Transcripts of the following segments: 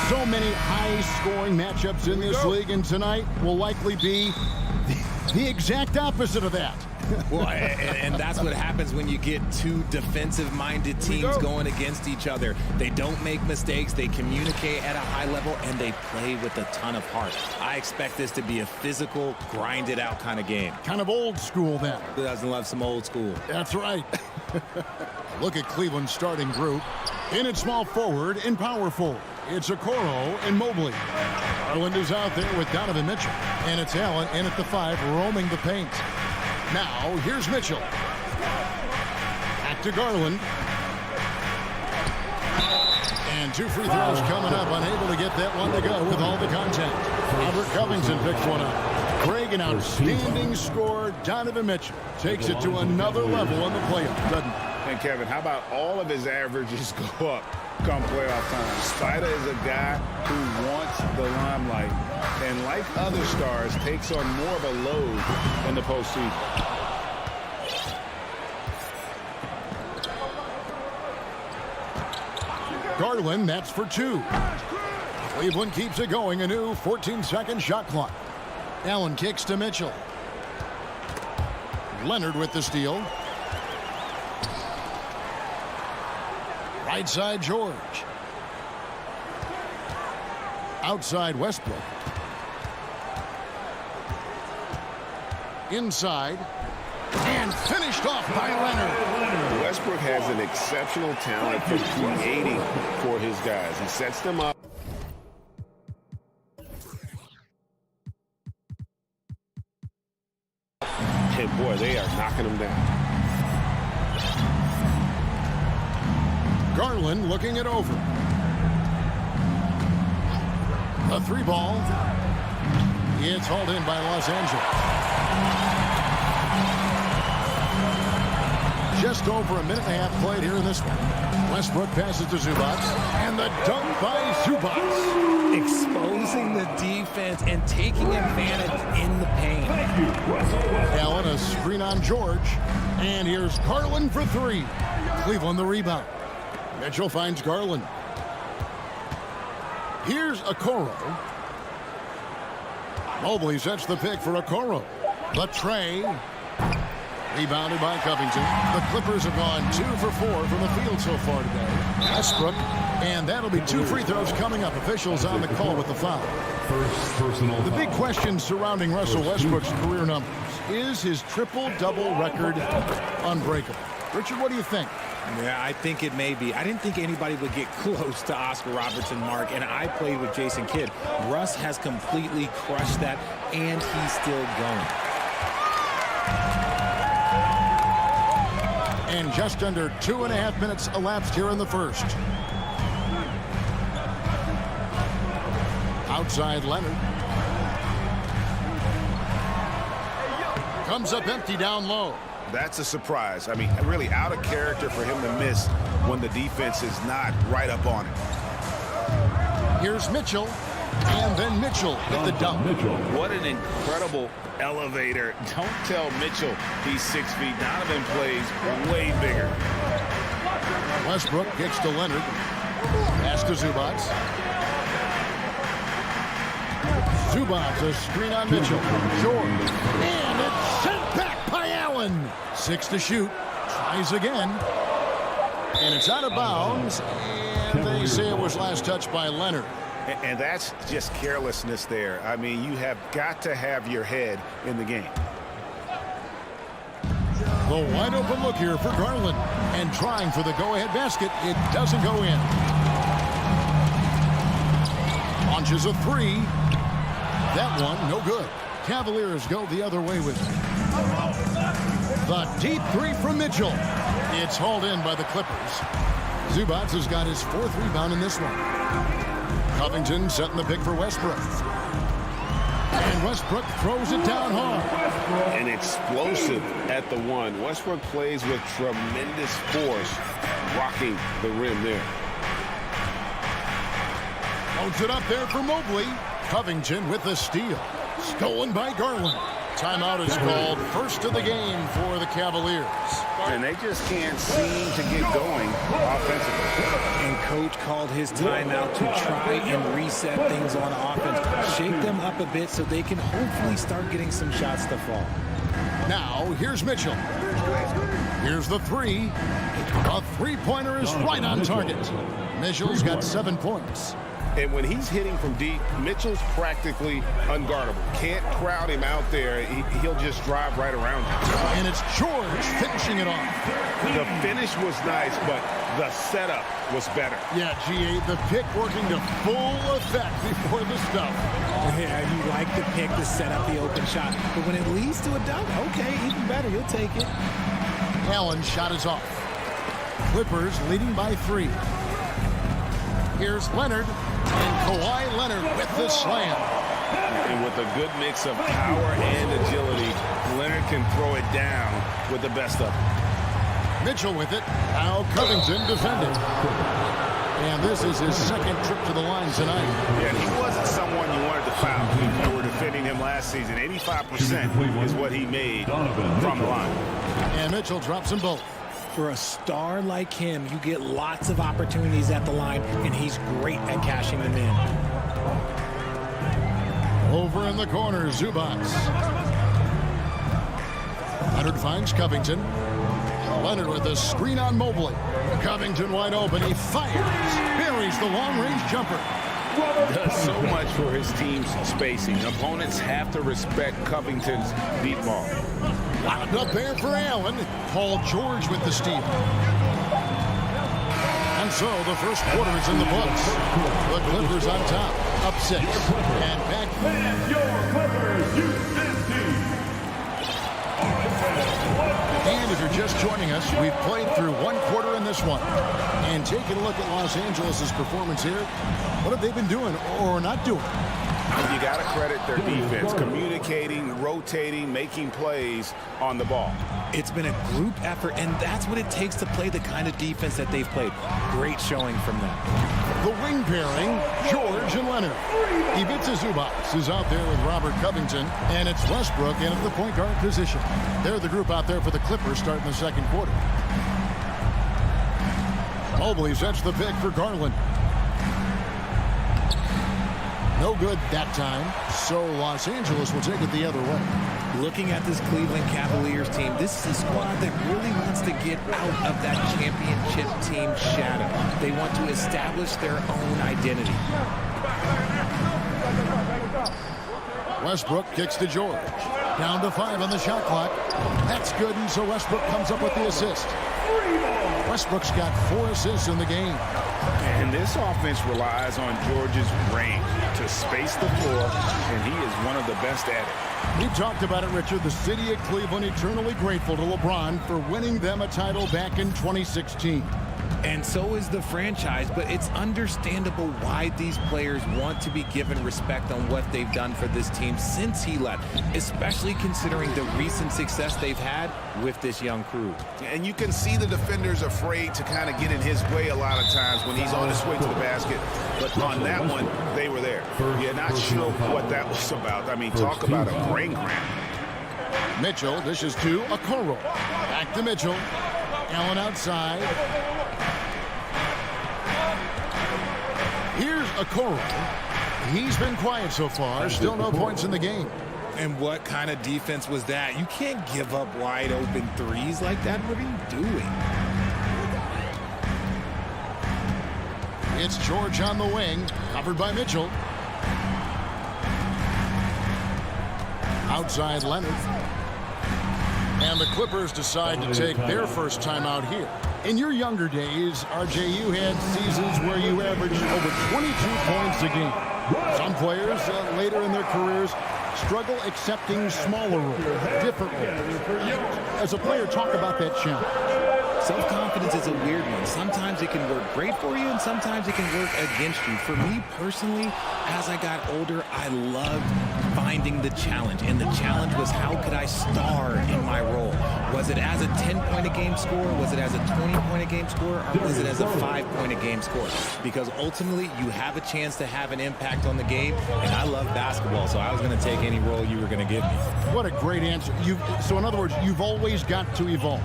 So many high-scoring matchups in this league, and tonight will likely be the exact opposite of that. Well, and that's what happens when you get two defensive-minded teams going against each other. They don't make mistakes, they communicate at a high level, and they play with a ton of heart. I expect this to be a physical, grinded-out kind of game. Kind of old school, then. Who doesn't love some old school? That's right. Look at Cleveland's starting group. In at small forward, in power forward, it's Okoro and Mobley. Garland is out there with Donovan Mitchell. And it's Allen in at the 5, roaming the paint. Now, here's Mitchell. Back to Garland. And 2 free throws coming up, unable to get that one to go with all the contact. Robert Covington picks one up. Craig, an outstanding scorer. Donovan Mitchell takes it to another level in the playoff, doesn't he? And Kevin, how about all of his averages go up come playoff time? Spider is a guy who wants the limelight, and like other stars, takes on more of a load in the postseason. Garland, that's for 2. Cleveland keeps it going, a new 14-second shot clock. Allen kicks to Mitchell. Leonard with the steal. Right side, George. Outside, Westbrook. Inside. And finished off by Leonard. Westbrook has an exceptional talent for creating for his guys. He sets them up. And boy, they are knocking them down. Garland looking it over. A 3 ball. It's hauled in by Los Angeles. Just over a minute and a half played here in this one. Westbrook passes to Zubac. And the dunk by Zubac. Exposing the defense and taking advantage in the paint. Allen, a screen on George. And here's Garland for 3. Cleveland the rebound. Mitchell finds Garland. Here's Okoro. Mobley sets the pick for Okoro. The tray. Rebounded by Covington. The Clippers have gone 2 for 4 from the field so far today. Westbrook. And that'll be 2 free throws coming up. Officials on the call with the foul. The big question surrounding Russell Westbrook's career numbers. Is his triple-double record unbreakable? Richard, what do you think? Yeah, I think it may be. I didn't think anybody would get close to Oscar Robertson, Mark, and I played with Jason Kidd. Russ has completely crushed that, and he's still going. And just under 2.5 minutes elapsed here in the first. Outside Leonard. Comes up empty down low. That's a surprise. I mean, really out of character for him to miss when the defense is not right up on it. Here's Mitchell. And then Mitchell at the dunk. What an incredible elevator. Don't tell Mitchell he's 6 feet. Donovan plays way bigger. Westbrook kicks to Leonard. Pass to Zubac. Zubac, a screen on Mitchell. George. And it's sent back by Allen. 6 to shoot. Tries again. And it's out of bounds. And they say it was last touched by Leonard. And that's just carelessness there. I mean, you have got to have your head in the game. The wide open look here for Garland. And trying for the go-ahead basket. It doesn't go in. Launches a three. That one, no good. Cavaliers go the other way with it. The deep three from Mitchell. It's hauled in by the Clippers. Zubac has got his 4th rebound in this one. Covington setting the pick for Westbrook. And Westbrook throws it down hard. And explosive at the one. Westbrook plays with tremendous force, rocking the rim there. Loads it up there for Mobley. Covington with the steal. Stolen by Garland. Timeout is called, first of the game for the Cavaliers. And they just can't seem to get going offensively. And coach called his timeout to try and reset things on offense. Shake them up a bit so they can hopefully start getting some shots to fall. Now, here's Mitchell. Here's the three. A three-pointer is right on target. Mitchell's got 7 points. And when he's hitting from deep, Mitchell's practically unguardable. Can't crowd him out there. He'll just drive right around him. And it's George finishing it off. The finish was nice, but the setup was better. Yeah, GA, the pick working to full effect before the stuff. Yeah, you like the pick to set up the open shot. But when it leads to a dunk, okay, even better. You'll take it. Allen's shot is off. Clippers leading by 3. Here's Leonard. And Kawhi Leonard with the slam. And with a good mix of power and agility, Leonard can throw it down with the best of them. Mitchell with it. Now Covington defending. And this is his 2nd trip to the line tonight. Yeah, he wasn't someone you wanted to foul if you were defending him last season. 85% is what he made from the line. And Mitchell drops them both. For a star like him, you get lots of opportunities at the line, and he's great at cashing them in. Over in the corner, Zubac. Leonard finds Covington. Leonard with a screen on Mobley. Covington wide open. He fires. Buries the long-range jumper. Does so much for his team's spacing. Opponents have to respect Covington's deep ball. Wound up there for Allen. Paul George with the steal. And so the first quarter is in the books. The Clippers on top, up 6. And back. And if you're just joining us, we've played through 1 quarter in this one. And taking a look at Los Angeles' performance here, what have they been doing or not doing? You got to credit their defense, communicating, rotating, making plays on the ball. It's been a group effort, and that's what it takes to play the kind of defense that they've played. Great showing from them. The wing pairing, George and Leonard. Ivica Zubac is out there with Robert Covington, and it's Westbrook in at the point guard position. They're the group out there for the Clippers starting the 2nd quarter. Mobley sets the pick for Garland. No good that time, so Los Angeles will take it the other way. Looking at this Cleveland Cavaliers team, this is a squad that really wants to get out of that championship team shadow. They want to establish their own identity. Westbrook kicks to George. Down to 5 on the shot clock. That's good, and so Westbrook comes up with the assist. Westbrook's got 4 assists in the game. And this offense relies on George's range to space the floor, and he is one of the best at it. We talked about it, Richard. The city of Cleveland eternally grateful to LeBron for winning them a title back in 2016. And so is the franchise, but it's understandable why these players want to be given respect on what they've done for this team since he left, especially considering the recent success they've had with this young crew. And you can see the defenders afraid to kind of get in his way a lot of times when he's on his way to the basket. But on that one, they were there. You're not sure what that was about. I mean, talk about a brain cramp. Mitchell dishes to Okoro. Back to Mitchell. Allen outside. Here's Okoro. He's been quiet so far. Still no points in the game. And what kind of defense was that? You can't give up wide open threes like that. What are you doing? It's George on the wing, covered by Mitchell. Outside Leonard. And the Clippers decide to take their first timeout here. In your younger days, RJ, you had seasons where you averaged over 22 points a game. Some players later in their careers struggle accepting smaller roles, different roles. As a player, talk about that challenge. Self-confidence is a weird one. Sometimes it can work great for you, and sometimes it can work against you. For me personally, as I got older, I loved finding the challenge. And the challenge was, how could I star in my role? Was it as a 10-point-a-game scorer? Was it as a 20-point-a-game scorer? Or was it as a 5-point-a-game scorer? Because ultimately, you have a chance to have an impact on the game. And I love basketball, so I was going to take any role you were going to give me. What a great answer. So in other words, you've always got to evolve.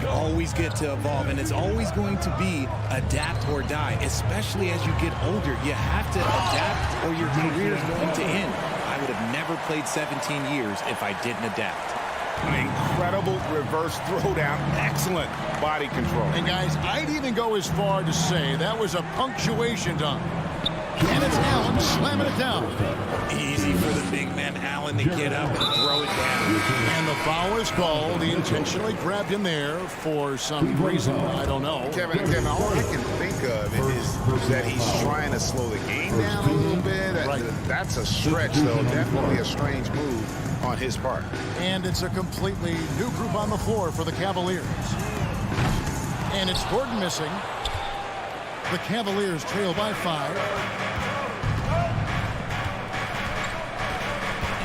You always get to evolve, and it's always going to be adapt or die, especially as you get older. You have to adapt or your career is going to end. I would have never played 17 years if I didn't adapt. An incredible reverse throwdown. Excellent body control. And guys, I'd even go as far to say that was a punctuation dunk. And it's Allen slamming it down. Easy for the big man Allen to get up and throw it down. And the foul is called. He intentionally grabbed him there for some reason. I don't know. Kevin, all I can think of is that he's trying to slow the game down a little bit. Right. That's a stretch, though. Definitely a strange move on his part. And it's a completely new group on the floor for the Cavaliers. And it's Gordon missing. The Cavaliers trail by 5.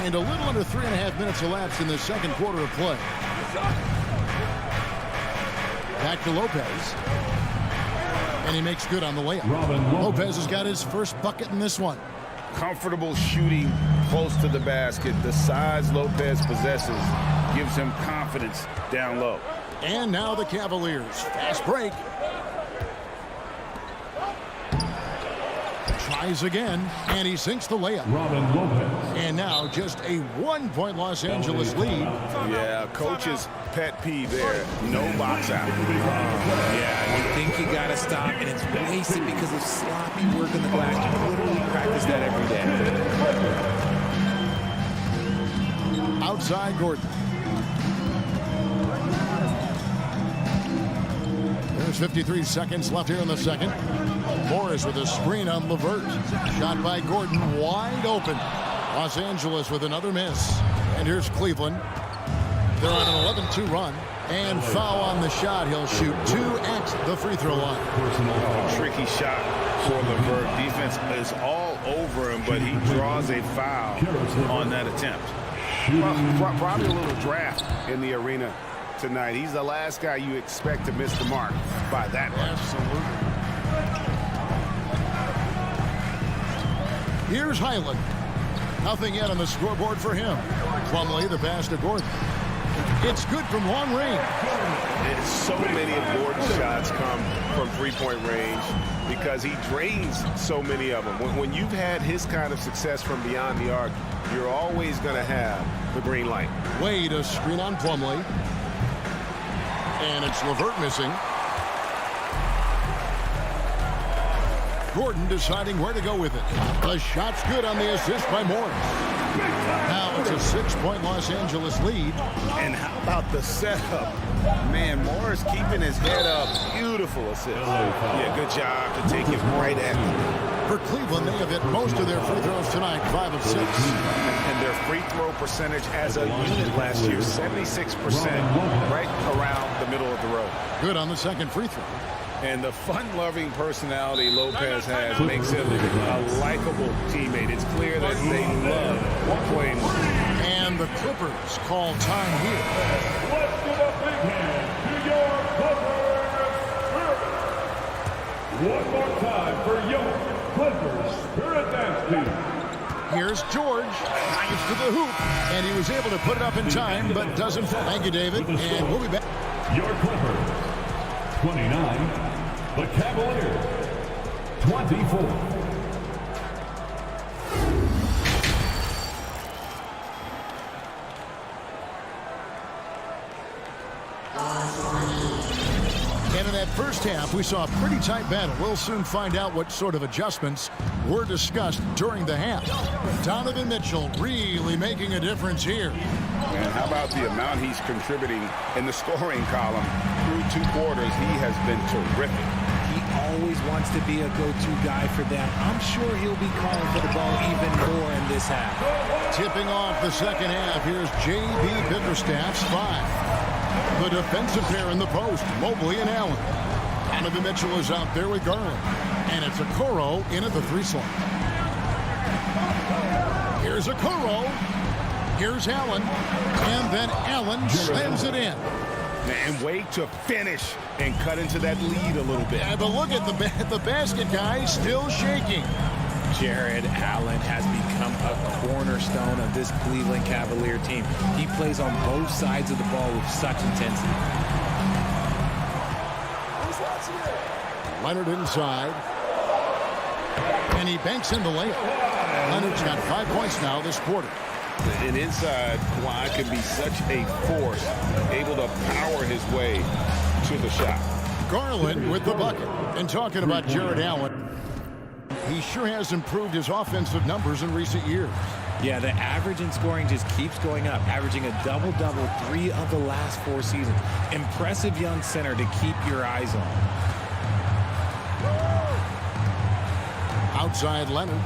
And a little under 3.5 minutes elapsed in the second quarter of play. Back to Lopez. And he makes good on the layup. Lopez has got his first bucket in this one. Comfortable shooting close to the basket. The size Lopez possesses gives him confidence down low. And now the Cavaliers. Fast break. Tries again, and he sinks the layup. And now just a 1-point Los Angeles lead. Yeah, coach's pet peeve there. No box out. Yeah, you think you got to stop, and it's wasted because of sloppy work in the glass. You literally practice that every day. Outside Gordon. There's 53 seconds left here in the second. Morris with a screen on LeVert. Shot by Gordon, wide open. Los Angeles with another miss. And here's Cleveland. They're on an 11-2 run. And foul on the shot. He'll shoot 2 at the free throw line. Tricky shot for LeVert. Defense is all over him, but he draws a foul on that attempt. Probably a little draft in the arena tonight. He's the last guy you expect to miss the mark by that much. Absolutely. Here's Highland. Nothing yet on the scoreboard for him. Plumlee, the pass to Gordon. It's good from long range. And so many of Gordon's shots come from three-point range because he drains so many of them. When you've had his kind of success from beyond the arc, you're always going to have the green light. Wade, a screen on Plumlee. And it's LeVert missing. Gordon deciding where to go with it. The shot's good on the assist by Morris. Now it's a 6-point Los Angeles lead. And how about the setup? Man, Morris keeping his head up. Beautiful assist. Yeah, good job to take it right at him. For Cleveland, they have hit most of their free throws tonight, 5 of 6. And their free throw percentage as a unit last year, 76%, right around the middle of the road. Good on the second free throw. And the fun-loving personality Lopez has makes him a likable teammate. It's clear that they love playing with him. And the Clippers call time here. Let's give a big hand to your Clippers. One more time for your Clippers Spirit Dance Team. Here's George, drives to the hoop, and he was able to put it up in time, but doesn't. Thank you, David, and we'll be back. Your Clippers, 29. The Cavaliers, 24. And in that first half, we saw a pretty tight battle. We'll soon find out what sort of adjustments were discussed during the half. Donovan Mitchell really making a difference here. And how about the amount he's contributing in the scoring column through through 2 quarters, he has been terrific. He always wants to be a go-to guy for them. I'm sure he'll be calling for the ball even more in this half. Tipping off the second half, here's J.B. Bickerstaff's 5. The defensive pair in the post, Mobley and Allen. Donovan Mitchell is out there with Garland. And it's Okoro in at the 3 slot. Here's Okoro. Here's Allen. And then Allen slams it in. And wait to finish and cut into that lead a little bit. Yeah, but look at the basket guy still shaking. Jared Allen has become a cornerstone of this Cleveland Cavalier team. He plays on both sides of the ball with such intensity. Leonard inside. And he banks in the layup. Leonard's got 5 points now this quarter. And inside, Kawhi can be such a force, able to power his way to the shot. Garland with the bucket. And talking about Jared Allen, he sure has improved his offensive numbers in recent years. Yeah, the average in scoring just keeps going up, averaging a double-double 3 of the last 4 seasons. Impressive young center to keep your eyes on. Outside Leonard.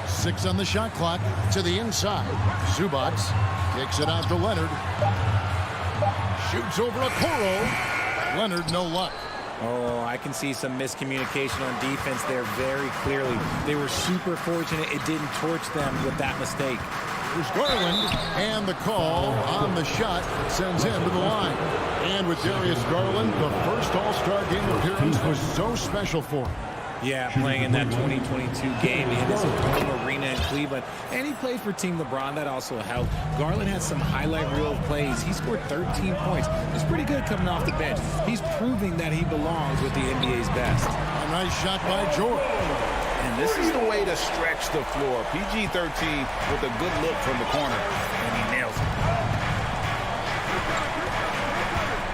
6 on the shot clock to the inside. Zubac takes it out to Leonard. Shoots over Okoro. Leonard, no luck. Oh, I can see some miscommunication on defense there very clearly. They were super fortunate it didn't torch them with that mistake. Here's Garland, and the call on the shot sends him to the line. And with Darius Garland, the first All-Star game appearance was so special for him. Yeah, playing in that 2022 game in his home arena in Cleveland. And he played for Team LeBron. That also helped. Garland had some highlight reel plays. He scored 13 points. It's pretty good coming off the bench. He's proving that he belongs with the NBA's best. A nice shot by George. And this is the way to stretch the floor. PG-13 with a good look from the corner. And he nails it.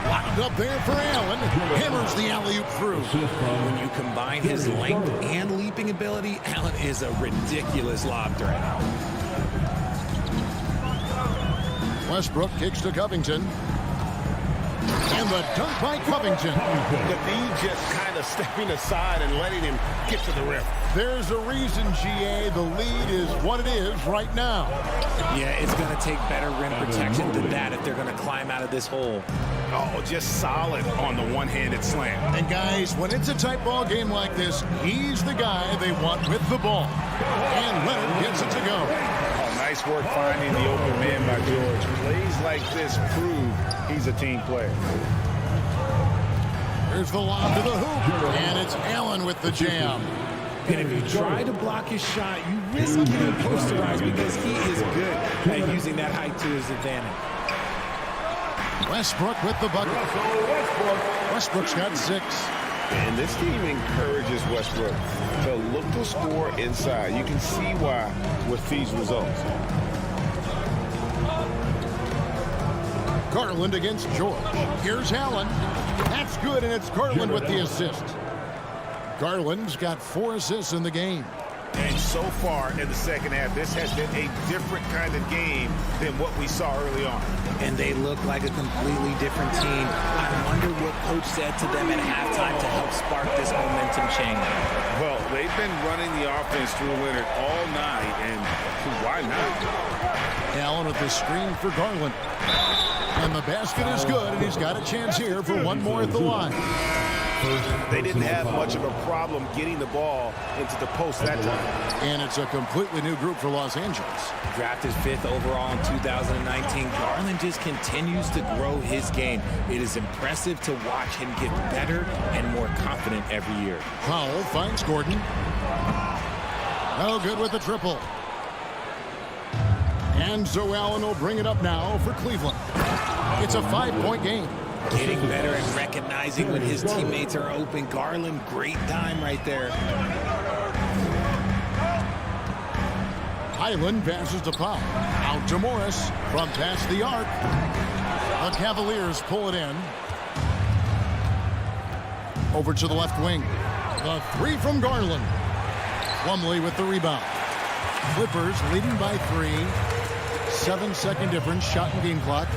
Locked up there for Allen. Hammers the alley-oop through. When you combine his length and leaping ability, Allen is a ridiculous lob threat. Westbrook kicks to Covington. And the dunk by Covington. The D just kind of stepping aside and letting him get to the rim. There's a reason, GA, the lead is what it is right now. Yeah, it's going to take better rim protection than that if they're going to climb out of this hole. Oh, just solid on the one-handed slam. And guys, when it's a tight ball game like this, he's the guy they want with the ball. And Leonard gets it to go. Oh, nice work finding the open man by George. Plays like this prove he's a team player. Here's the lob to the hoop. And it's Allen with the jam. And if you try to block his shot, you risk getting posterized because he is good at using that height to his advantage. Westbrook with the bucket. Westbrook's got 6. And this team encourages Westbrook to look to score inside. You can see why with these results. Garland against George. Here's Allen. That's good, and it's Garland with the assist. Garland's got 4 assists in the game. And so far in the second half, this has been a different kind of game than what we saw early on. And they look like a completely different team. I wonder what coach said to them at halftime to help spark this momentum change. Well, they've been running the offense through Leonard all night, and why not? Allen with the screen for Garland. And the basket is good, and he's got a chance here for one more at the line. They didn't have much of a problem getting the ball into the post that time. And it's a completely new group for Los Angeles. Drafted 5th overall in 2019, Garland just continues to grow his game. It is impressive to watch him get better and more confident every year. Powell finds Gordon. No good with the triple. And so Allen will bring it up now for Cleveland. It's a 5-point game. Getting better and recognizing when his teammates are open. Garland, great time right there. Highland passes to Powell. Out to Morris from past the arc. The Cavaliers pull it in. Over to the left wing. The 3 from Garland. Plumlee with the rebound. Clippers leading by 3. 7-second difference. Shot and game clock.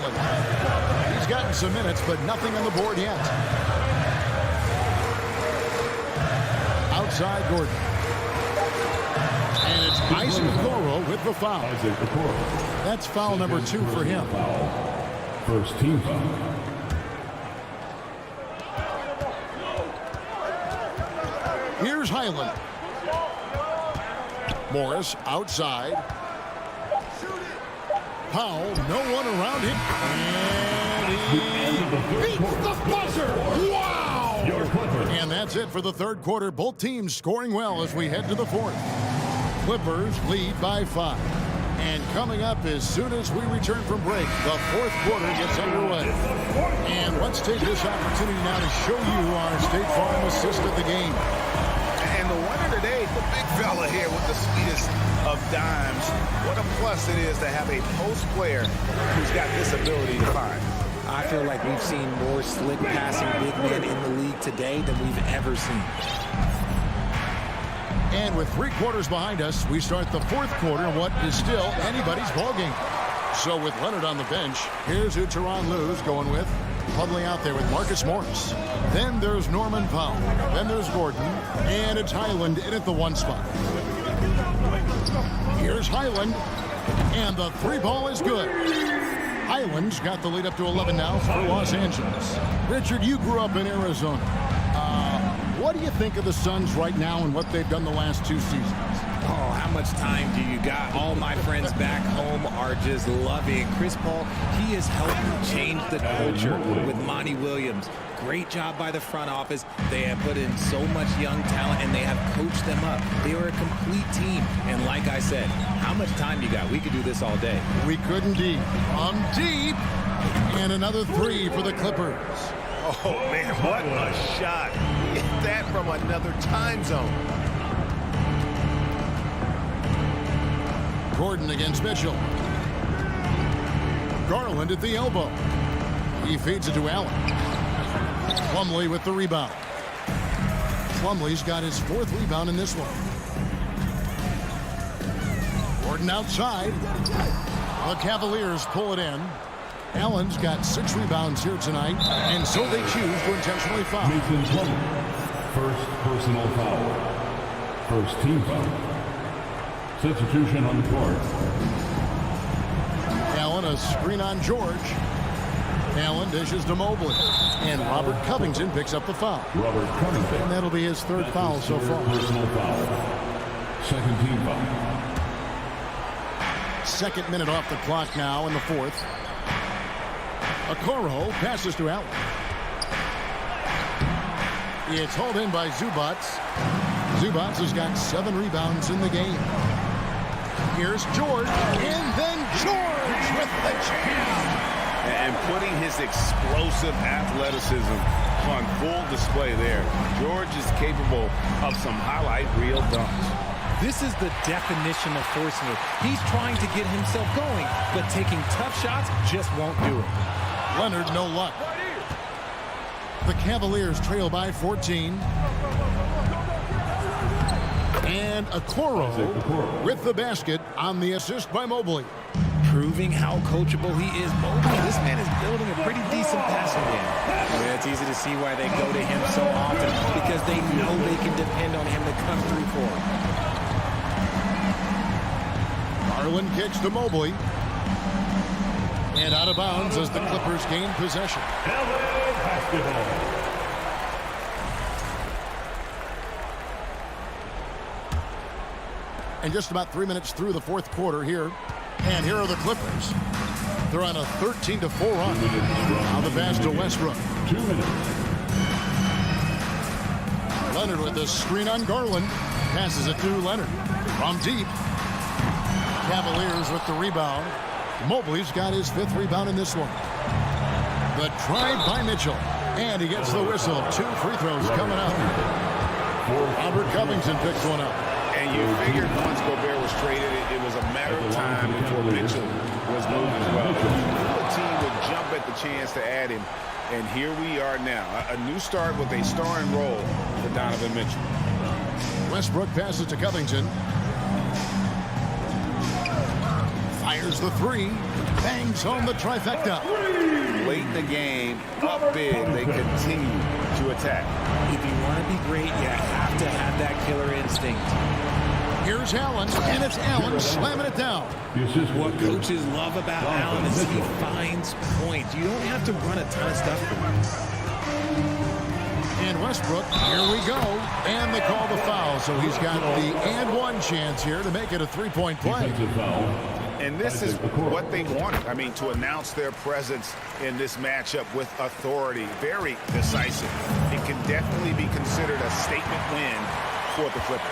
Highland. He's gotten some minutes, but nothing on the board yet. Outside Gordon. And it's Isaac Okoro with the foul. That's foul number 2 for him. First team foul. Here's Highland. Morris outside. Powell, no one around him. And he beats the buzzer. Wow! And that's it for the third quarter. Both teams scoring well as we head to the fourth. Clippers lead by 5. And coming up as soon as we return from break, the fourth quarter gets underway. And let's take this opportunity now to show you our State Farm assist of the game. And the winner today, the big fella here with the sweetest of dimes. What a plus it is to have a post player who's got this ability to find. I feel like we've seen more slick passing big men in the league today than we've ever seen. And with 3 quarters behind us, we start the fourth quarter in what is still anybody's ballgame. So with Leonard on the bench, here's who Tyronn Lue's going with. Huddling out there with Marcus Morris. Then there's Norman Powell. Then there's Gordon. And it's Highland in at the 1 spot. Here's Highland. And the 3 ball is good. Highland's got the lead up to 11 now for Los Angeles. Richard, you grew up in Arizona. What do you think of the Suns right now and what they've done the last 2 seasons? Oh, how much time do you got? All my friends back home are just loving Chris Paul. He has helped change the culture with Monty Williams. Great job by the front office. They have put in so much young talent, and they have coached them up. They are a complete team. And like I said, how much time you got? We could do this all day. We could indeed. From deep. And another 3 for the Clippers. Oh, man, what a shot. Hit that from another time zone. Gordon against Mitchell. Garland at the elbow. He feeds it to Allen. Plumlee with the rebound. Plumlee's got his 4th rebound in this one. Gordon outside. The Cavaliers pull it in. Allen's got 6 rebounds here tonight, and so they choose to intentionally foul. Mason Plumlee. First personal foul. First team foul. Substitution on the court. Allen, a screen on George. Allen dishes to Mobley. And Robert Covington picks up the foul. Robert Covington. And that'll be his 3rd foul so far. Personal foul. Second team foul. 2nd minute off the clock now in the 4th. Okoro passes to Allen. It's hauled in by Zubac. Zubac has got 7 rebounds in the game. Here's George, and then George with the jam. And putting his explosive athleticism on full display there. George is capable of some highlight reel dunks. This is the definition of forcing it. He's trying to get himself going, but taking tough shots just won't do it. Leonard, no luck. The Cavaliers trail by 14. And Okoro with the basket on the assist by Mobley. Proving how coachable he is. Mobley, this man is building a pretty decent passing game. Yeah, it's easy to see why they go to him so often, because they know they can depend on him to come through for them. Garland kicks to Mobley. And out of bounds as the Clippers gain possession. LA basketball. And just about 3 minutes through the 4th quarter here. And here are the Clippers. They're on a 13-4 run. Now the pass to Westbrook. 2 minutes. Leonard with the screen on Garland. Passes it to Leonard. From deep. Cavaliers with the rebound. Mobley's got his 5th rebound in this one. The drive by Mitchell. And he gets the whistle. 2 free throws coming up. Robert Covington picks one up. And you figured once Gobert was traded, it was a matter of time before Mitchell was moved as well. The team would jump at the chance to add him. And here we are now. A new start with a starring role for Donovan Mitchell. Westbrook passes to Covington. Fires the three. Bangs home the trifecta. Late in the game, up big, they continue to attack. If you want to be great, you have to have that killer instinct. Here's Allen, and it's Allen slamming it down. What coaches love about Allen is he finds points. You don't have to run a ton of stuff for him. And Westbrook, here we go. And they call the foul, so he's got the and one chance here to make it a three-point play. And this is what they wanted. I mean, to announce their presence in this matchup with authority. Very decisive. It can definitely be considered a statement win for the Clippers.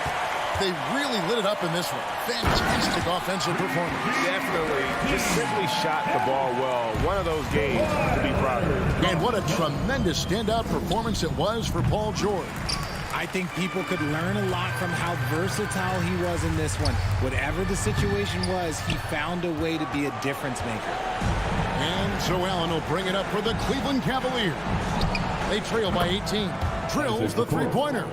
They really lit it up in this one. Fantastic offensive performance. Definitely just simply shot the ball well. One of those games to be proud of. And what a tremendous standout performance it was for Paul George. I think people could learn a lot from how versatile he was in this one. Whatever the situation was, he found a way to be a difference maker. And so Allen will bring it up for the Cleveland Cavaliers. They trail by 18. Drills the three-pointer.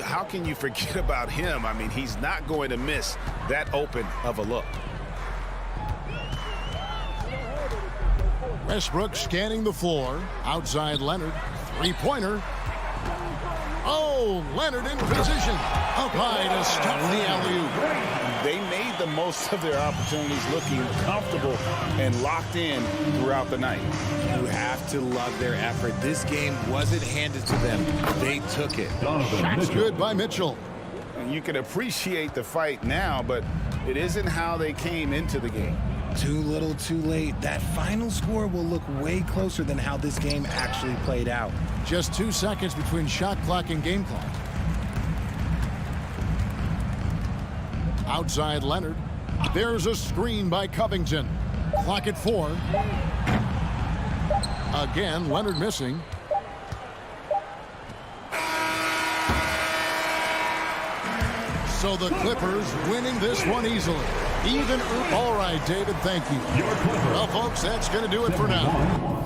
How can you forget about him? I mean, he's not going to miss that open of a look. Westbrook scanning the floor. Outside Leonard. Three-pointer. Oh, Leonard in position. Up high to stop the alley-oop. They made the most of their opportunities, looking comfortable and locked in throughout the night. You have to love their effort. This game wasn't handed to them. They took it. Shots good by Mitchell. And you can appreciate the fight now, but it isn't how they came into the game. Too little, too late. That final score will look way closer than how this game actually played out. Just 2 seconds between shot clock and game clock. Outside Leonard. There's a screen by Covington. Clock at 4. Again, Leonard missing. So the Clippers winning this one easily. Even. All right, David, thank you. Well, folks, that's going to do it for now.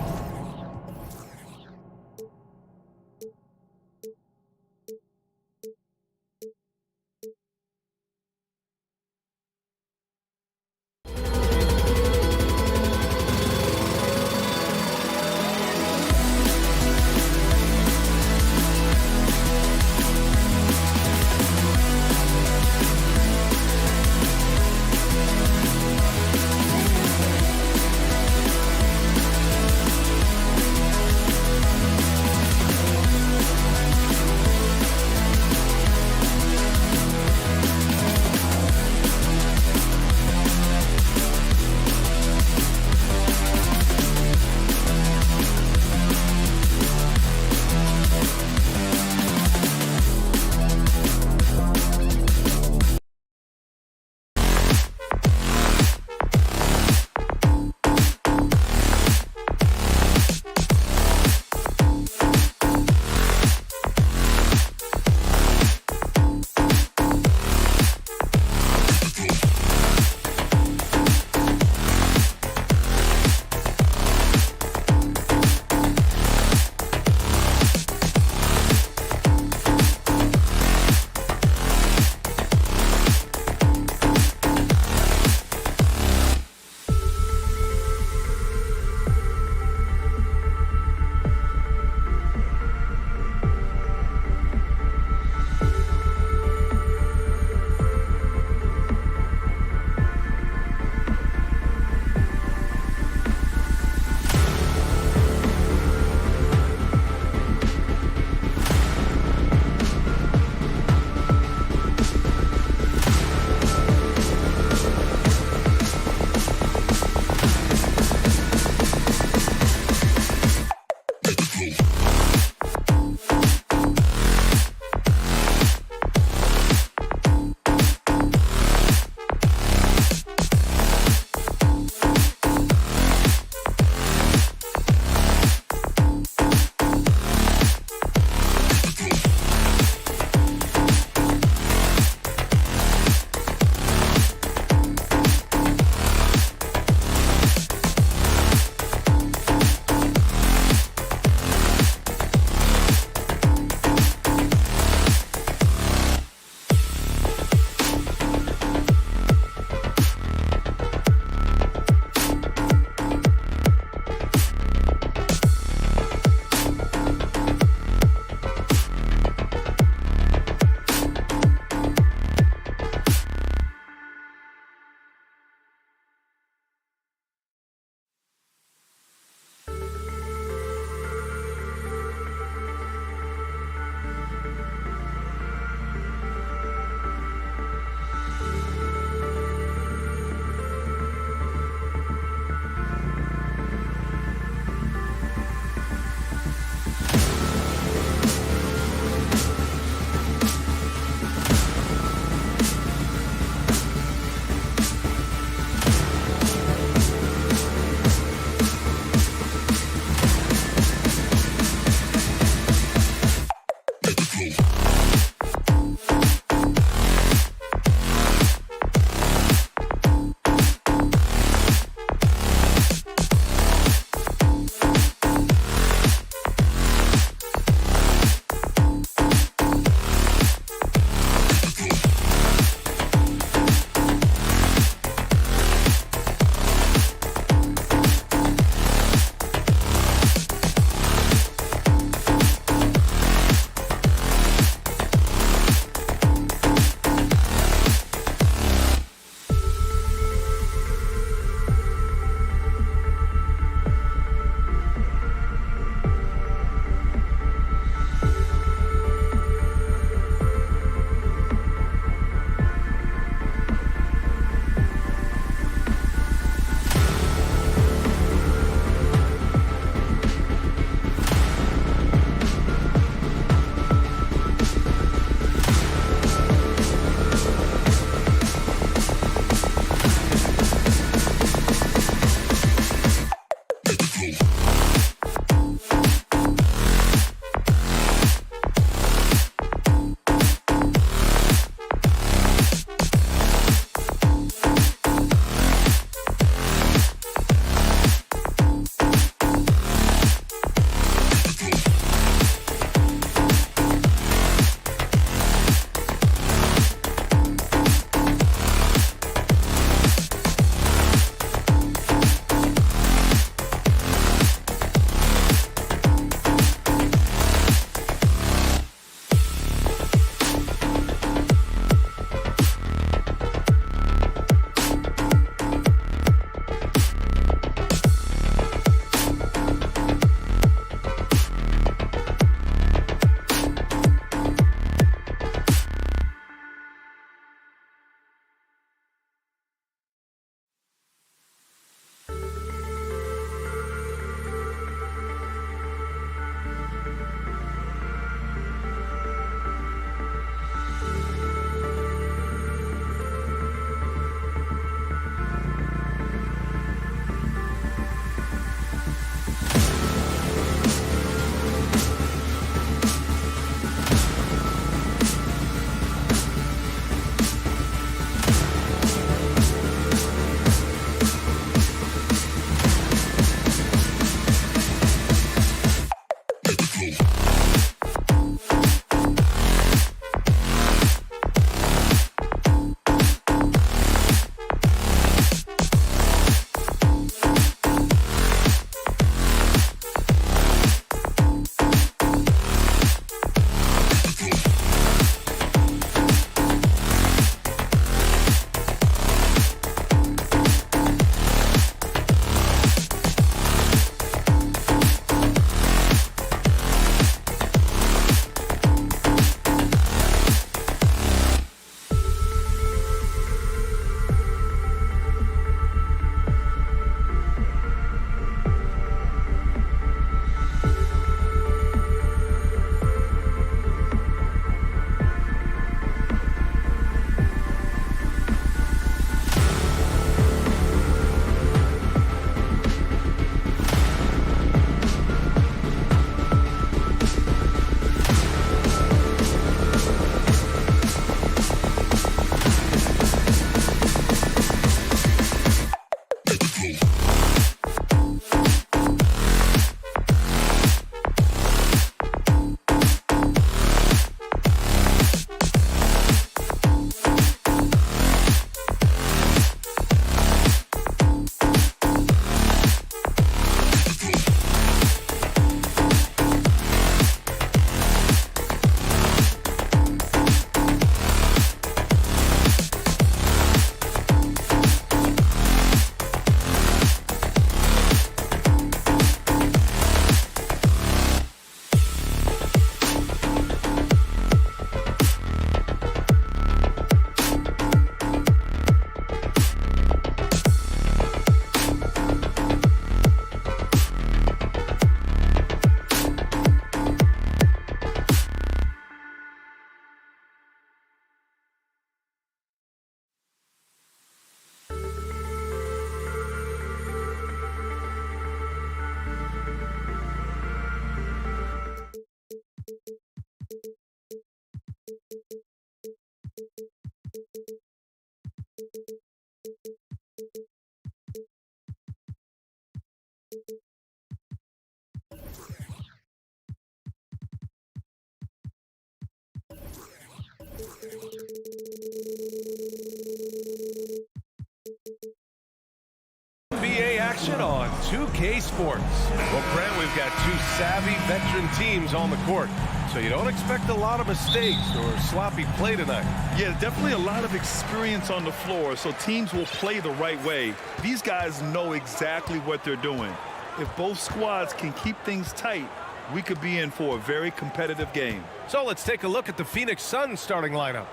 NBA2K Sports. Well, Brent, we've got two savvy veteran teams on the court, so you don't expect a lot of mistakes or sloppy play tonight. Yeah, definitely a lot of experience on the floor, so teams will play the right way. These guys know exactly what they're doing. If both squads can keep things tight, we could be in for a very competitive game. So let's take a look at the Phoenix Suns starting lineup.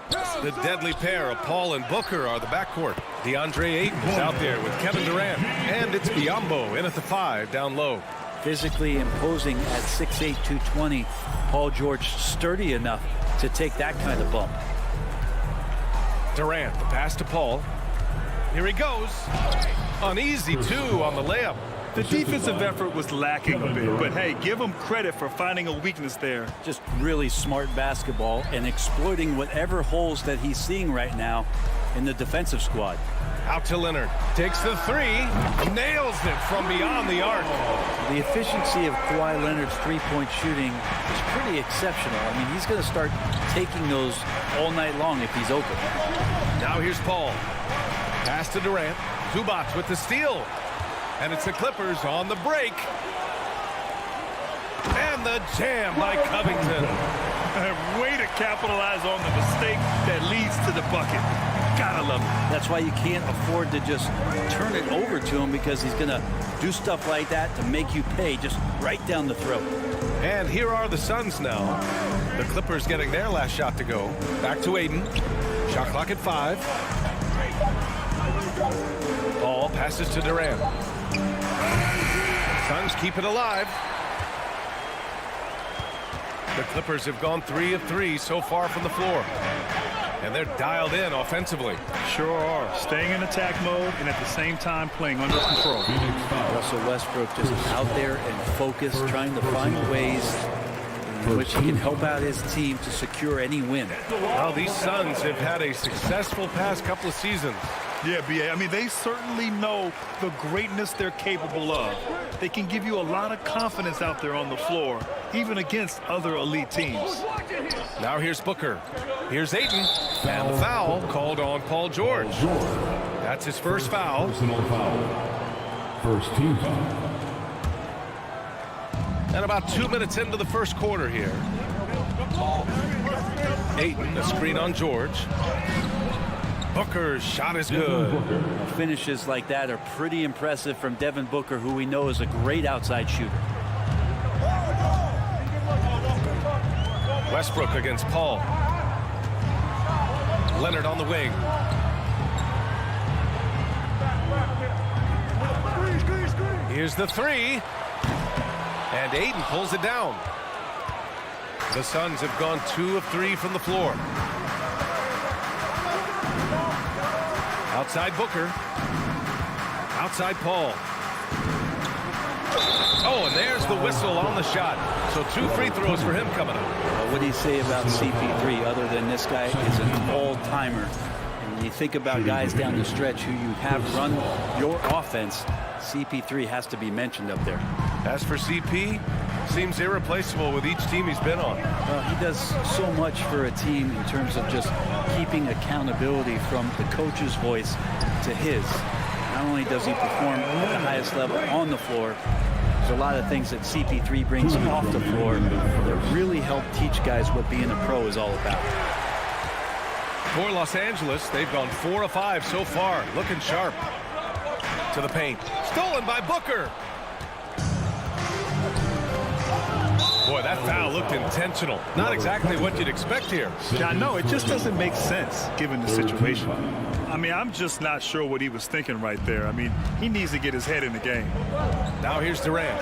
The deadly pair of Paul and Booker are the backcourt. DeAndre Ayton is out there with Kevin Durant. And it's Biyombo in at the 5 down low. Physically imposing at 6'8", 220. Paul George sturdy enough to take that kind of bump. Durant, the pass to Paul. Here he goes. Uneasy, too, on the layup. The defensive effort was lacking a bit, but hey, give him credit for finding a weakness there. Just really smart basketball and exploiting whatever holes that he's seeing right now in the defensive squad. Out to Leonard. Takes the 3. Nails it from beyond the arc. The efficiency of Kawhi Leonard's three-point shooting is pretty exceptional. I mean, he's going to start taking those all night long if he's open. Now here's Paul. Pass to Durant. Zubac with the steal. And it's the Clippers on the break. And the jam by Covington. Way to capitalize on the mistake that leads to the bucket. Gotta love it. That's why you can't afford to just turn it over to him, because he's going to do stuff like that to make you pay just right down the throat. And here are the Suns now. The Clippers getting their last shot to go. Back to Ayton. Shot clock at 5. Paul passes to Durant. Suns keep it alive. The Clippers have gone 3 of 3 so far from the floor. And they're dialed in offensively. Sure are. Staying in attack mode and at the same time playing under control. Russell Westbrook just out there and focused, trying to find ways in which he can help out his team to secure any win. Well, these Suns have had a successful past couple of seasons. Yeah, B.A. I mean, they certainly know the greatness they're capable of. They can give you a lot of confidence out there on the floor, even against other elite teams. Now here's Booker. Here's Ayton. And the foul called on Paul George. That's his first foul. Personal foul. First team foul. And about 2 minutes into the first quarter here. Ayton, a screen on George. Booker's shot is good. Finishes like that are pretty impressive from Devin Booker, who we know is a great outside shooter. Westbrook against Paul. Leonard on the wing. Here's the 3. And Ayton pulls it down. The Suns have gone 2 of 3 from the floor. Outside Booker. Outside Paul. Oh, and there's the whistle on the shot. So 2 free throws for him coming up. What do you say about CP3 other than this guy is an all-timer? And when you think about guys down the stretch who you have run your offense, CP3 has to be mentioned up there. As for CP, seems irreplaceable with each team he's been on. Well, he does so much for a team in terms of just keeping accountability from the coach's voice to his. Not only does he perform at the highest level on the floor, there's a lot of things that CP3 brings off the floor that really help teach guys what being a pro is all about. For Los Angeles, they've gone 4 of 5 so far, looking sharp. To the paint. Stolen by Booker. Boy, that foul looked intentional. Not exactly what you'd expect here. Yeah, no, it just doesn't make sense given the situation. I mean, I'm just not sure what he was thinking right there. I mean, he needs to get his head in the game. Now here's Durant.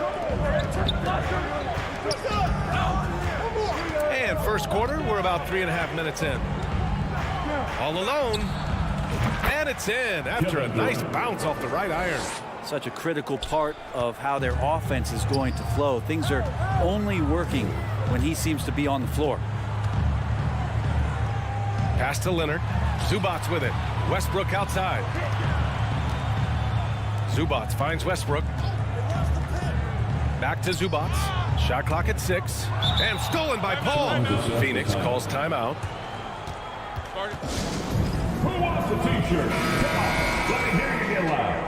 And first quarter, we're about 3.5 minutes in. All alone. And it's in after a nice bounce off the right iron. Such a critical part of how their offense is going to flow. Things are only working when he seems to be on the floor. Pass to Leonard. Zubac with it. Westbrook outside. Zubac finds Westbrook. Back to Zubac. Shot clock at 6. And stolen by Paul. Phoenix calls timeout. Who wants the t-shirt? Let me hear you get loud.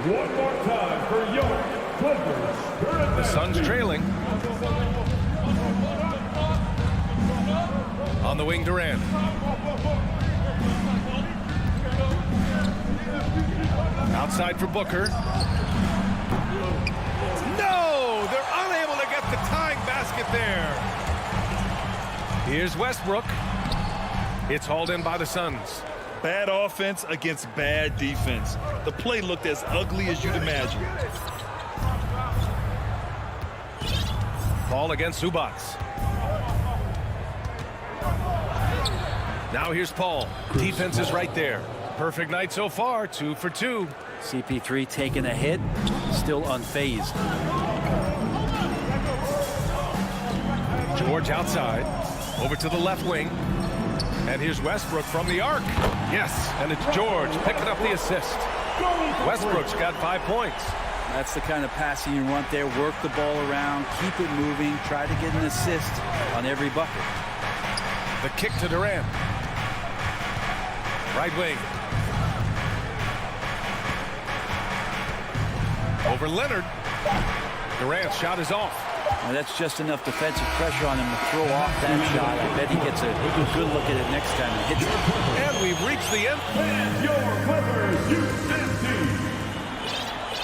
One more time for your Clippers. The Suns trailing. On the wing, Durant. Outside for Booker. No! They're unable to get the tying basket there. Here's Westbrook. It's hauled in by the Suns. Bad offense against bad defense. The play looked as ugly as you'd imagine. Ball against Zubac. Now here's Paul. Defense is right there. Perfect night so far, 2 for 2. CP3 taking a hit, still unfazed. George outside. Over to the left wing. And here's Westbrook from the arc. Yes, and it's George picking up the assist. Westbrook's got 5 points. That's the kind of passing you want there. Work the ball around, keep it moving, try to get an assist on every bucket. The kick to Durant. Right wing. Over Leonard. Durant's shot is off. Now that's just enough defensive pressure on him to throw off that shot. I bet he gets a good look at it next time and hits it. And we've reached the end. And your Clippers Houston team.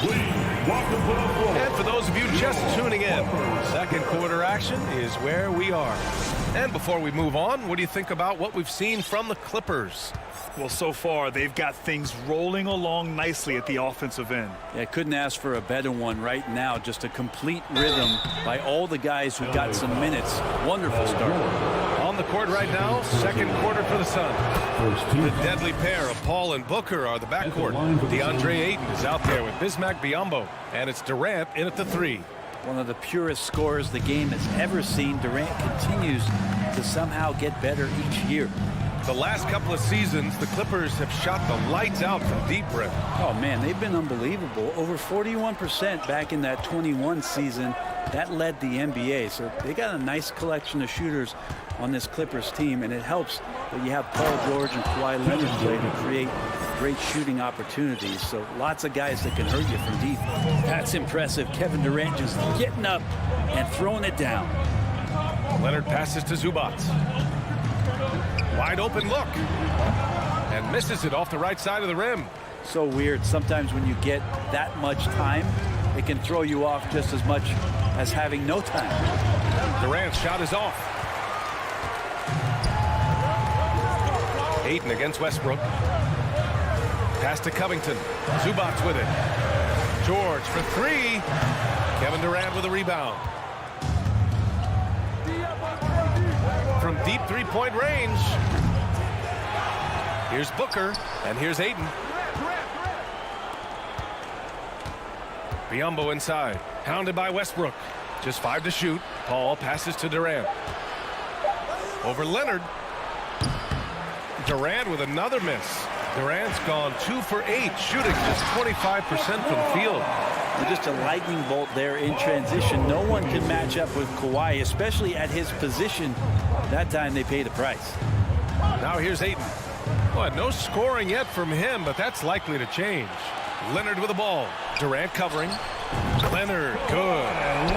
Please welcome to the floor. And for those of you just tuning in, second quarter action is where we are. And before we move on, what do you think about what we've seen from the Clippers? Well, so far, they've got things rolling along nicely at the offensive end. Yeah, couldn't ask for a better one right now. Just a complete rhythm by all the guys who got some minutes. Wonderful start. On the court right now, second quarter for the Suns. The deadly pair of Paul and Booker are the backcourt. DeAndre Ayton is out there with Bismack Biyombo. And it's Durant in at the 3. One of the purest scorers the game has ever seen. Durant continues to somehow get better each year. The last couple of seasons, the Clippers have shot the lights out from deep rim. Oh, man, they've been unbelievable. Over 41% back in that 21 season. That led the NBA. So they got a nice collection of shooters on this Clippers team, and it helps that you have Paul George and Kawhi Leonard play to create great shooting opportunities. So lots of guys that can hurt you from deep. That's impressive. Kevin Durant just getting up and throwing it down. Leonard passes to Zubac. Wide open look. And misses it off the right side of the rim. So weird. Sometimes when you get that much time, it can throw you off just as much as having no time. Durant's shot is off. Ayton against Westbrook. Pass to Covington. Zubac with it. George for 3. Kevin Durant with a rebound. From deep three-point range. Here's Booker, and here's Ayton. Biyombo inside, hounded by Westbrook. Just 5 to shoot. Paul passes to Durant. Over Leonard. Durant with another miss. Durant's gone 2 for 8, shooting just 25% from the field. And just a lightning bolt there in transition. No one can match up with Kawhi, especially at his position. That time they pay the price. Now here's Ayton. Well, no scoring yet from him, but that's likely to change. Leonard with the ball. Durant covering. Leonard, good.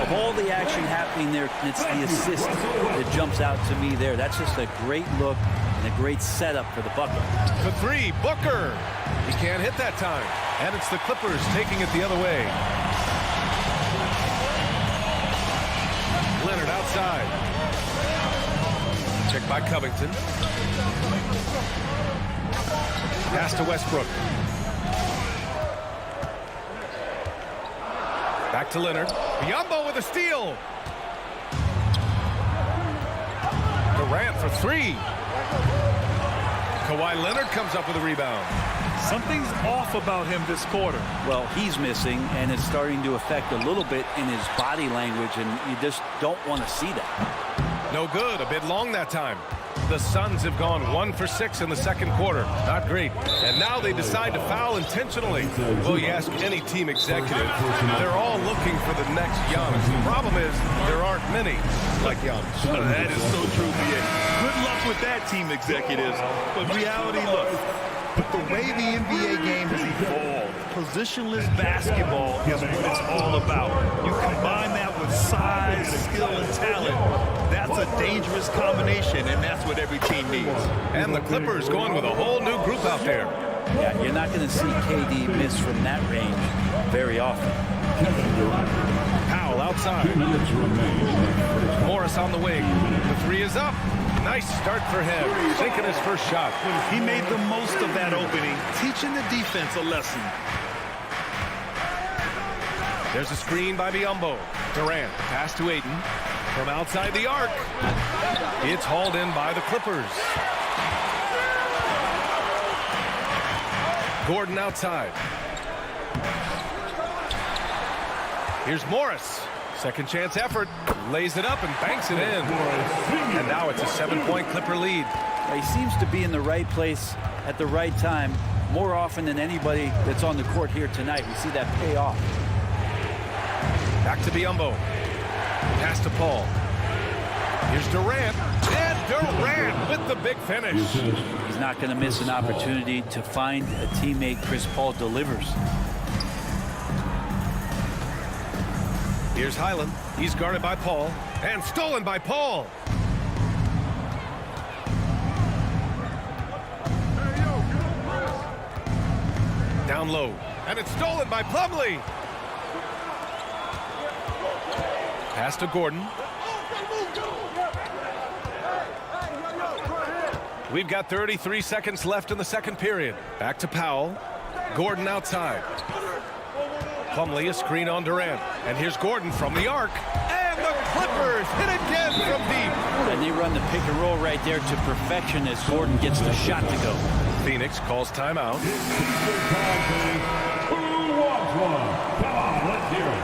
Of all the action happening there, it's the assist that jumps out to me there. That's just a great look and a great setup for the bucket. The 3, Booker. He can't hit that time. And it's the Clippers taking it the other way. Leonard outside. Check by Covington. Pass to Westbrook. Back to Leonard. Biyombo with a steal. Durant for 3. Kawhi Leonard comes up with a rebound. Something's off about him this quarter. Well, he's missing, and it's starting to affect a little bit in his body language, and you just don't want to see that. No good. A bit long that time. The Suns have gone 1 for 6 in the second quarter. Not great. And now they decide to foul intentionally. Well, you ask any team executive, they're all looking for the next Giannis. The problem is there aren't many like Giannis. That is so true, BA. Good luck with that, team executives. But reality, look, with the way the NBA game has evolved, positionless basketball is what it's all about. You combine that with size, skill, and talent. That's a dangerous combination, and that's what every team needs. And the Clippers going with a whole new group out there. Yeah, you're not going to see KD miss from that range very often. Powell outside. 2 minutes remain. Morris on the wing. The three is up. Nice start for him. Sinking his first shot. He made the most of that opening, teaching the defense a lesson. There's a screen by Biyombo. Durant, pass to Ayton. From outside the arc. It's hauled in by the Clippers. Gordon outside. Here's Morris. Second chance effort. Lays it up and banks it in. And now it's a 7-point Clipper lead. He seems to be in the right place at the right time more often than anybody that's on the court here tonight. We see that pay off. Back to Biyombo. Pass to Paul. Here's Durant. And Durant with the big finish. He's not going to miss an opportunity to find a teammate. Chris Paul delivers. Here's Highland. He's guarded by Paul. And stolen by Paul. Down low. And it's stolen by Plumlee. Pass to Gordon. We've got 33 seconds left in the second period. Back to Powell. Gordon outside. Plumlee, a screen on Durant. And here's Gordon from the arc. And the Clippers hit again from deep. And they run the pick and roll right there to perfection as Gordon gets the shot to go. Phoenix calls timeout. Who wants one? Come on, let's hear it.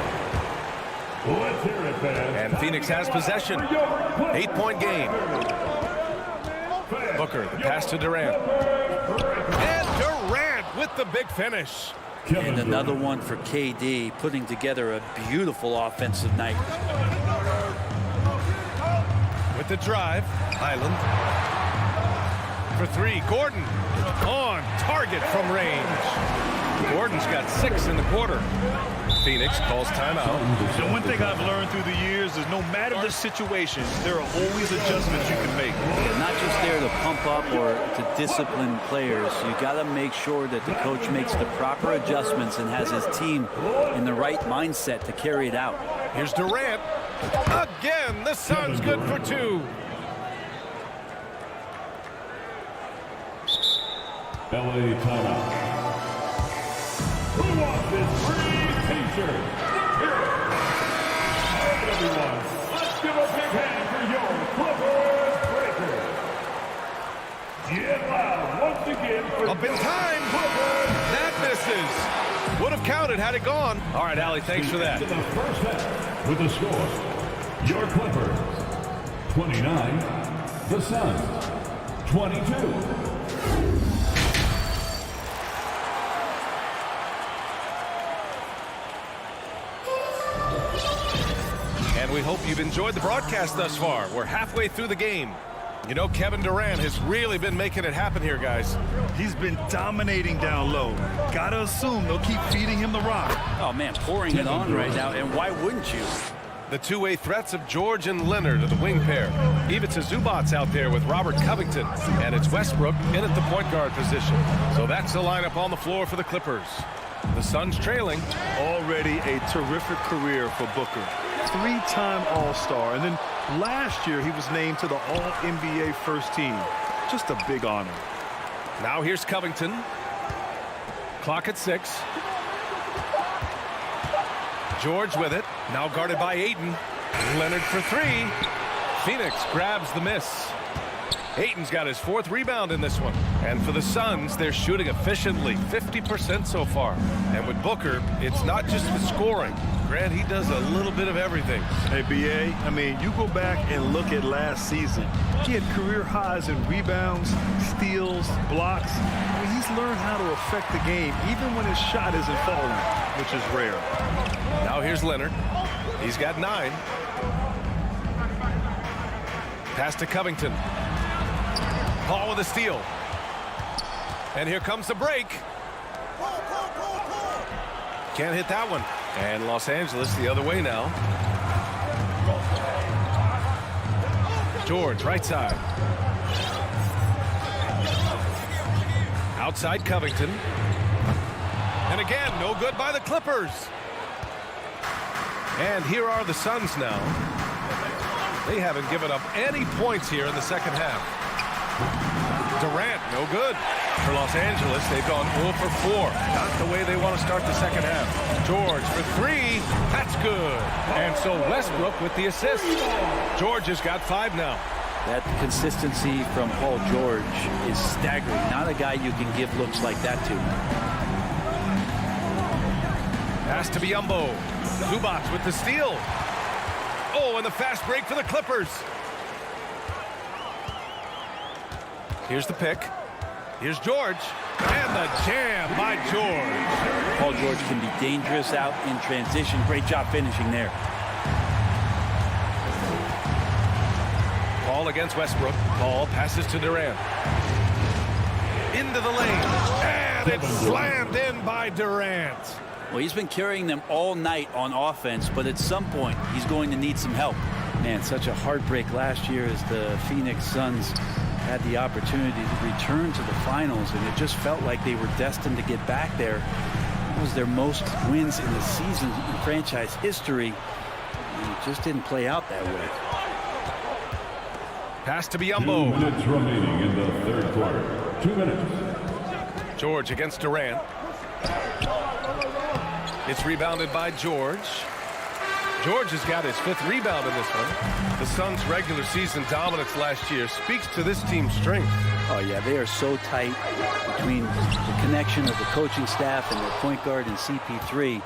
Let's hear it, fans. And Phoenix has possession. 8-point game. Booker, the pass to Durant. And Durant with the big finish. And another one for KD, putting together a beautiful offensive night. With the drive, Highland. For three, Gordon on target from range. Gordon's got 6 in the quarter. Phoenix calls timeout. The one thing I've learned through the years is no matter the situation, there are always adjustments you can make. They're not just there to pump up or to discipline players. You got to make sure that the coach makes the proper adjustments and has his team in the right mindset to carry it out. Here's Durant. Again, the Suns good for 2. LA timeout. Who wants this free t-shirt? Here. All right, everyone, let's give a big hand for your Clippers Breakers. Get loud once again for Up in time. That misses. Would have counted had it gone. All right, Allie, thanks for that. the first half with the score. Your Clippers 29, the Suns 22. And we hope you've enjoyed the broadcast thus far. We're halfway through the game. You know, Kevin Durant has really been making it happen here, guys. He's been dominating down low. Gotta assume they'll keep feeding him the rock. Oh, man, pouring it on right now, and why wouldn't you? The two-way threats of George and Leonard are the wing pair. Ivica Zubac's out there with Robert Covington, and it's Westbrook in at the point guard position. So that's the lineup on the floor for the Clippers. The Suns trailing. Already a terrific career for Booker. 3-time All-Star, and then last year he was named to the All-NBA first team. Just a big honor. Now here's Covington. Clock at 6. George with it. Now guarded by Ayton. Leonard for 3. Phoenix grabs the miss. Ayton's got his 4th rebound in this one. And for the Suns, they're shooting efficiently, 50% so far. And with Booker, it's not just the scoring. Grant, he does a little bit of everything. Hey, B.A., I mean, you go back and look at last season. He had career highs in rebounds, steals, blocks. I mean, he's learned how to affect the game, even when his shot isn't falling, which is rare. Now here's Leonard. He's got 9. Pass to Covington. Paul with a steal. And here comes the break. Can't hit that one. And Los Angeles the other way now. George, right side. Outside Covington. And again, no good by the Clippers. And here are the Suns now. They haven't given up any points here in the second half. Durant, no good. For Los Angeles, they've gone 0 for 4. Not the way they want to start the second half. George for 3. That's good. And so Westbrook with the assist. George has got 5 now. That consistency from Paul George is staggering. Not a guy you can give looks like that to. Pass to Biyombo. Zubac with the steal. Oh, and the fast break for the Clippers. Here's the pick. Here's George. And the jam by George. Paul George can be dangerous out in transition. Great job finishing there. Paul against Westbrook. Paul passes to Durant. Into the lane. And it's slammed in by Durant. Well, he's been carrying them all night on offense, but at some point, he's going to need some help. Man, such a heartbreak last year as the Phoenix Suns had the opportunity to return to the finals, and it just felt like they were destined to get back there. It was their most wins in the season in franchise history, and it just didn't play out that way. Pass to Biyombo. 2 minutes remaining in the third quarter. 2 minutes. George against Durant. It's rebounded by George. George has got his 5th rebound in this one. The Suns' regular season dominance last year speaks to this team's strength. Oh, yeah, they are so tight between the connection of the coaching staff and their point guard and CP3.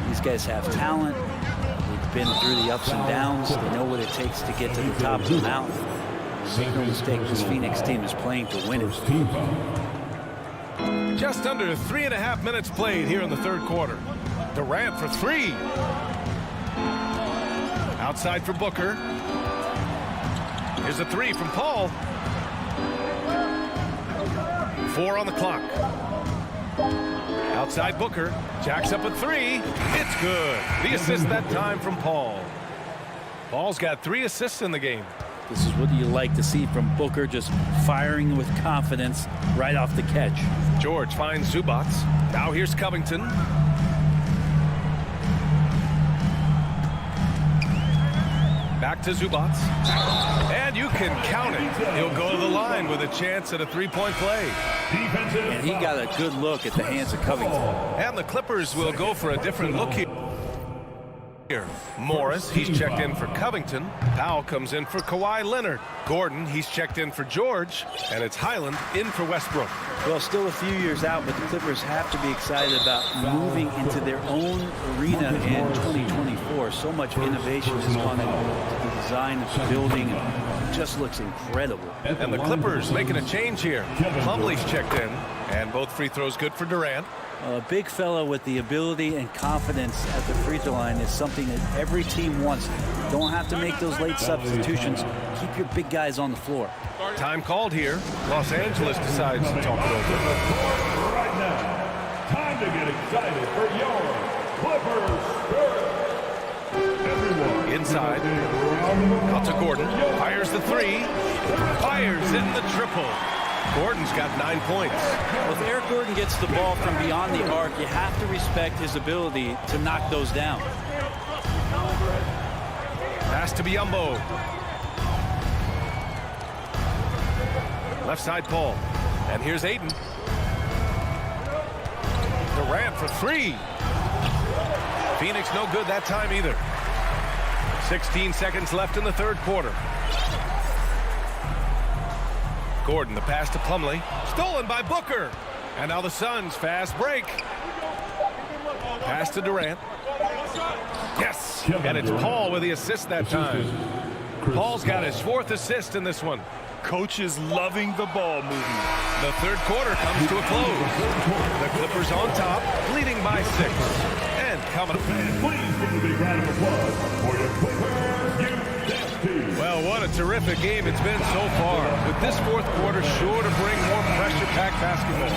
These guys have talent. They've been through the ups and downs. They know what it takes to get to the top of the mountain. Make no mistake, this Phoenix team is playing to win it. Just under 3.5 minutes played here in the third quarter. Durant for 3. Outside for Booker. Here's a 3 from Paul. 4 on the clock. Outside Booker. Jacks up a 3. It's good. The assist that time from Paul. Paul's got 3 assists in the game. This is what you like to see from Booker, just firing with confidence right off the catch. George finds Zubac. Now here's Covington. Back to Zubac. And you can count it. He'll go to the line with a chance at a 3-point play. And he got a good look at the hands of Covington. And the Clippers will go for a different look here. Morris, he's checked in for Covington. Powell comes in for Kawhi Leonard. Gordon, he's checked in for George. And it's Highland in for Westbrook. Well, still a few years out, but the Clippers have to be excited about moving into their own arena in 2024. So much innovation has gone into the design of the building. It just looks incredible. And the Clippers making a change here. Plumlee's checked in. And both free throws good for Durant. A big fella with the ability and confidence at the free throw line is something that every team wants. Don't have to make those late substitutions. Keep your big guys on the floor. Time called here. Los Angeles decides to talk it over. Right now, time to get excited for your Clippers Spirit. Everyone. Inside. Out to Gordon. Fires the 3. Fires in the triple. Gordon's got 9 points. Well, if Eric Gordon gets the ball from beyond the arc, you have to respect his ability to knock those down. Pass to Biyombo. Left side Paul. And here's Ayton. Durant for 3. Phoenix no good that time either. 16 seconds left in the third quarter. Gordon, the pass to Plumlee. Stolen by Booker. And now the Suns fast break. Pass to Durant. Yes. And it's Paul with the assist that time. Paul's got his 4th assist in this one. Coach is loving the ball movement. The third quarter comes to a close. The Clippers on top, leading by 6. And coming up. Please give a big round of applause for your Clippers U.S. team. Well, what a terrific game it's been so far. With this fourth quarter sure to bring more pressure-packed basketball.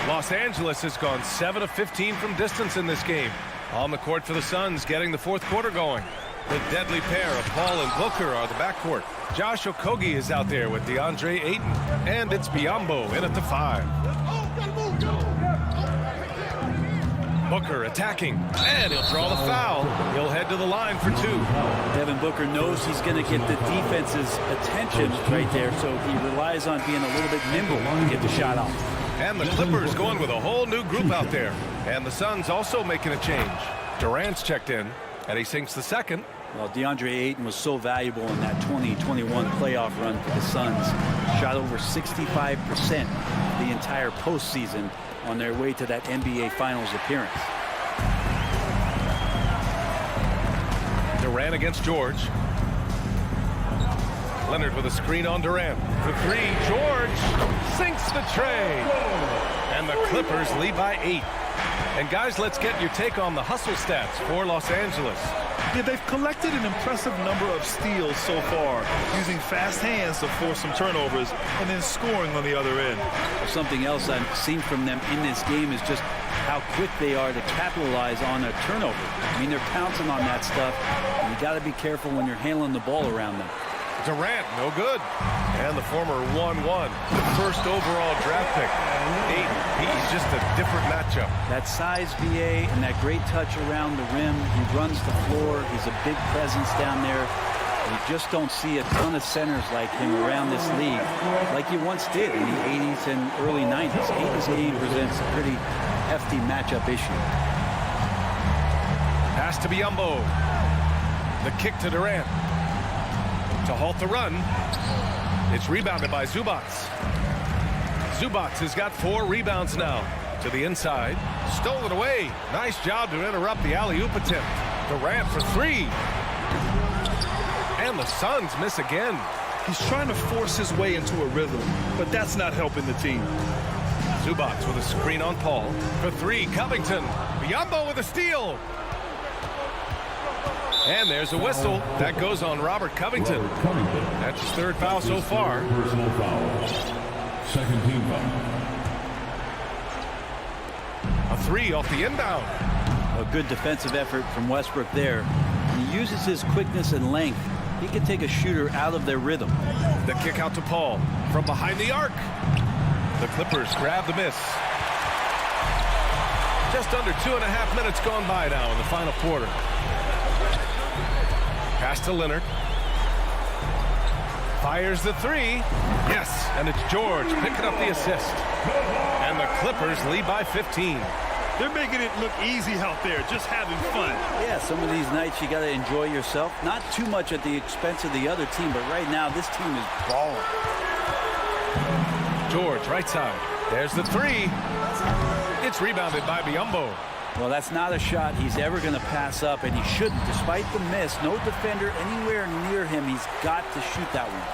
Los Angeles has gone 7 of 15 from distance in this game. On the court for the Suns, getting the fourth quarter going. The deadly pair of Paul and Booker are the backcourt. Josh Okogie is out there with DeAndre Ayton. And it's Biyombo in at the 5. Booker attacking, and he'll draw the foul. He'll head to the line for 2. Devin Booker knows he's going to get the defense's attention right there, so he relies on being a little bit nimble to get the shot off. And the Clippers going with a whole new group out there. And the Suns also making a change. Durant's checked in, and he sinks the second. Well, DeAndre Ayton was so valuable in that 2021 playoff run for the Suns. Shot over 65% the entire postseason on their way to that NBA Finals appearance. Durant against George. Leonard with a screen on Durant. For 3, George sinks the tray. And the Clippers lead by 8. And guys, let's get your take on the hustle stats for Los Angeles. Yeah, they've collected an impressive number of steals so far, using fast hands to force some turnovers and then scoring on the other end. Something else I've seen from them in this game is just how quick they are to capitalize on a turnover. I mean, they're pouncing on that stuff, and you got to be careful when you're handling the ball around them. Durant, no good. And the former 1-1, the first overall draft pick. Ayton, he's just a different matchup. That size VA and that great touch around the rim. He runs the floor. He's a big presence down there. You just don't see a ton of centers like him around this league like you once did in the 80s and early 90s. Ayton's game presents a pretty hefty matchup issue. Pass to Biyombo. The kick to Durant. To halt the run. It's rebounded by Zubac. Zubac has got 4 rebounds now. To the inside. Stolen away. Nice job to interrupt the alley-oop attempt. Durant for 3. And the Suns miss again. He's trying to force his way into a rhythm, but that's not helping the team. Zubac with a screen on Paul. For 3, Covington. Biyombo with a steal. And there's a whistle. That goes on Robert Covington. That's his 3rd foul so far. Personal foul. Second team foul. A 3 off the inbound. A good defensive effort from Westbrook there. He uses his quickness and length. He can take a shooter out of their rhythm. The kick out to Paul from behind the arc. The Clippers grab the miss. Just under 2.5 minutes gone by now in the final quarter. Pass to Leonard. Fires the 3. Yes, and it's George picking up the assist. And the Clippers lead by 15. They're making it look easy out there, just having fun. Yeah, some of these nights you got to enjoy yourself. Not too much at the expense of the other team, but right now this team is balling. George, right side. There's the 3. It's rebounded by Biyombo. Well, that's not a shot he's ever going to pass up, and he shouldn't. Despite the miss, no defender anywhere near him. He's got to shoot that one.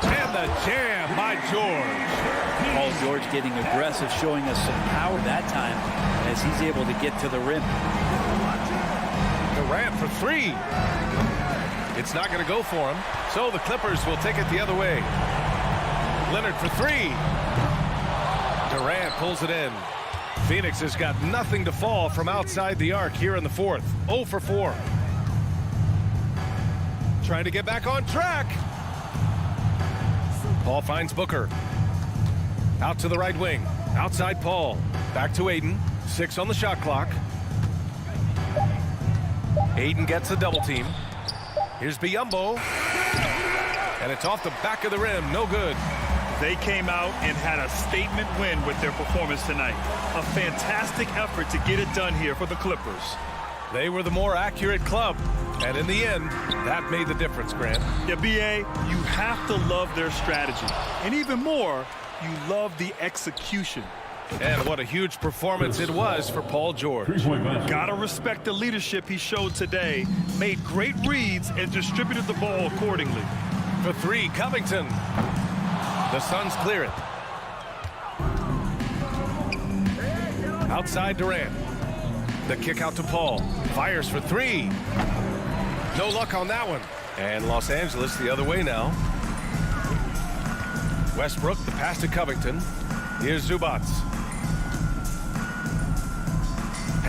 And the jam by George. Paul George getting aggressive, showing us some power that time as he's able to get to the rim. Durant for 3. It's not going to go for him, so the Clippers will take it the other way. Leonard for 3. Durant pulls it in. Phoenix has got nothing to fall from outside the arc here in the 4th. 0 for 4. Trying to get back on track. Paul finds Booker. Out to the right wing. Outside Paul. Back to Ayton. 6 on the shot clock. Ayton gets the double team. Here's Biyombo. And it's off the back of the rim. No good. They came out and had a statement win with their performance tonight. A fantastic effort to get it done here for the Clippers. They were the more accurate club. And in the end, that made the difference, Grant. Yeah, B.A., you have to love their strategy. And even more, you love the execution. And what a huge performance it was for Paul George. Gotta respect the leadership he showed today. Made great reads and distributed the ball accordingly. For 3, Covington. The Suns clear it. Outside Durant. The kick out to Paul. Fires for 3. No luck on that one. And Los Angeles the other way now. Westbrook, the pass to Covington. Here's Zubac.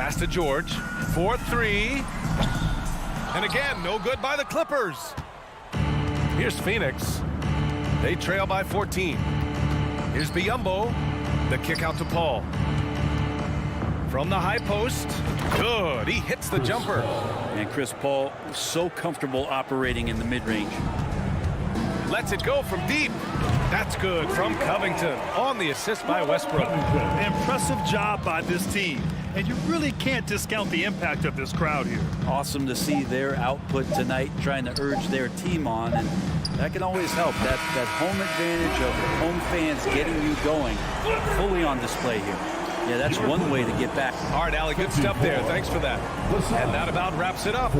Pass to George. 4-3. And again, no good by the Clippers. Here's Phoenix. They trail by 14. Here's Biyombo. The kick out to Paul. From the high post. Good. He hits the jumper. And Chris Paul is so comfortable operating in the mid-range. Lets it go from deep. That's good from Covington on the assist by Westbrook. Impressive job by this team. And you really can't discount the impact of this crowd here. Awesome to see their output tonight, trying to urge their team on, and that can always help. That home advantage of home fans getting you going, fully on display here. Yeah, that's one way to get back. All right, Allie, good stuff there. Thanks for that. And that about wraps it up.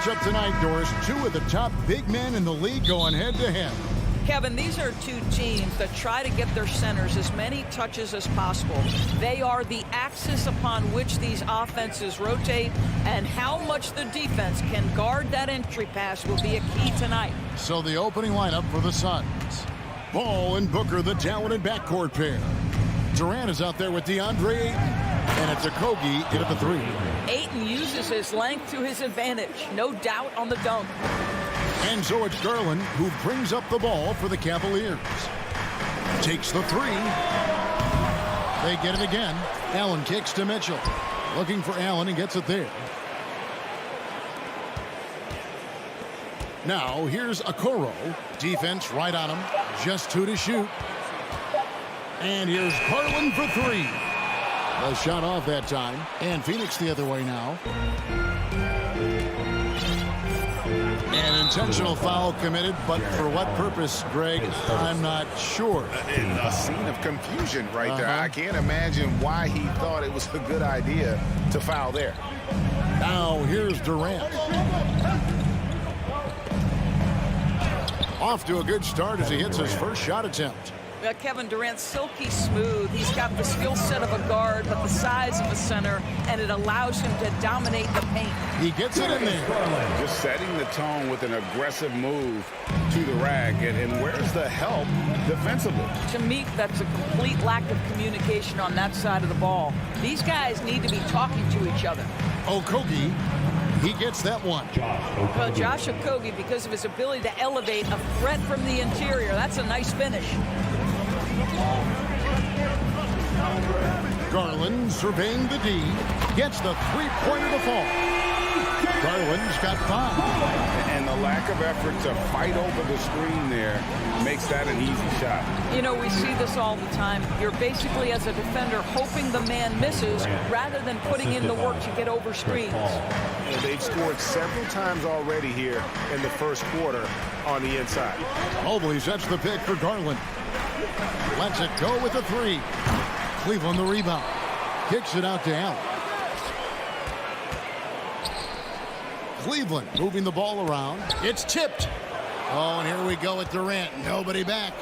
matchup tonight, Doris. Two of the top big men in the league going head-to-head. Kevin, these are two teams that try to get their centers as many touches as possible. They are the axis upon which these offenses rotate, and how much the defense can guard that entry pass will be a key tonight. So the opening lineup for the Suns. Ball and Booker, the talented backcourt pair. Durant is out there with DeAndre Ayton, and it's Octopi in at the three. Ayton uses his length to his advantage, no doubt on the dunk. And so it's Garland who brings up the ball for the Cavaliers. Takes the three. They get it again. Allen kicks to Mitchell. Looking for Allen and gets it there. Now here's Okoro. Defense right on him. Just two to shoot. And here's Garland for three. A shot off that time. And Phoenix the other way now. An intentional foul committed, but for what purpose, Greg? I'm not sure. A scene of confusion right there. I can't imagine why he thought it was a good idea to foul there. Now here's Durant. Off to a good start as he hits his first shot attempt. Kevin Durant's silky smooth. He's got the skill set of a guard, but the size of a center, and it allows him to dominate the paint. He gets it in there. Just setting the tone with an aggressive move to the rack. And where's the help defensively? To me, that's a complete lack of communication on that side of the ball. These guys need to be talking to each other. Octopi, he gets that one. Well, Josh Octopi, because of his ability to elevate a threat from the interior, that's a nice finish. Garland surveying the D, gets the three-pointer to fall. Garland's got 5. And the lack of effort to fight over the screen there makes that an easy shot. You know, we see this all the time. You're basically, as a defender, hoping the man misses rather than putting in the work to get over screens. And they've scored several times already here in the first quarter on the inside. Mobley sets the pick for Garland. Lets it go with a 3. Cleveland the rebound. Kicks it out to Allen. Cleveland moving the ball around. It's tipped. Oh, and here we go with Durant. Nobody back.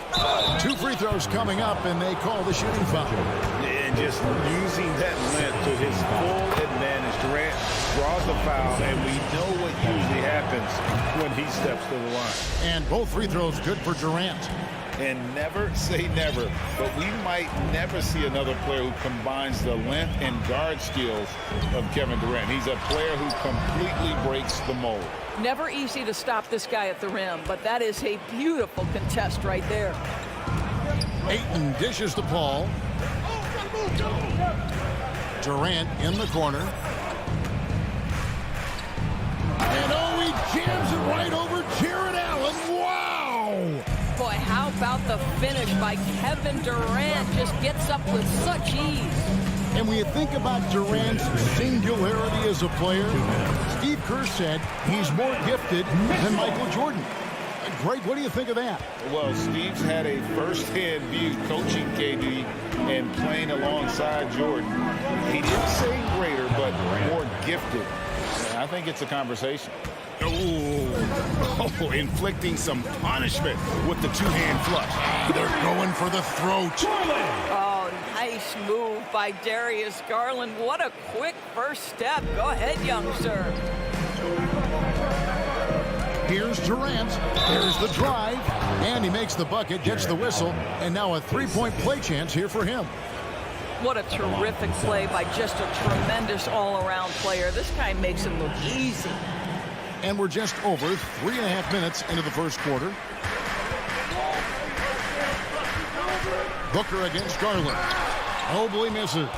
2 free throws coming up, and they call the shooting foul. And just using that length to his full advantage. Durant draws the foul, and we know what usually happens when he steps to the line. And both free throws good for Durant. And never say never, but we might never see another player who combines the length and guard skills of Kevin Durant. He's a player who completely breaks the mold. Never easy to stop this guy at the rim, but that is a beautiful contest right there. Ayton dishes to Paul. Durant in the corner. And oh, he jams it right over Jared Allen. Wow! Boy, how about the finish by Kevin Durant? Just gets up with such ease. And when you think about Durant's singularity as a player, Steve Kerr said he's more gifted than Michael Jordan. Greg, what do you think of that? Well, Steve's had a first-hand view coaching KD and playing alongside Jordan. He didn't say greater, but more gifted. I think it's a conversation. Oh, inflicting some punishment with the two-hand flush. They're going for the throat. Oh, nice move by Darius Garland. What a quick first step. Go ahead, young sir. Here's Durant. There's the drive. And he makes the bucket, gets the whistle, and now a three-point play chance here for him. What a terrific play by just a tremendous all-around player. This guy makes it look easy. And we're just over 3.5 minutes into the first quarter. Booker against Garland. Mobley misses.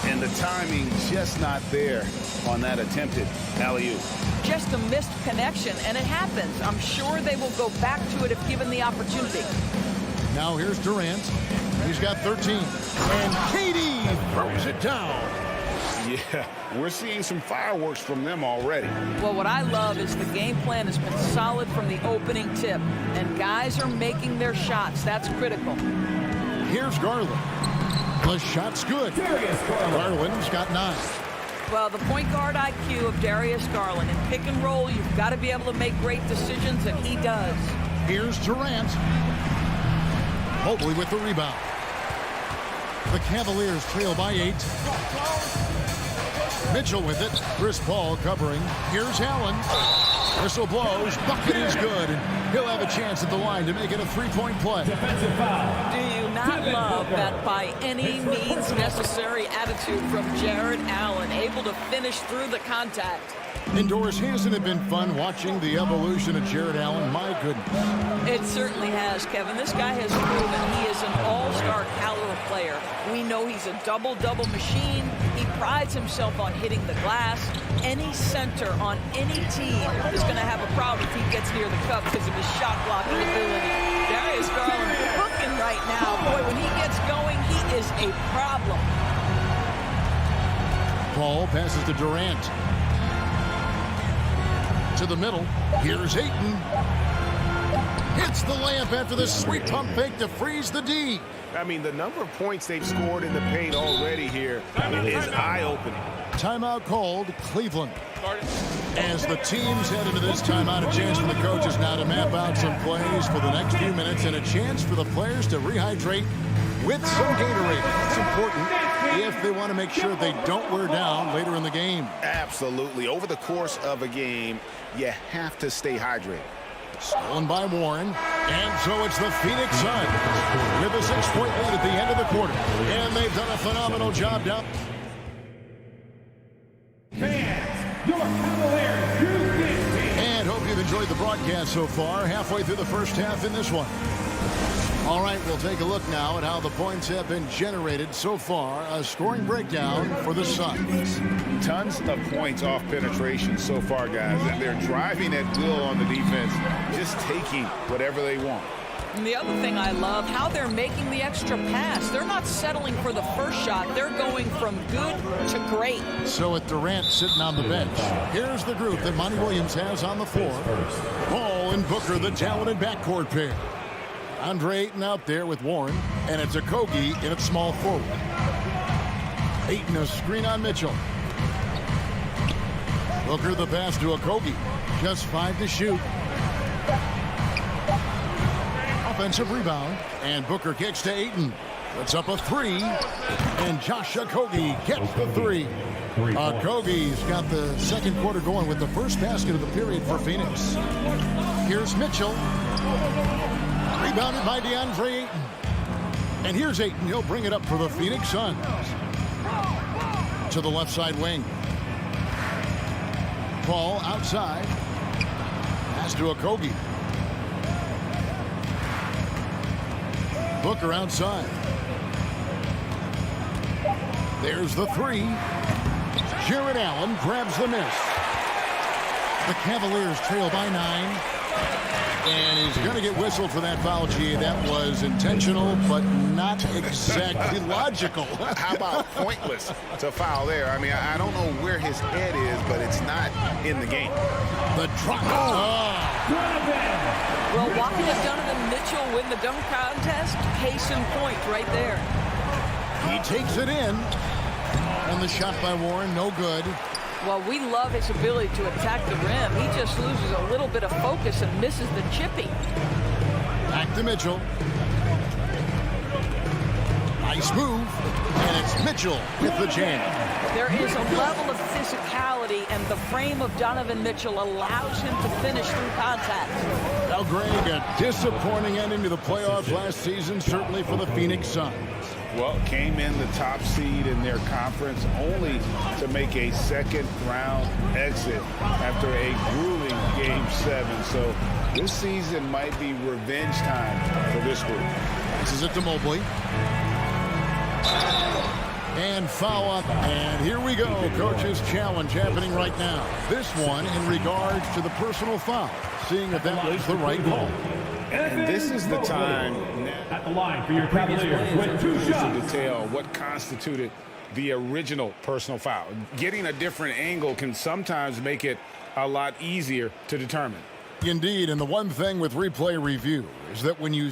And the timing just not there on that attempted alley-oop. Just a missed connection, and it happens. I'm sure they will go back to it if given the opportunity. Now here's Durant. He's got 13. And KD throws it down. Yeah, we're seeing some fireworks from them already. Well, what I love is the game plan has been solid from the opening tip, and guys are making their shots. That's critical. Here's Garland. The shot's good. Garland's got 9. Well, the point guard IQ of Darius Garland. In pick and roll, you've got to be able to make great decisions, and he does. Here's Durant. Mobley with the rebound. The Cavaliers trail by 8. Mitchell with it. Chris Paul covering. Here's Allen. Whistle blows. Bucket is good. And he'll have a chance at the line to make it a three-point play. Do you not love that by any means necessary attitude from Jared Allen, able to finish through the contact? Indoors, hasn't it been fun watching the evolution of Jared Allen? My goodness. It certainly has, Kevin. This guy has proven he is an all-star caliber player. We know he's a double-double machine. He prides himself on hitting the glass. Any center on any team is going to have a problem if he gets near the cup because of his shot blocking ability. Darius Garland cooking right now. Boy, when he gets going, he is a problem. Paul passes to Durant. To the middle. Here's Ayton. Hits the layup after the sweet pump fake to freeze the D. I mean, the number of points they've scored in the paint already here is eye-opening. Timeout called, Cleveland. As the teams head into this timeout, a chance for the coaches now to map out some plays for the next few minutes and a chance for the players to rehydrate with some Gatorade. It's important if they want to make sure they don't wear down later in the game. Absolutely. Over the course of a game, you have to stay hydrated. Stolen by Warren. And so it's the Phoenix Suns with a 6-point lead at the end of the quarter. And they've done a phenomenal job down. Fans, your Cavaliers, and hope you've enjoyed the broadcast so far. Halfway through the first half in this one. All right, we'll take a look now at how the points have been generated so far. A scoring breakdown for the Suns. Tons of points off penetration so far, guys. And they're driving at will on the defense, just taking whatever they want. And the other thing I love, how they're making the extra pass. They're not settling for the first shot. They're going from good to great. So with Durant sitting on the bench, here's the group that Monty Williams has on the floor. Paul and Booker, the talented backcourt pair. Andre Ayton out there with Warren, and it's Okogie in at small forward. Ayton a screen on Mitchell. Booker the pass to Okogie. Just 5 to shoot. Offensive rebound, and Booker kicks to Ayton. Puts up a 3, and Josh Okogie gets the 3. Okogie's got the second quarter going with the first basket of the period for Phoenix. Here's Mitchell. Rebounded by DeAndre Ayton. And here's Ayton. He'll bring it up for the Phoenix Suns. To the left side wing. Paul outside. Pass to Okogie. Booker outside. There's the 3. Jared Allen grabs the miss. The Cavaliers trail by 9. And he's going to get whistled for that foul, G. That was intentional, but not exactly logical. How about pointless to foul there? I mean, I don't know where his head is, but it's not in the game. The drop. Well, watching Donovan Mitchell win the dunk contest, case in point right there. He takes it in. And the shot by Warren, no good. Well, we love his ability to attack the rim. He just loses a little bit of focus and misses the chippy. Back to Mitchell. Nice move. And it's Mitchell with the jam. There is a level of physicality, and the frame of Donovan Mitchell allows him to finish through contact. Now, Greg, a disappointing ending to the playoffs last season, certainly for the Phoenix Suns. Well, came in the top seed in their conference only to make a second-round exit after a grueling Game 7. So this season might be revenge time for this group. This is it to Mobley. And foul up, and here we go. Coach's challenge happening right now. This one in regards to the personal foul, seeing if that was the right call. And this is the time at the line for your Cavaliers with 2 shots. to detail what constituted the original personal foul. Getting a different angle can sometimes make it a lot easier to determine. Indeed, and the one thing with replay review is that when you...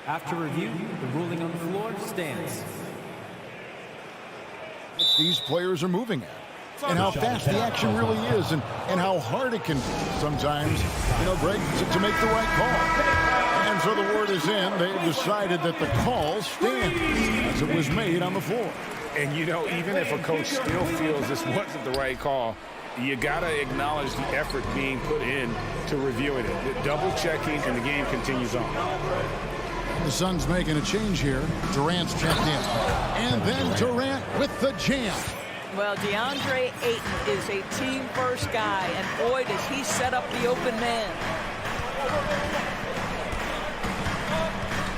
After review, the ruling on the floor stands. These players are moving at. and how fast the action really is and how hard it can be sometimes, Greg, to make the right call. And so the word is in. They've decided that the call stands as it was made on the floor. And, even if a coach still feels this wasn't the right call, you got to acknowledge the effort being put in to reviewing it. Double-checking, and the game continues on. The Suns making a change here. Durant's checked in. And then Durant with the jam. Well, DeAndre Ayton is a team-first guy, and boy, does he set up the open man.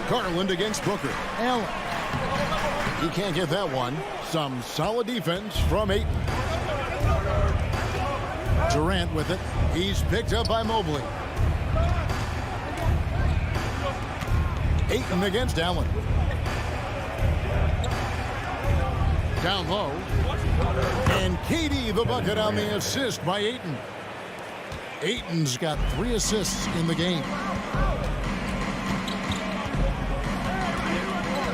Garland against Booker. Allen. He can't get that one. Some solid defense from Ayton. Durant with it. He's picked up by Mobley. Ayton against Allen. Down low. And KD the bucket on the assist by Ayton. Ayton's got 3 assists in the game.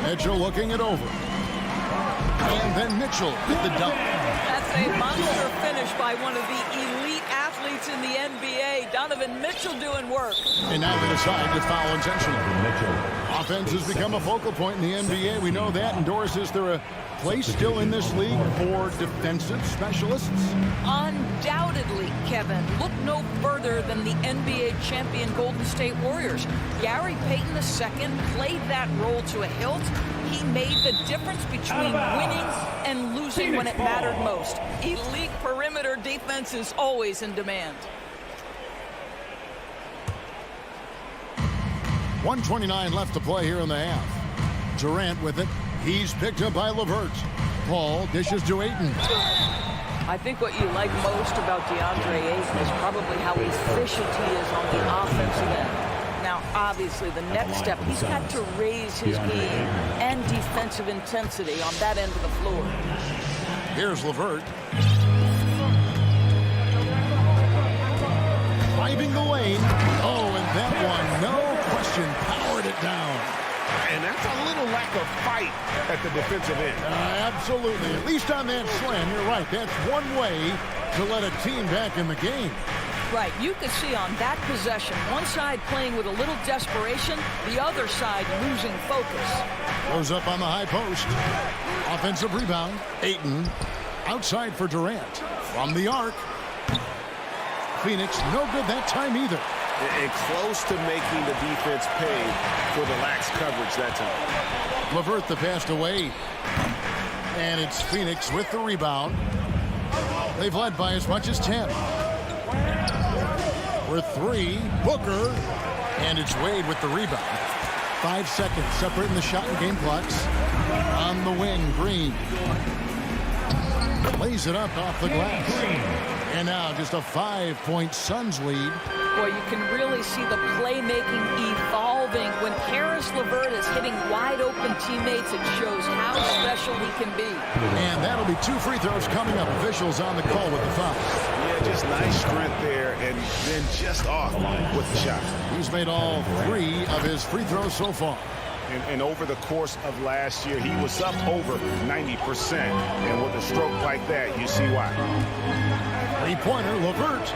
Mitchell looking it over. And then Mitchell with the dunk. That's a monster finish by one of the elite athletes in the NBA. Donovan Mitchell doing work. And now they decide to foul intentionally. Offense has become a focal point in the NBA. We know that. And Doris, is there a place still in this league for defensive specialists? Undoubtedly, Kevin. Look no further than the NBA champion Golden State Warriors. Gary Payton II played that role to a hilt. He made the difference between winning and losing when it mattered most. Elite perimeter defense is always in demand. 1:29 left to play here in the half. Durant with it. He's picked up by LeVert. Paul dishes to Ayton. I think what you like most about DeAndre Ayton is probably how efficient he is on the offensive end. Now, obviously, the next step, he's got to raise his game and defensive intensity on that end of the floor. Here's LeVert. Driving the lane. Oh, and that one, no question, powered it down. And that's a little lack of fight at the defensive end. Absolutely. At least on that slam, you're right. That's one way to let a team back in the game. Right. You could see on that possession, one side playing with a little desperation, the other side losing focus. Goes up on the high post. Offensive rebound. Ayton outside for Durant. From the arc. Phoenix, no good that time either. And close to making the defense pay for the lax coverage that time. LeVert the pass away. And it's Phoenix with the rebound. They've led by as much as 10. With 3, Booker. And it's Wade with the rebound. 5 seconds separating the shot and game clocks. On the wing, Green. Lays it up off the glass. And now just a 5-point Suns lead. Boy, you can really see the playmaking evolving. When Karis LeVert is hitting wide-open teammates, it shows how special he can be. And that'll be 2 free throws coming up. Officials on the call with the foul. Yeah, just nice strength there, and then just off with the shot. He's made all 3 of his free throws so far. And over the course of last year, he was up over 90%. And with a stroke like that, you see why. Three-pointer, LeVert.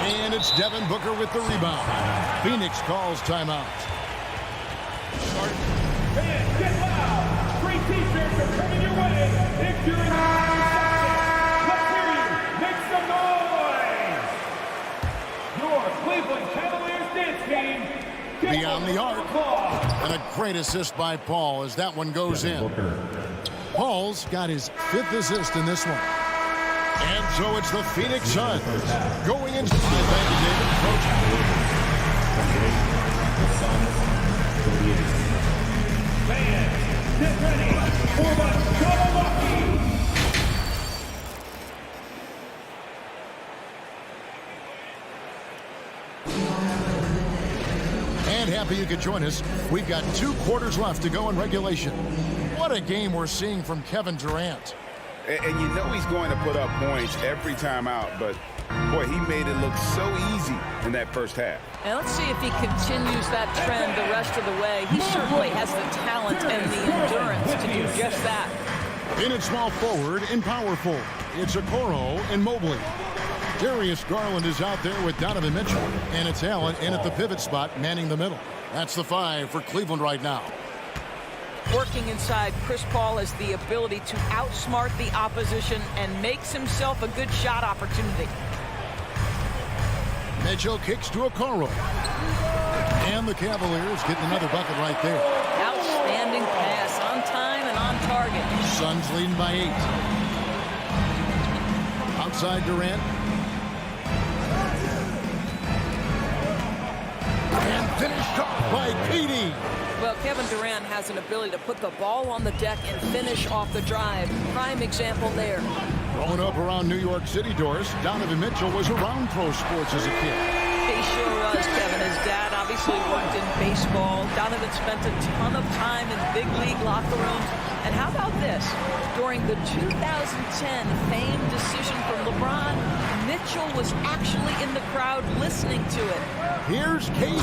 And it's Devin Booker with the rebound. Phoenix calls timeout. Fans, get loud! Free t-shirts are coming your way. If you're in the let's hear you. Make some noise! Your Cleveland Cavaliers dance team. Beyond the arc. And a great assist by Paul as that one goes in. Paul's got his 5th assist in this one. And so it's the Phoenix Suns going into the thank you, David. Fans, get ready for the Milwaukee. And happy you could join us. We've got 2 quarters left to go in regulation. What a game we're seeing from Kevin Durant. And you know he's going to put up points every time out, but boy, he made it look so easy in that first half. And let's see if he continues that trend the rest of the way. He certainly has the talent and the endurance to do just that. In at small forward and power forward, It's Okoro and Mobley. Darius Garland is out there with Donovan Mitchell. And it's Allen in at the pivot spot, manning the middle. That's the 5 for Cleveland right now. Working inside, Chris Paul has the ability to outsmart the opposition and makes himself a good shot opportunity. Mitchell kicks to Okoro. And the Cavaliers getting another bucket right there. Outstanding pass, on time and on target. Suns leading by 8. Outside Durant. And finished off by KD. Well, Kevin Durant has an ability to put the ball on the deck and finish off the drive. Prime example there. Growing up around New York City, Doris, Donovan Mitchell was around pro sports as a kid. He sure was, Kevin. His dad obviously worked in baseball. Donovan spent a ton of time in big league locker rooms. And how about this? During the 2010 famed decision from LeBron, Mitchell was actually in the crowd listening to it. Here's KD.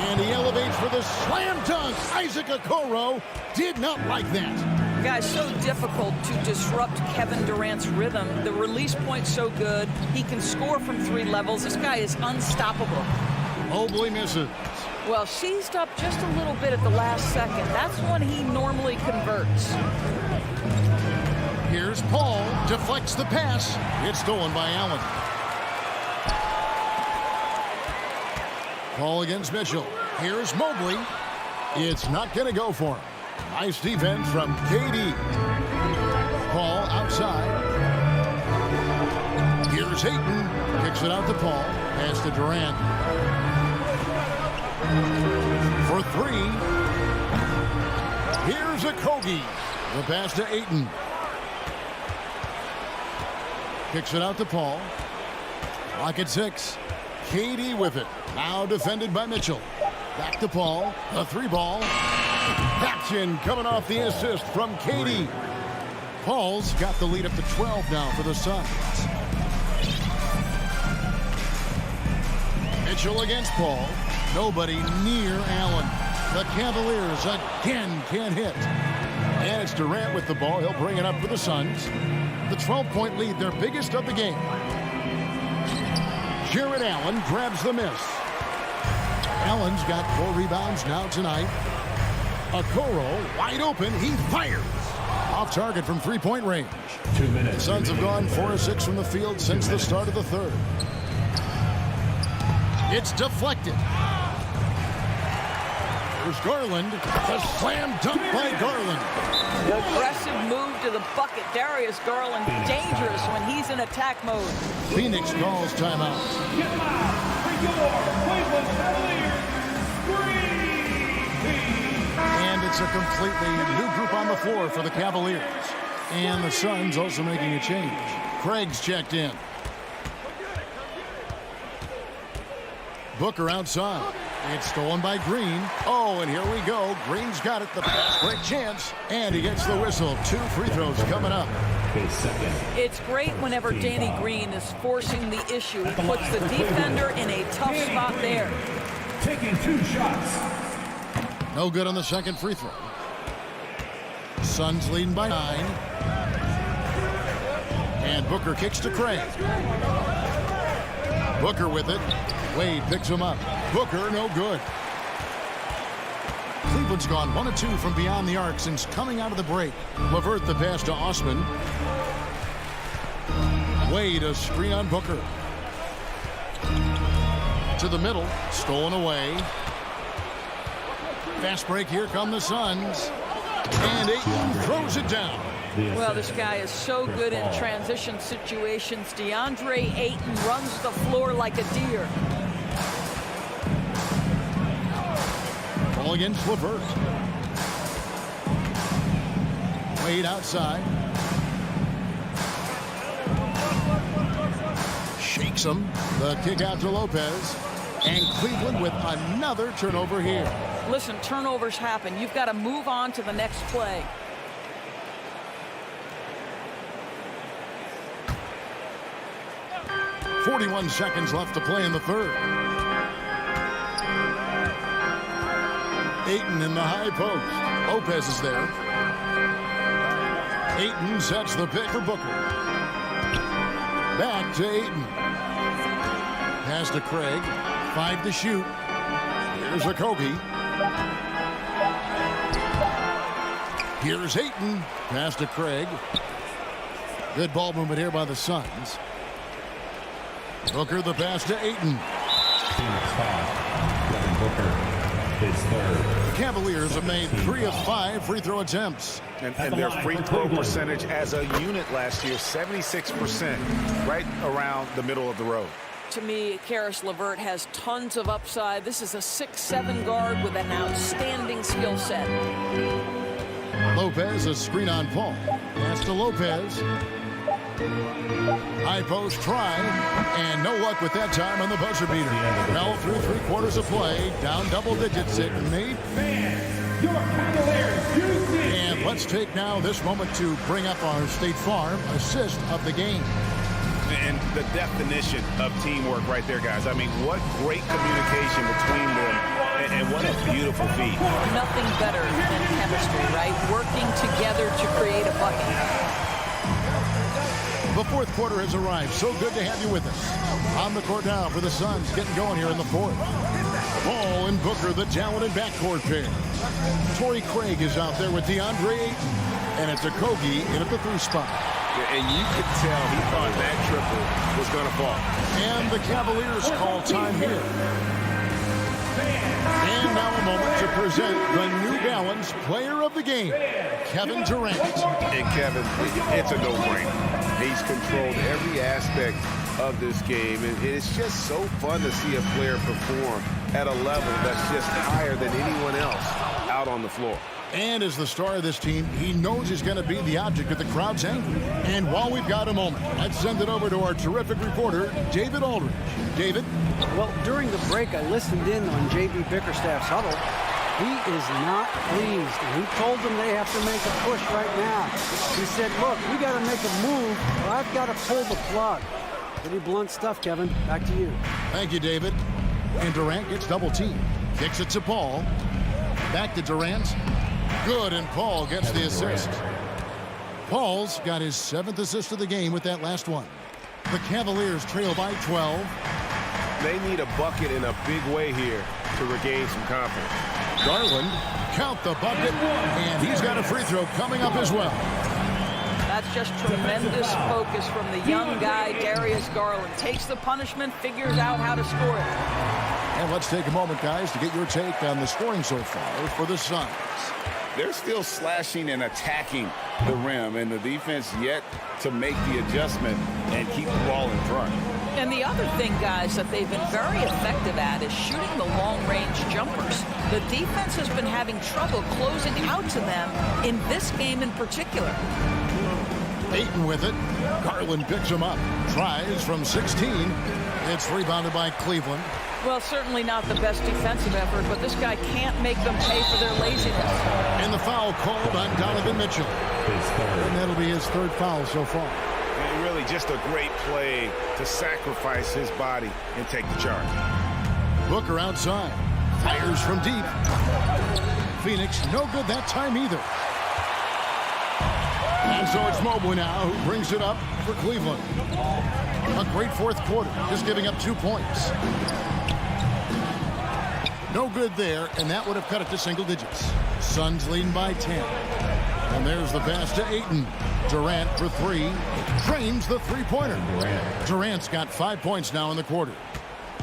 And he elevates for the slam dunk. Isaac Okoro did not like that. Guys, so difficult to disrupt Kevin Durant's rhythm. The release point's so good. He can score from 3 levels. This guy is unstoppable. Mobley misses. Well, seized up just a little bit at the last second. That's when he normally converts. Here's Paul. Deflects the pass. It's stolen by Allen. Paul against Mitchell. Here's Mobley. It's not going to go for him. Nice defense from KD. Paul outside. Here's Ayton. Kicks it out to Paul. Pass to Durant. For 3. Here's Okogie. The pass to Ayton. Kicks it out to Paul. Clock at 6. KD with it. Now defended by Mitchell. Back to Paul. The 3 ball. That's in, coming off the assist from KD. Paul's got the lead up to 12 now for the Suns. Mitchell against Paul. Nobody near Allen. The Cavaliers again can't hit. And it's Durant with the ball. He'll bring it up for the Suns. The 12-point lead, their biggest of the game. Jared Allen grabs the miss. Allen's got 4 rebounds now tonight. Okoro wide open. He fires. Off target from 3-point range. 2 minutes. Suns have gone 4 of 6 from the field since the start of the third. It's deflected. There's Garland. The slam dunk by Garland. Aggressive move to the bucket. Darius Garland dangerous when he's in attack mode. Phoenix calls timeout. Get loud for your Cleveland Cavaliers Green Team. And it's a completely new group on the floor for the Cavaliers. And the Suns also making a change. Craig's checked in. Booker outside. It's stolen by Green. Oh, and here we go. Green's got it. The fast break chance. And he gets the whistle. 2 free throws coming up. It's great whenever Danny Green is forcing the issue. He puts the defender in a tough spot there. Taking 2 shots. No good on the second free throw. Suns leading by 9. And Booker kicks to Craig. Booker with it. Wade picks him up. Booker, no good. Cleveland's gone 1 of 2 from beyond the arc since coming out of the break. LeVert the pass to Osman. Wade a screen on Booker. To the middle. Stolen away. Fast break. Here come the Suns. And Ayton throws it down. Well, this guy is so good in transition situations. DeAndre Ayton runs the floor like a deer. Ball against LeVert. Wade outside. Shakes him. The kick out to Lopez. And Cleveland with another turnover here. Listen, turnovers happen. You've got to move on to the next play. .41 seconds left to play in the third. Ayton in the high post. Lopez is there. Ayton sets the pick for Booker. Back to Ayton. Pass to Craig. 5 to shoot. Here's Octopi. Here's Ayton. Pass to Craig. Good ball movement here by the Suns. Booker the pass to Ayton. The Cavaliers have made 3 of 5 free throw attempts. And their free throw percentage as a unit last year, 76%, right around the middle of the road. To me, Karis LeVert has tons of upside. This is a 6'7" guard with an outstanding skill set. Lopez, a screen on Paul. Pass to Lopez. High post try, and no luck with that time on the buzzer beater. Well, through 3/4 of play, down double digits at 8. And let's take now this moment to bring up our State Farm assist of the game. And the definition of teamwork right there, guys. I mean, what great communication between them, and what a beautiful feat. Nothing better than chemistry, right? Working together to create a bucket. The 4th quarter has arrived. So good to have you with us. On the court now for the Suns, getting going here in the 4th. Ball and Booker, the talented backcourt pair. Torrey Craig is out there with DeAndre Ayton. And it's Octopi in at the 3 spot. And you could tell he thought that triple was going to fall. And the Cavaliers call time here. And now a moment to present the New Balance Player of the Game, Kevin Durant. And Kevin, it's a no-brainer. He's controlled every aspect of this game, and it's just so fun to see a player perform at a level that's just higher than anyone else out on the floor. And as the star of this team, he knows he's going to be the object of the crowd's anger. And while we've got a moment, let's send it over to our terrific reporter, David Aldridge. David? Well, during the break, I listened in on J.B. Bickerstaff's huddle. He is not pleased, and he told them they have to make a push right now. He said, look, we got to make a move, or I've got to pull the plug. Pretty blunt stuff, Kevin. Back to you. Thank you, David. And Durant gets double-teamed. Kicks it to Paul. Back to Durant. Good, and Paul gets the assist. Paul's got his 7th assist of the game with that last one. The Cavaliers trail by 12. They need a bucket in a big way here to regain some confidence. Garland, count the bucket, and he's got a free throw coming up as well. That's just tremendous focus from the young guy, Darius Garland. Takes the punishment, figures out how to score it. And let's take a moment, guys, to get your take on the scoring so far for the Suns. They're still slashing and attacking the rim, and the defense yet to make the adjustment and keep the ball in front. And the other thing, guys, that they've been very effective at is shooting the long-range jumpers. The defense has been having trouble closing out to them in this game in particular. Ayton with it. Garland picks him up. Tries from 16. It's rebounded by Cleveland. Well, certainly not the best defensive effort, but this guy can't make them pay for their laziness. And the foul called on Donovan Mitchell. And that'll be his 3rd foul so far. And really just a great play to sacrifice his body and take the charge. Booker outside. Fires from deep. Phoenix no good that time either. And so it's Mobley now who brings it up for Cleveland. A great 4th quarter, just giving up 2 points. No good there, and that would have cut it to single digits. Suns leading by 10. And there's the pass to Ayton. Durant for 3. Trains the 3-pointer. Durant's got 5 points now in the quarter.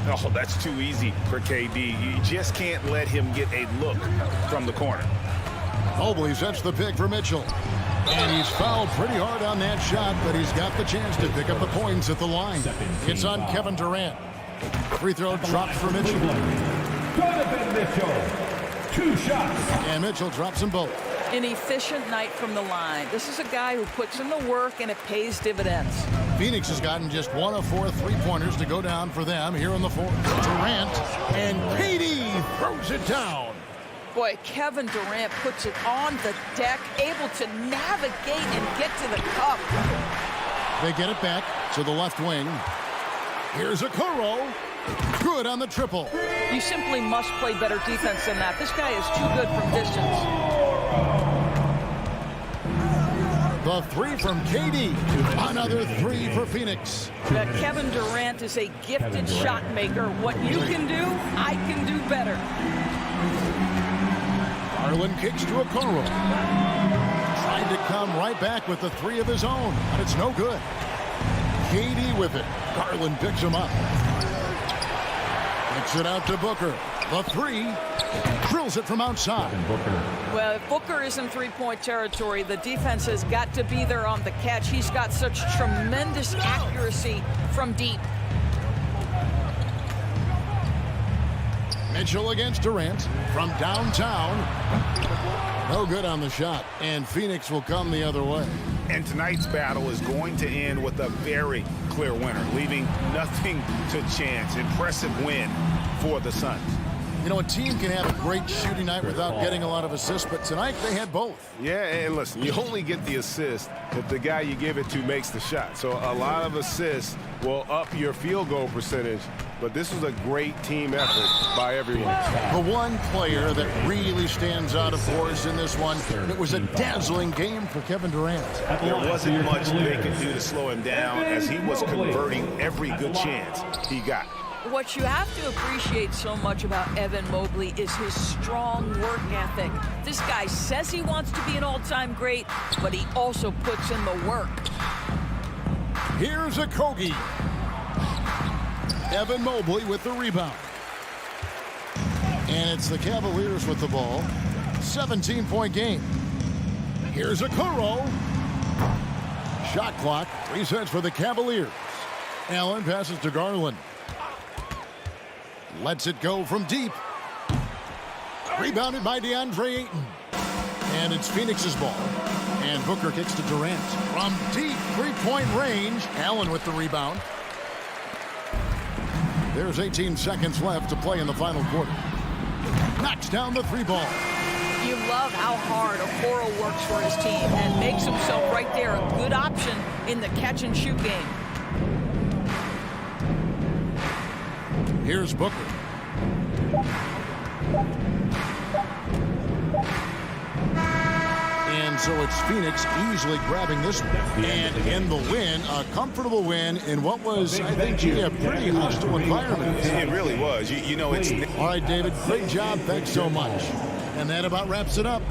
Oh, that's too easy for KD. You just can't let him get a look from the corner. Mobley sets the pick for Mitchell. And he's fouled pretty hard on that shot, but he's got the chance to pick up the points at the line. It's on Kevin Durant. Free throw dropped for Mitchell. Donovan Mitchell, 2 shots. And Mitchell drops them both. An efficient night from the line. This is a guy who puts in the work and it pays dividends. Phoenix has gotten just 1 of 4 3-pointers to go down for them here in the 4th. Durant, and KD throws it down. Boy, Kevin Durant puts it on the deck, able to navigate and get to the cup. They get it back to the left wing. Here's Okoro. Good on the triple. You simply must play better defense than that. This guy is too good from distance. The A three from KD. Another three for Phoenix. Kevin Durant is a gifted shot maker. What you can do, I can do better. Garland kicks to Okoro. Trying to come right back with the three of his own, but it's no good. KD with it. Garland picks him up. Kicks it out to Booker. The three. Drills it from outside. Well, if Booker is in three-point territory, the defense has got to be there on the catch. He's got such tremendous accuracy from deep. Mitchell against Durant from downtown. No good on the shot, and Phoenix will come the other way. And tonight's battle is going to end with a very clear winner, leaving nothing to chance. Impressive win for the Suns. You know, a team can have a great shooting night without getting a lot of assists, but tonight they had both. Yeah, and listen, you only get the assist if the guy you give it to makes the shot. So a lot of assists will up your field goal percentage, but this was a great team effort by everyone. The one player that really stands out, of course, in this one, it was a dazzling game for Kevin Durant. There wasn't much they could do to slow him down as he was converting every good chance he got. What you have to appreciate so much about Evan Mobley is his strong work ethic. This guy says he wants to be an all-time great, but he also puts in the work. Here's a Kogi. Evan Mobley with the rebound. And it's the Cavaliers with the ball. 17-point game. Here's a Okoro. Shot clock resets for the Cavaliers. Allen passes to Garland. Lets it go from deep. Rebounded by DeAndre Ayton. And it's Phoenix's ball. And Booker kicks to Durant. From deep three-point range. Allen with the rebound. There's 18 seconds left to play in the final quarter. Knocks down the three ball. You love how hard Okoro works for his team and makes himself right there a good option in the catch-and-shoot game. Here's Booker. And so it's Phoenix easily grabbing this one. And in the win, a comfortable win in what was, I think, a pretty hostile environment. It really was. You know, it's... All right, David, great job. Thanks so much. And that about wraps it up.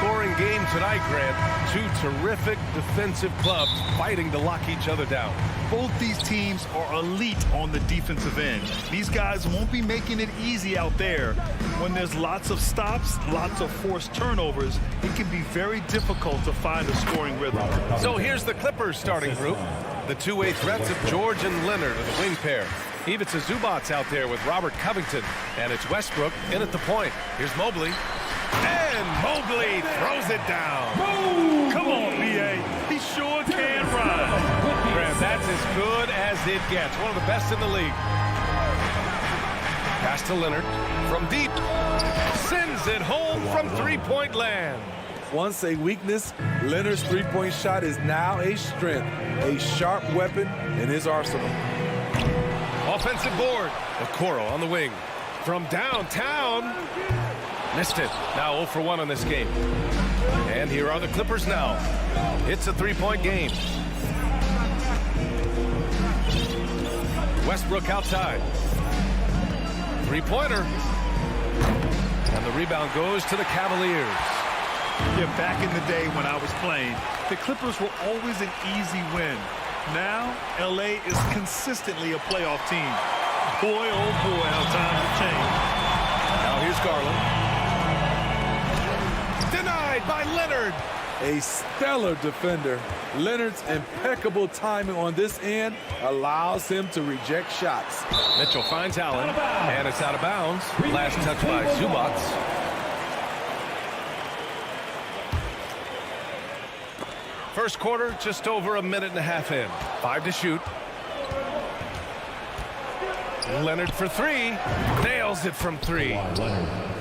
high-scoring game tonight, Grant. Two terrific defensive clubs fighting to lock each other down. Both these teams are elite on the defensive end. These guys won't be making it easy out there. When there's lots of stops, lots of forced turnovers, it can be very difficult to find a scoring rhythm. So here's the Clippers starting group. The two-way threats of George and Leonard are the wing pair. Ivica Zubac's out there with Robert Covington. And it's Westbrook in at the point. Here's Mobley. And Mobley throws it down. Come on, B.A. He sure can run. Graham, that's as good as it gets. One of the best in the league. Pass to Leonard from deep. Sends it home from three-point land. Once a weakness, Leonard's three-point shot is now a strength, a sharp weapon in his arsenal. Offensive board. Okoro on the wing. From downtown. Missed it. Now 0 for 1 on this game. And here are the Clippers now. It's a three-point game. Westbrook outside. Three-pointer. And the rebound goes to the Cavaliers. Yeah, back in the day when I was playing, the Clippers were always an easy win. Now, L.A. is consistently a playoff team. Boy, oh boy, how times have changed. Now here's Garland. Denied by Leonard. A stellar defender. Leonard's impeccable timing on this end allows him to reject shots. Mitchell finds Allen, and it's out of bounds. Last touch by Zubac. First quarter, just over a minute and a half in. 5 to shoot. Leonard for three. Nails it from three.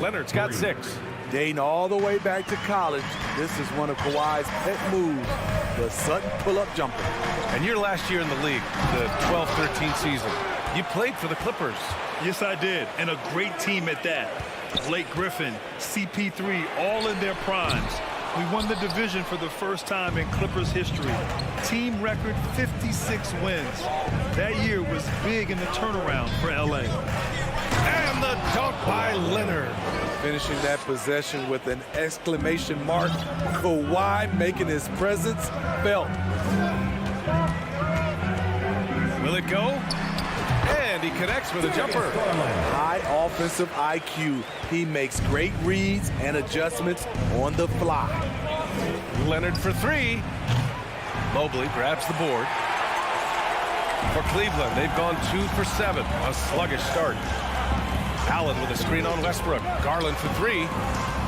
Leonard's got 6. Dating all the way back to college, this is one of Kawhi's pet moves, the Sutton pull-up jumper. And your last year in the league, the 12-13 season, you played for the Clippers. Yes, I did, and a great team at that. Blake Griffin, CP3, all in their primes. We won the division for the first time in Clippers history. Team record 56 wins. That year was big in the turnaround for LA. And the dunk by Leonard. Finishing that possession with an exclamation mark. Kawhi making his presence felt. Will it go? And he connects with a jumper. High offensive IQ. He makes great reads and adjustments on the fly. Leonard for three. Mobley grabs the board. For Cleveland, they've gone 2 for 7. A sluggish start. Allen with a screen on Westbrook. Garland for three.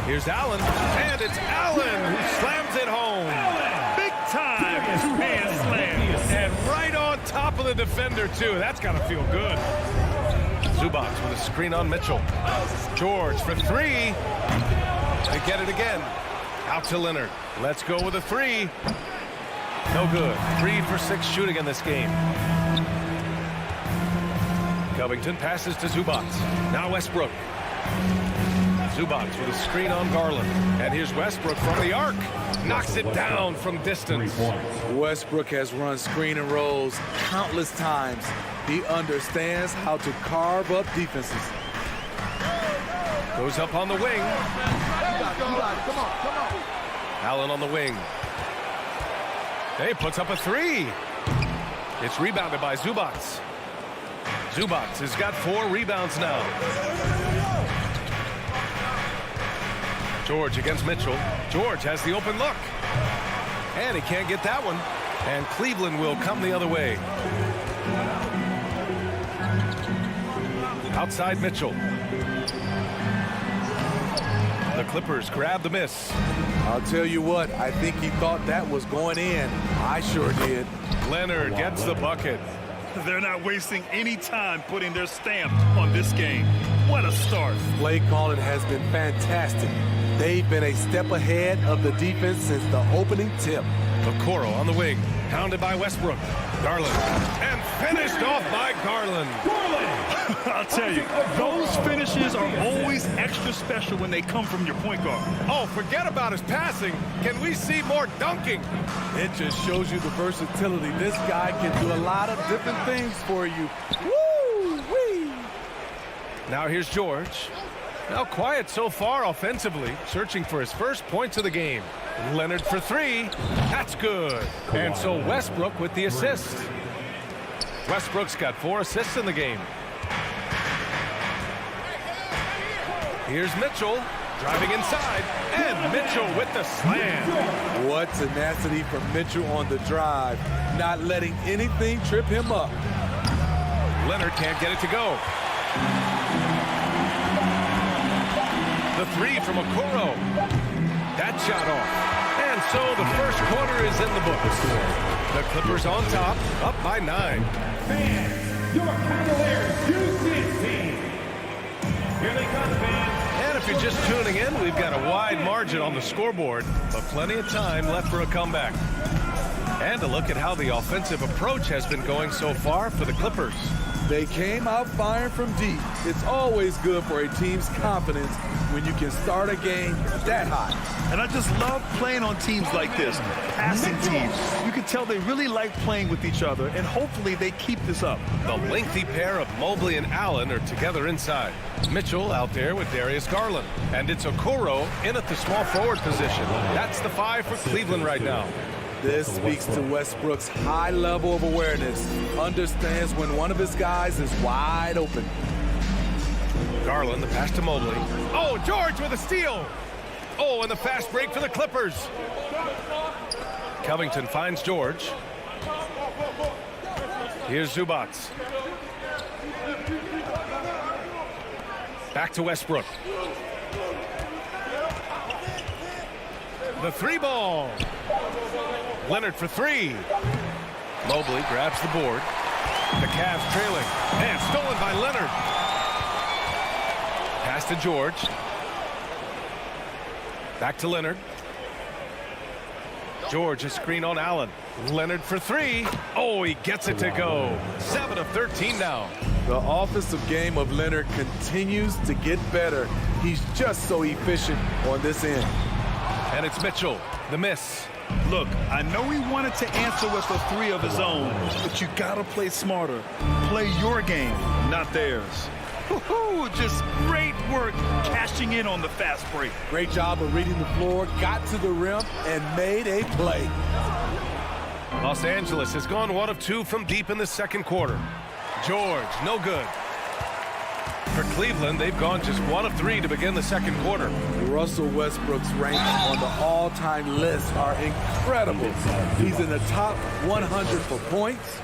Here's Allen. And it's Allen who slams it home. Big time two-hand slam. And right on top of the defender, too. That's got to feel good. Zubac with a screen on Mitchell. George for three. They get it again. Out to Leonard. Let's go with a three. No good. 3 for 6 shooting in this game. Covington passes to Zubac. Now Westbrook. Zubac with a screen on Garland. And here's Westbrook from the arc. Knocks it down from distance. Westbrook has run screen and rolls countless times. He understands how to carve up defenses. Goes up on the wing. Come on. Allen on the wing. He puts up a three. It's rebounded by Zubac. Zubac has got 4 rebounds now. George against Mitchell. George has the open look. And he can't get that one. And Cleveland will come the other way. Outside Mitchell. The Clippers grab the miss. I'll tell you what, I think he thought that was going in. I sure did. Leonard gets the bucket. They're not wasting any time putting their stamp on this game. What a start. Play calling has been fantastic. They've been a step ahead of the defense since the opening tip. Okoro on the wing, pounded by Westbrook. Garland, and finished off by Garland. I'll tell you, those finishes are always extra special when they come from your point guard. Oh, forget about his passing. Can we see more dunking? It just shows you the versatility. This guy can do a lot of different things for you. Woo-wee! Now here's George. Now quiet so far offensively, searching for his first points of the game. Leonard for three. That's good. And so Westbrook with the assist. Westbrook's got 4 assists in the game. Here's Mitchell driving inside, and Mitchell with the slam. What tenacity from Mitchell on the drive, not letting anything trip him up. Leonard can't get it to go. The three from Okoro. That shot off. And so the first quarter is in the books. The Clippers on top, up by 9. Fans, your Cavaliers U16. Here they come, fans. And if you're just tuning in, we've got a wide margin on the scoreboard, but plenty of time left for a comeback. And a look at how the offensive approach has been going so far for the Clippers. They came out firing from deep. It's always good for a team's confidence when you can start a game that hot. And I just love playing on teams like this, passing teams. You can tell they really like playing with each other, and hopefully they keep this up. The lengthy pair of Mobley and Allen are together inside. Mitchell out there with Darius Garland. And it's Okoro in at the small forward position. That's the 5 for Cleveland right now. This speaks to Westbrook's high level of awareness. Understands when one of his guys is wide open. Garland, the pass to Mobley. Oh, George with a steal. Oh, and the fast break for the Clippers. Covington finds George. Here's Zubac. Back to Westbrook. The 3-ball. Leonard for 3. Mobley grabs the board. The Cavs trailing. And stolen by Leonard. Pass to George. Back to Leonard. George, a screen on Allen. Leonard for 3. Oh, he gets it to go. 7 of 13 now. The offensive game of Leonard continues to get better. He's just so efficient on this end. And it's Mitchell, the miss. Look, I know he wanted to answer with a 3 of his own, but you gotta play smarter. Play your game, not theirs. Woo-hoo, just great work cashing in on the fast break. Great job of reading the floor, got to the rim, and made a play. Los Angeles has gone 1 of 2 from deep in the second quarter. George, no good. For Cleveland, they've gone just 1 of 3 to begin the second quarter. Russell Westbrook's ranks on the all-time list are incredible. He's in the top 100 for points,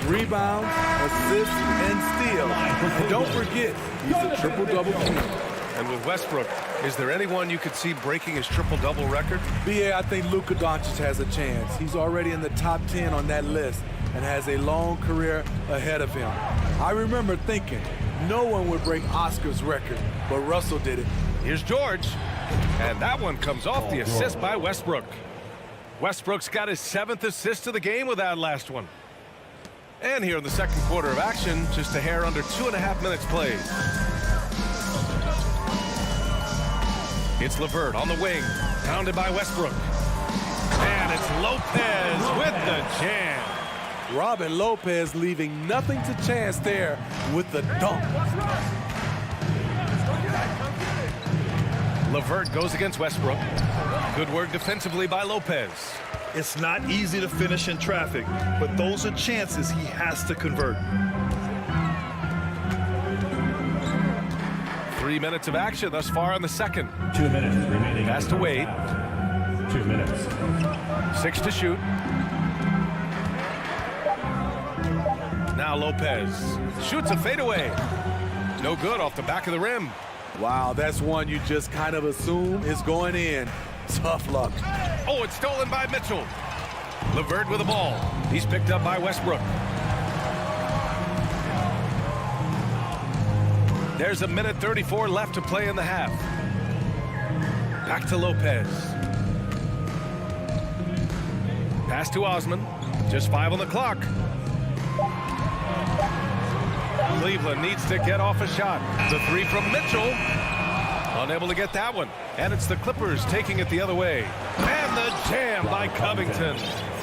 rebounds, assists, and steals. And don't forget, he's a triple-double king. And with Westbrook, is there anyone you could see breaking his triple-double record? BA, I think Luka Doncic has a chance. He's already in the top 10 on that list and has a long career ahead of him. I remember thinking no one would break Oscar's record, but Russell did it. Here's George, and that one comes off the assist by Westbrook. Westbrook's got his 7th assist of the game with that last one. And here in the second quarter of action, just a hair under 2.5 minutes played. It's LeVert on the wing, pounded by Westbrook. And it's Lopez with the jam. Robin Lopez leaving nothing to chance there with the dunk. LeVert goes against Westbrook. Good work defensively by Lopez. It's not easy to finish in traffic, but those are chances he has to convert. 3 minutes of action thus far in the second. 2 minutes remaining. Pass to Wade. 2 minutes. 6 to shoot. Now Lopez shoots a fadeaway. No good off the back of the rim. Wow, that's one you just kind of assume is going in. Tough luck. Oh, it's stolen by Mitchell. LeVert with the ball. He's picked up by Westbrook. There's 1:34 left to play in the half. Back to Lopez. Pass to Osman. Just 5 on the clock. Cleveland needs to get off a shot. The 3 from Mitchell. Unable to get that one. And it's the Clippers taking it the other way. And the jam by Covington.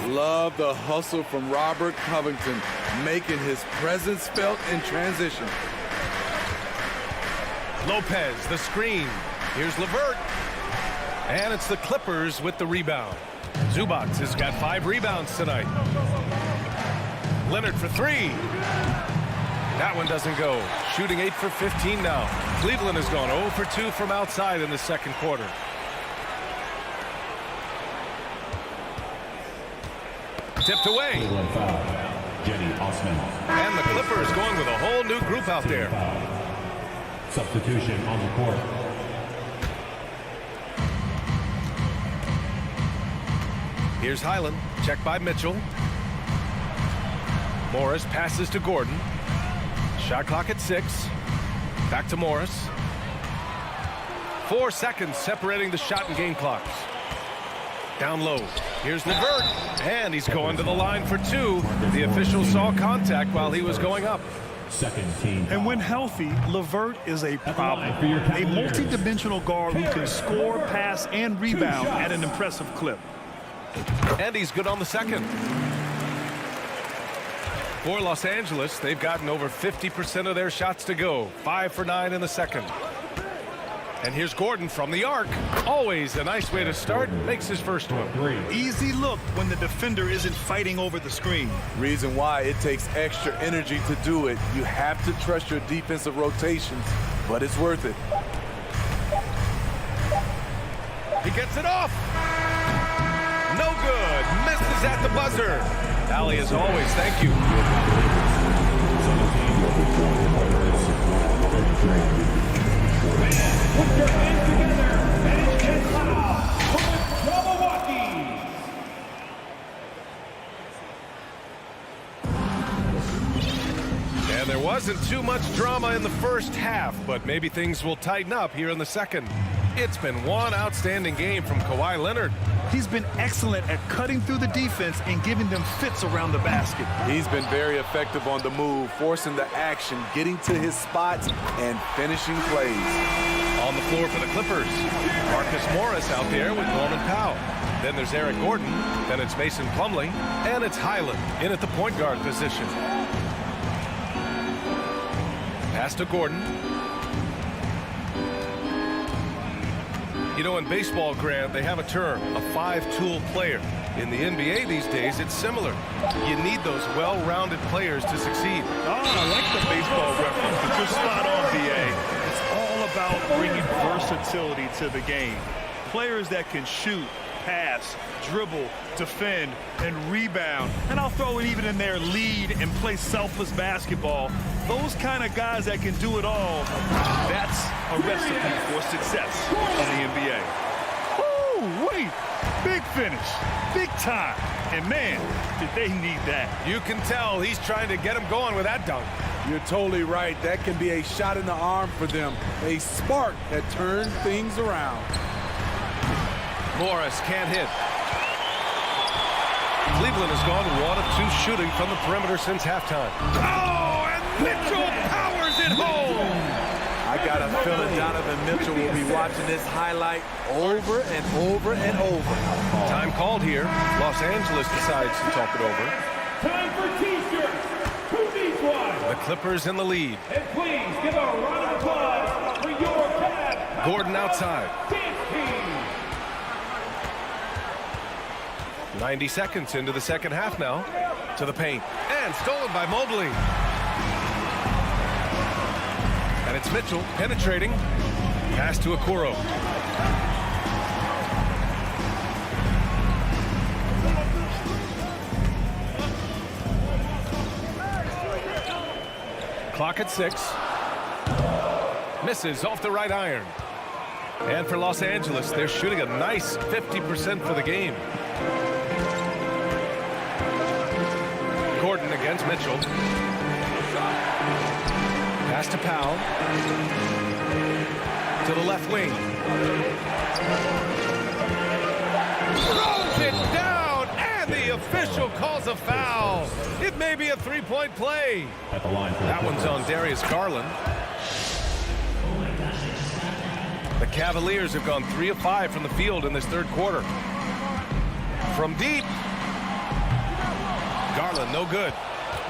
Love the hustle from Robert Covington, making his presence felt in transition. Lopez, the screen. Here's LeVert. And it's the Clippers with the rebound. Zubac has got 5 rebounds tonight. Leonard for 3. That one doesn't go. Shooting 8 for 15 now. Cleveland has gone 0 for 2 from outside in the second quarter. Tipped away. And the Clippers going with a whole new group out there. Substitution on the court. Here's Highland. Checked by Mitchell. Morris passes to Gordon. Shot clock at 6. Back to Morris. 4 seconds separating the shot and game clocks. Down low. Here's LeVert. And he's going to the line for 2. The official saw contact while he was going up. Second team. And when healthy, LeVert is a problem. A multi-dimensional guard who can score, pass, and rebound at an impressive clip. And he's good on the second. For Los Angeles, they've gotten over 50% of their shots to go. 5 for 9 in the second. And here's Gordon from the arc. Always a nice way to start. Makes his first one. Easy look when the defender isn't fighting over the screen. Reason why it takes extra energy to do it. You have to trust your defensive rotations, but it's worth it. He gets it off. No good. Misses at the buzzer. Allie, as always, thank you. Put your hands together and it's Kentucky for Milwaukee. And there wasn't too much drama in the first half, but maybe things will tighten up here in the second. It's been one outstanding game from Kawhi Leonard. He's been excellent at cutting through the defense and giving them fits around the basket. He's been very effective on the move, forcing the action, getting to his spots, and finishing plays. On the floor for the Clippers, Marcus Morris out there with Norman Powell. Then there's Eric Gordon, then it's Mason Plumlee, and it's Highland in at the point guard position. Pass to Gordon. You know, in baseball, Grant, they have a term, a 5-tool player. In the NBA these days, it's similar. You need those well-rounded players to succeed. I like the baseball reference, but you're spot on, BA. It's all about bringing versatility to the game. Players that can shoot, pass, dribble, defend, and rebound. And I'll throw it even in there, lead and play selfless basketball. Those kind of guys that can do it all, that's a recipe for success in the NBA. Ooh, wait, big finish, big time. And man, did they need that. You can tell he's trying to get him going with that dunk. You're totally right. That can be a shot in the arm for them. A spark that turns things around. Morris can't hit. Cleveland has gone 1 of 2 shooting from the perimeter since halftime. Oh, and Mitchell powers it home. I got a feeling Donovan Mitchell will be watching this highlight over and over and over. Time called here. Los Angeles decides to talk it over. Time for T-shirts. Who needs one? The Clippers in the lead. And please give a round of applause for EuroCup. Gordon outside. 90 seconds into the second half now. To the paint. And stolen by Mobley. And it's Mitchell penetrating. Pass to Okoro. Clock at 6. Misses off the right iron. And for Los Angeles, they're shooting a nice 50% for the game. Gordon against Mitchell. Pass to Powell. To the left wing. Throws it down, and the official calls a foul. It may be a three-point play. At the line. That one's on Darius Garland. The Cavaliers have gone 3 of 5 from the field in this third quarter. From deep. Garland, no good.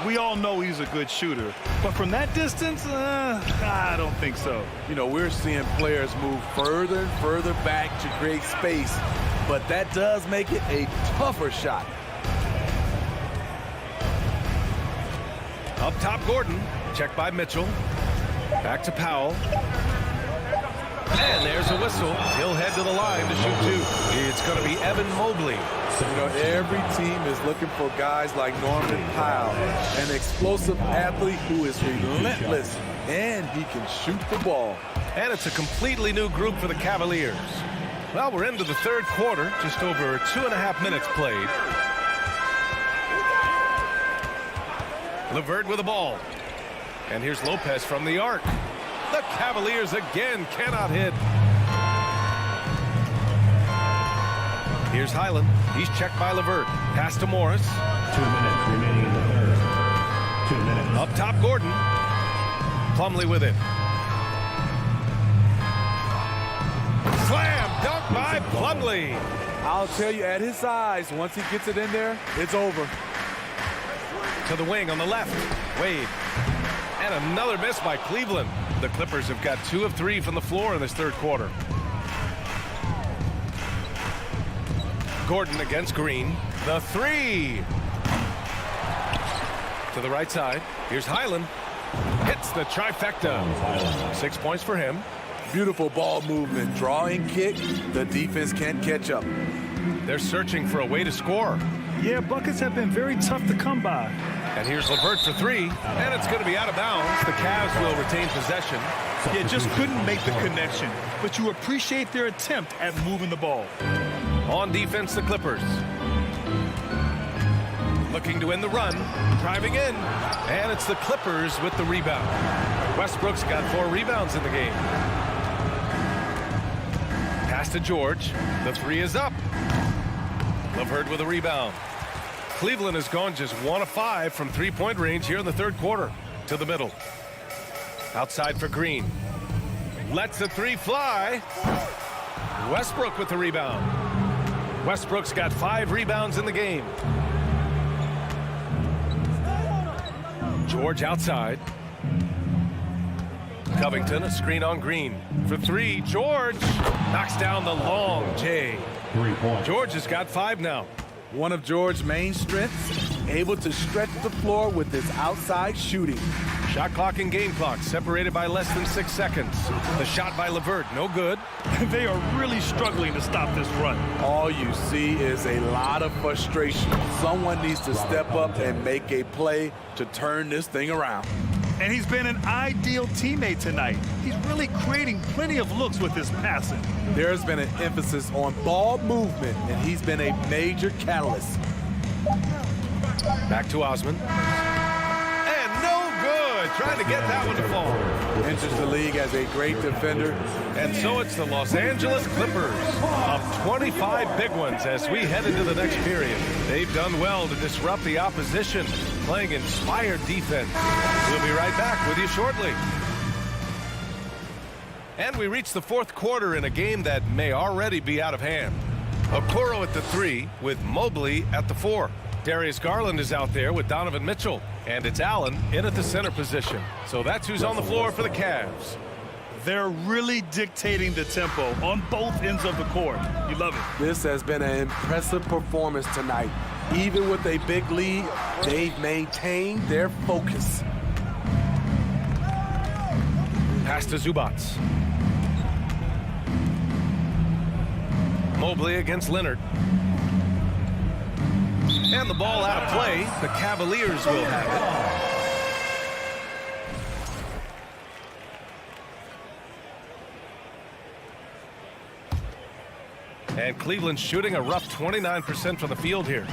We all know he's a good shooter. But from that distance, I don't think so. You know, we're seeing players move further and further back to create space, but that does make it a tougher shot. Up top, Gordon. Checked by Mitchell. Back to Powell. And there's a whistle. He'll head to the line to shoot two. It's going to be Evan Mobley. You know, every team is looking for guys like Norman Powell, an explosive athlete who is relentless, and he can shoot the ball. And it's a completely new group for the Cavaliers. Well, we're into the third quarter, just over 2.5 minutes played. LeVert with the ball. And here's Lopez from the arc. The Cavaliers again cannot hit. Here's Highland. He's checked by LeVert. Pass to Morris. 2 minutes remaining in the third. 2 minutes. Up top, Gordon. Plumlee with it. Slam dunk by Plumlee. I'll tell you, at his size, once he gets it in there, it's over. To the wing on the left. Wade. And another miss by Cleveland. The Clippers have got 2 of 3 from the floor in this third quarter. Gordon against Green. The three. To the right side. Here's Highland. Hits the trifecta. 6 points for him. Beautiful ball movement. Drawing kick. The defense can't catch up. They're searching for a way to score. Yeah, buckets have been very tough to come by. And here's LeVert for three. And it's going to be out of bounds. The Cavs will retain possession. Yeah, just couldn't make the connection. But you appreciate their attempt at moving the ball. On defense, the Clippers. Looking to win the run. Driving in. And it's the Clippers with the rebound. Westbrook's got 4 rebounds in the game. Pass to George. The three is up. LeVert with a rebound. Cleveland has gone just 1 of 5 from three-point range here in the third quarter. To the middle. Outside for Green. Lets the three fly. Westbrook with the rebound. Westbrook's got 5 rebounds in the game. George outside. Covington, a screen on Green. For 3, George knocks down the long J. 3 points. George has got 5 now. One of George's main strengths, able to stretch the floor with his outside shooting. Shot clock and game clock separated by less than 6 seconds. The shot by LeVert, no good. They are really struggling to stop this run. All you see is a lot of frustration. Someone needs to step up and make a play to turn this thing around. And he's been an ideal teammate tonight. He's really creating plenty of looks with his passing. There's been an emphasis on ball movement, and he's been a major catalyst. Back to Osman. And no good. Trying to get that one to fall. Enters the league as a great defender. And so it's the Los Angeles Clippers up 25 big ones as we head into the next period. They've done well to disrupt the opposition, playing inspired defense. We'll be right back with you shortly. And we reach the fourth quarter in a game that may already be out of hand. Okoro at the 3 with Mobley at the 4. Darius Garland is out there with Donovan Mitchell. And it's Allen in at the center position. So that's who's on the floor for the Cavs. They're really dictating the tempo on both ends of the court. You love it. This has been an impressive performance tonight. Even with a big lead, they've maintained their focus. Pass to Zubats. Mobley against Leonard. And the ball out of play. The Cavaliers will have it. And Cleveland's shooting a rough 29% from the field here.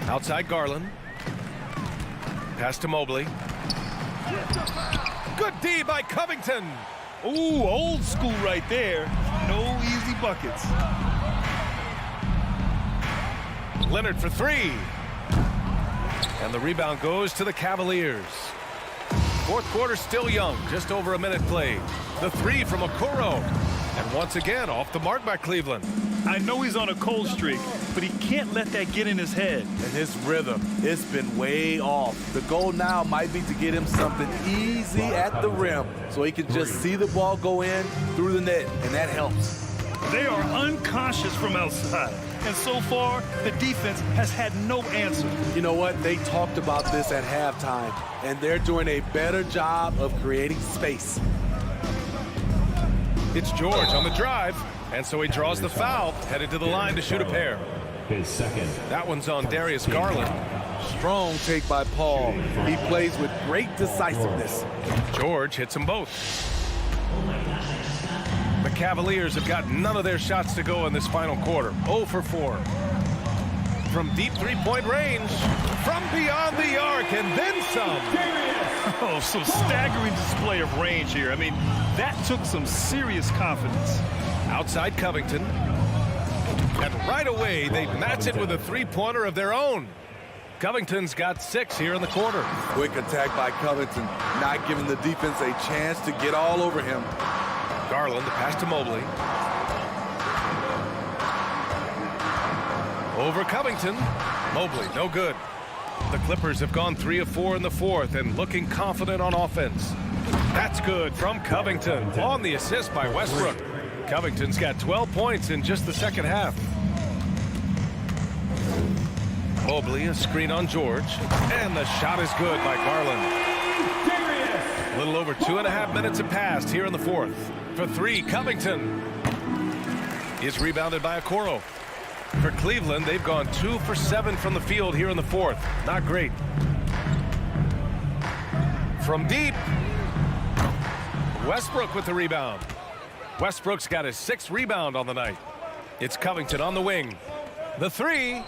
Outside Garland. Pass to Mobley. Good D by Covington. Ooh, old school right there. No easy buckets. Leonard for 3. And the rebound goes to the Cavaliers. Fourth quarter still young, just over a minute played. The 3 from Okoro. And once again, off the mark by Cleveland. I know he's on a cold streak, but he can't let that get in his head. And his rhythm, it's been way off. The goal now might be to get him something easy at the rim so he can just see the ball go in through the net, and that helps. They are unconscious from outside, and so far, the defense has had no answer. You know what? They talked about this at halftime, and they're doing a better job of creating space. It's George on the drive, and so he draws the foul, headed to the line to shoot a pair. His second. That one's on Darius Garland. Strong take by Paul. He plays with great decisiveness. George hits them both. The Cavaliers have got none of their shots to go in this final quarter. 0 for 4. From deep three-point range, from beyond the arc, and then some. Oh, some staggering display of range here. I mean, that took some serious confidence. Outside Covington. And right away, they match it with a three-pointer of their own. Covington's got 6 here in the quarter. Quick attack by Covington, not giving the defense a chance to get all over him. Garland, the pass to Mobley. Over Covington. Mobley, no good. The Clippers have gone 3 of 4 in the fourth and looking confident on offense. That's good from Covington on the assist by Westbrook. Covington's got 12 points in just the second half. Mobley, a screen on George, and the shot is good by Garland. A little over 2.5 minutes have passed here in the fourth. For 3, Covington is rebounded by Okoro. For Cleveland, they've gone 2 for 7 from the field here in the fourth. Not great. From deep, Westbrook with the rebound. Westbrook's got his 6th rebound on the night. It's Covington on the wing. The 3,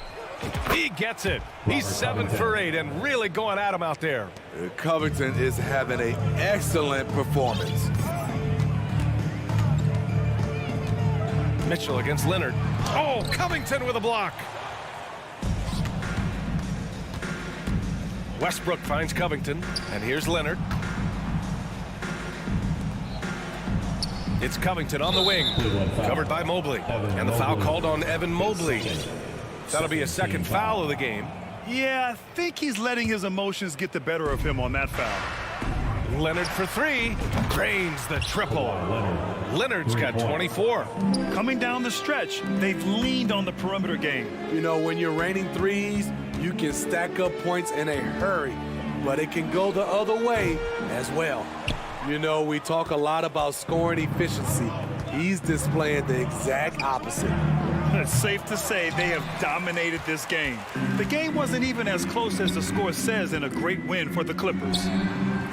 he gets it. He's 7 for 8 and really going at him out there. Covington is having an excellent performance. Mitchell against Leonard. Oh, Covington with a block. Westbrook finds Covington, and here's Leonard. It's Covington on the wing, covered by Mobley, and the foul called on Evan Mobley. That'll be a second foul of the game. Yeah, I think he's letting his emotions get the better of him on that foul. Leonard for 3, drains the triple. Leonard's got 24. Coming down the stretch, they've leaned on the perimeter game. You know, when you're raining threes, you can stack up points in a hurry, but it can go the other way as well. You know, we talk a lot about scoring efficiency. He's displaying the exact opposite. It's safe to say they have dominated this game. The game wasn't even as close as the score says in a great win for the Clippers.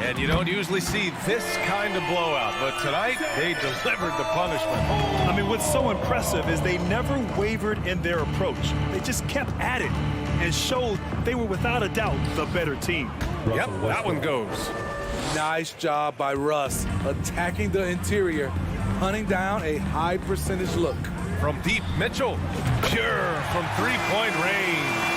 And you don't usually see this kind of blowout, but tonight they delivered the punishment. I mean, what's so impressive is they never wavered in their approach. They just kept at it and showed they were without a doubt the better team. Yep, that one goes. Nice job by Russ, attacking the interior, hunting down a high percentage look. From deep, Mitchell, pure from three-point range.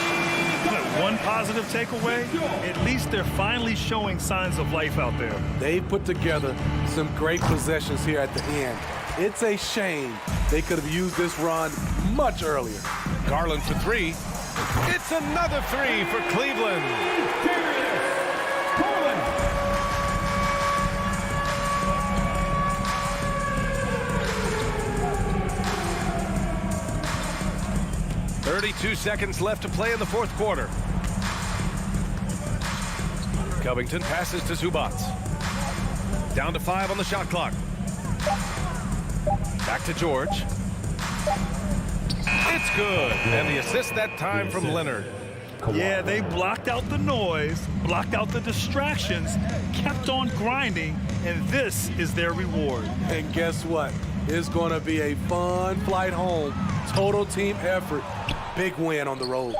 One positive takeaway, at least they're finally showing signs of life out there. They put together some great possessions here at the end. It's a shame they could have used this run much earlier. Garland for 3. It's another 3 for Cleveland. Garland. 32 seconds left to play in the fourth quarter. Covington passes to Zubac. Down to 5 on the shot clock. Back to George. It's good. And the assist that time from Leonard. Yeah, they blocked out the noise, blocked out the distractions, kept on grinding, and this is their reward. And guess what? It's going to be a fun flight home. Total team effort. Big win on the road.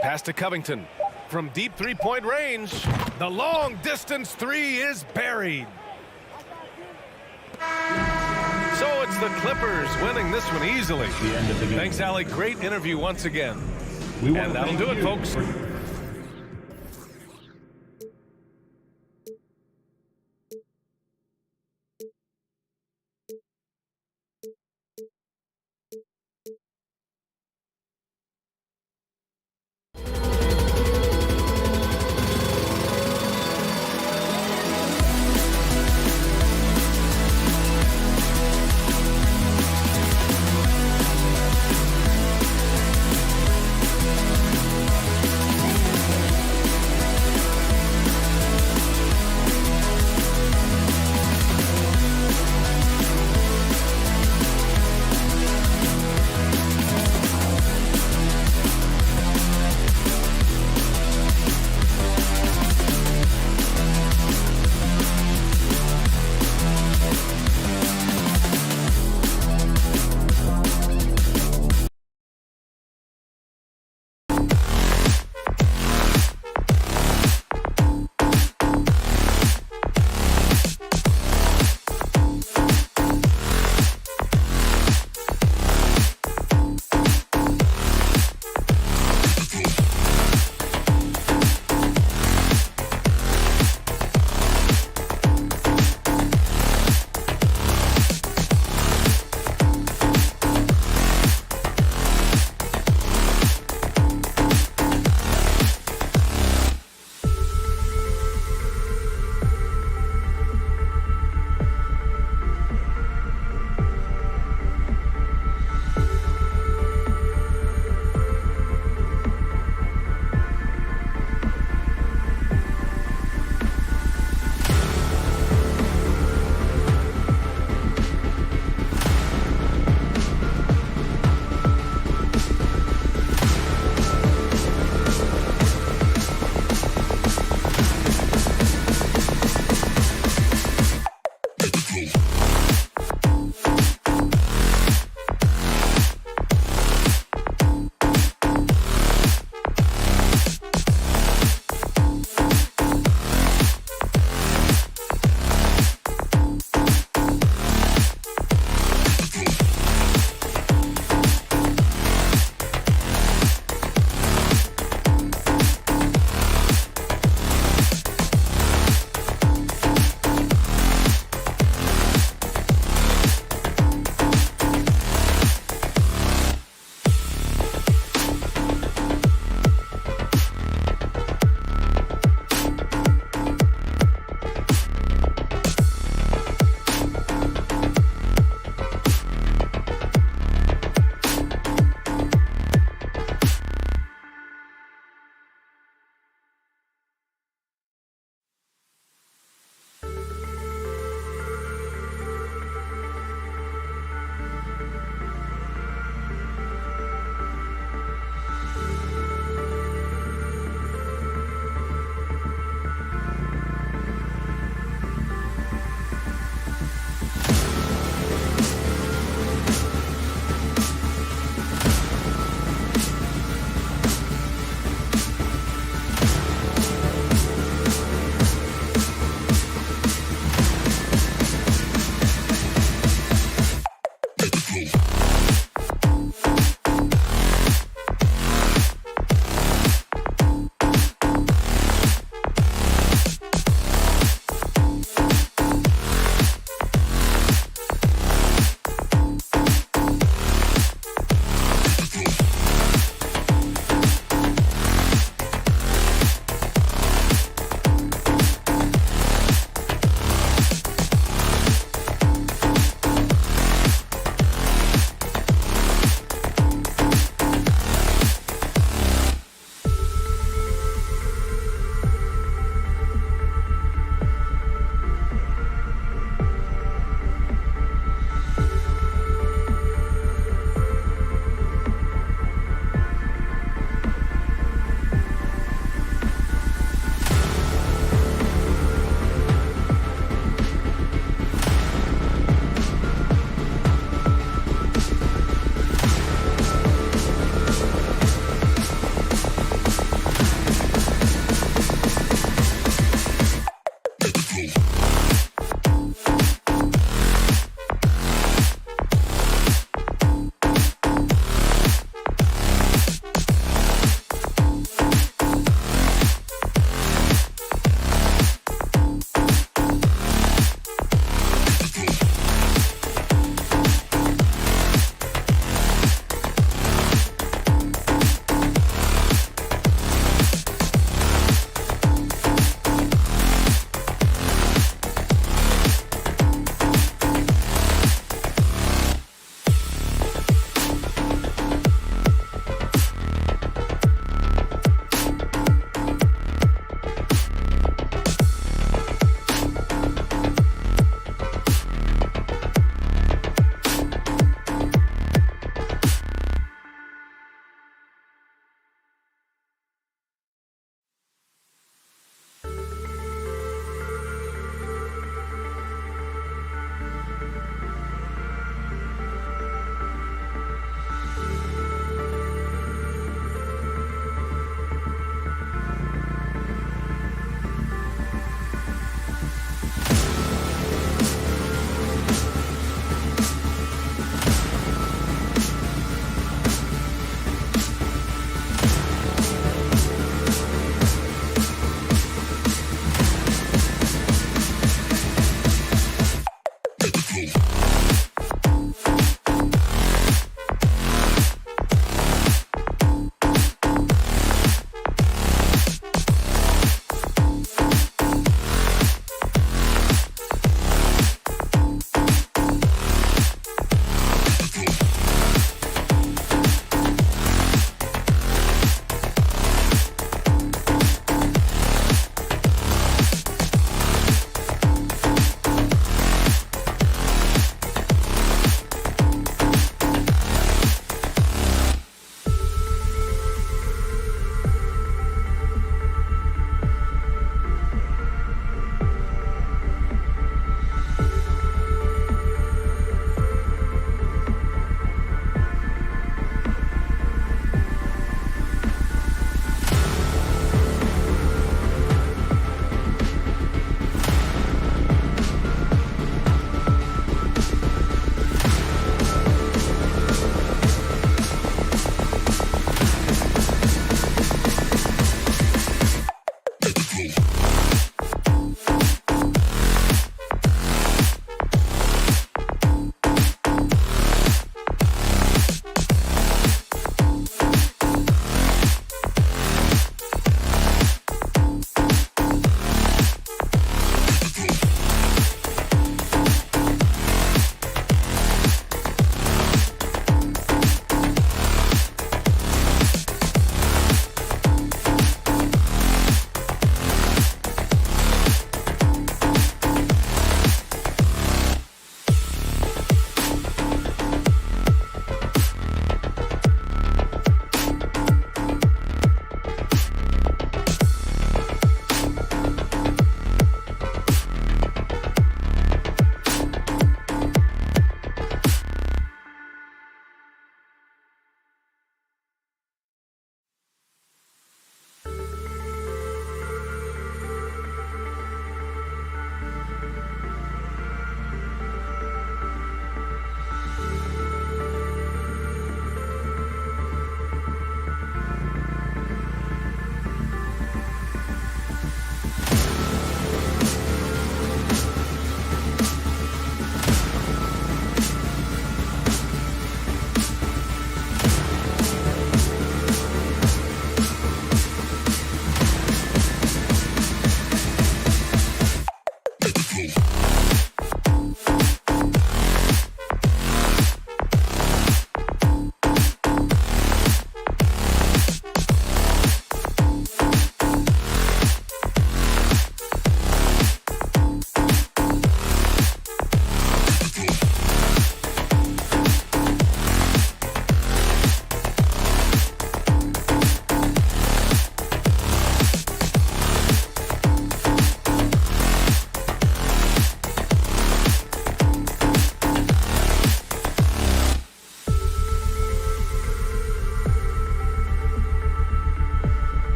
Pass to Covington. From deep three-point range, the long-distance 3 is buried. So it's the Clippers winning this one easily. Thanks, Allie. Great interview once again. And that'll do it, folks.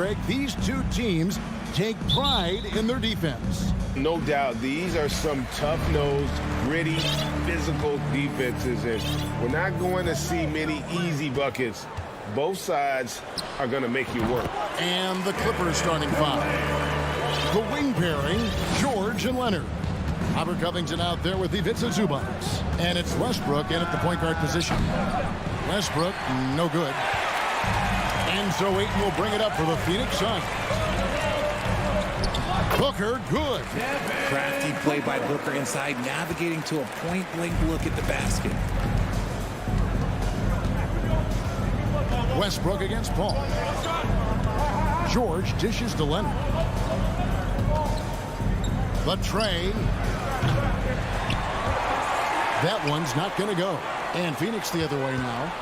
Greg, these two teams take pride in their defense. No doubt, these are some tough-nosed, gritty, physical defenses, and we're not going to see many easy buckets. Both sides are going to make you work. And the Clippers starting five. The wing pairing, George and Leonard. Robert Covington out there with Ivica Zubac. And it's Westbrook in at the point guard position. Westbrook, no good. And so Ayton will bring it up for the Phoenix Suns. Booker, good. Crafty play by Booker inside, navigating to a point-blank look at the basket. Westbrook against Paul. George dishes to Leonard. The tray. That one's not going to go. And Phoenix the other way now.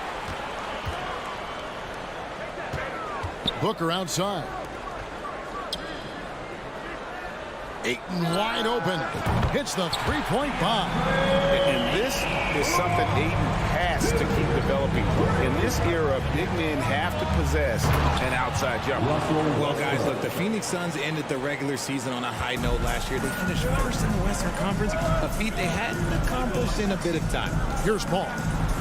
Booker outside. Ayton wide open. Hits the three-point bomb. And this is something Ayton has to keep developing. In this era, big men have to possess an outside jumper. Well, guys, look, the Phoenix Suns ended the regular season on a high note last year. They finished first in the Western Conference, a feat they hadn't accomplished in a bit of time. Here's Paul.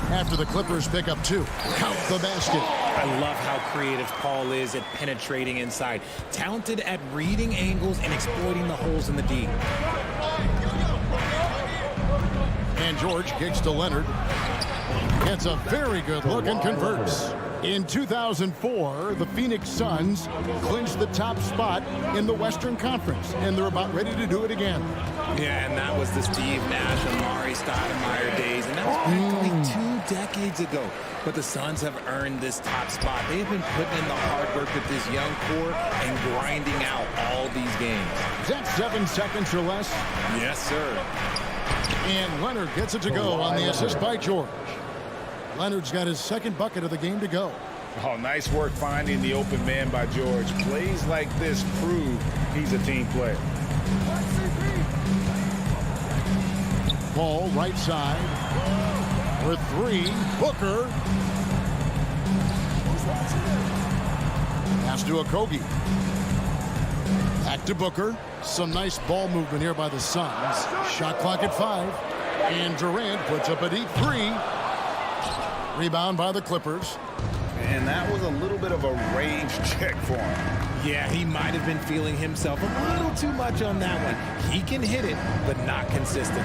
After the Clippers pick up 2. Count the basket. I love how creative Paul is at penetrating inside. Talented at reading angles and exploiting the holes in the D. And George kicks to Leonard. Gets a very good look and converts. In 2004, the Phoenix Suns clinched the top spot in the Western Conference, and they're about ready to do it again. Yeah, and that was the Steve Nash, Amari Stoudemire days, and that was practically 2 decades ago. But the Suns have earned this top spot. They have been putting in the hard work with this young core and grinding out all these games. Is that 7 seconds or less? Yes, sir. And Leonard gets it to go on the assist by George. Leonard's got his second bucket of the game to go. Oh, nice work finding the open man by George. Plays like this prove he's a team player. Paul right side. For 3, Booker. Pass to Octopi. Back to Booker. Some nice ball movement here by the Suns. Shot clock at 5. And Durant puts up a deep 3. Rebound by the Clippers. And that was a little bit of a range check for him. Yeah, he might have been feeling himself a little too much on that one. He can hit it, but not consistently.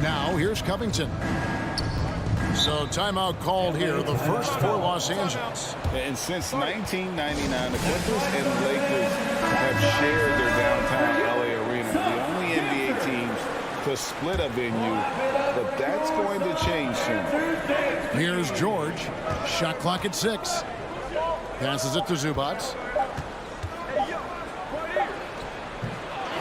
Now here's Covington. So timeout called here, the first for Los Angeles. And since 1999, the Clippers and Lakers have shared their downtown LA arena. The only NBA teams to split a venue, but that's going to change soon. Here's George. Shot clock at 6. Passes it to Zubac.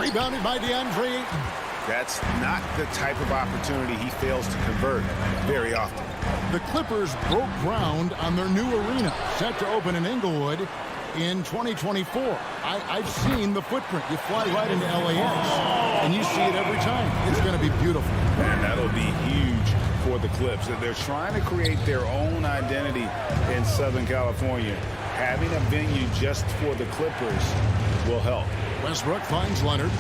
Rebounded by DeAndre Ayton. That's not the type of opportunity he fails to convert very often. The Clippers broke ground on their new arena, set to open in Inglewood in 2024. I've seen the footprint. You fly right into LAX, and you see it every time. It's going to be beautiful. And that'll be huge for the Clips. They're trying to create their own identity in Southern California. Having a venue just for the Clippers will help. Westbrook finds Leonard.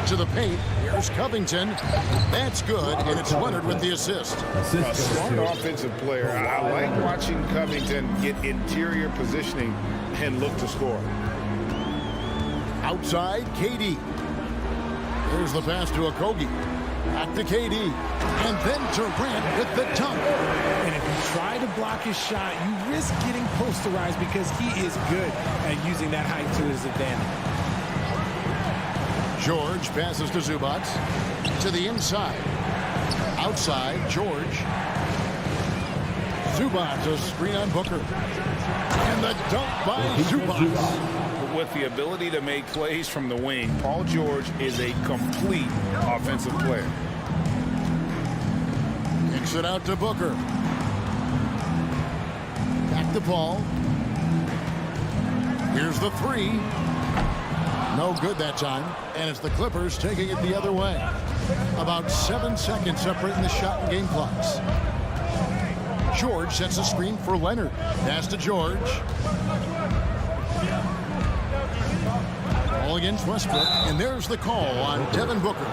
To the paint. Here's Covington. That's good, and it's Leonard with the assist. A smart offensive player. I like watching Covington get interior positioning and look to score. Outside, KD. Here's the pass to Octopi. Back to KD. And then Durant with the dunk. And if you try to block his shot, you risk getting posterized because he is good at using that height to his advantage. George passes to Zubac. To the inside. Outside, George. Zubac, a screen on Booker. And the dunk by Zubac. With the ability to make plays from the wing, Paul George is a complete offensive player. Kicks it out to Booker. Back to Paul. Here's the 3. No good that time. And it's the Clippers taking it the other way. About 7 seconds separating the shot and game clocks. George sets a screen for Leonard. Pass to George. Ball against Westbrook. And there's the call on Devin Booker.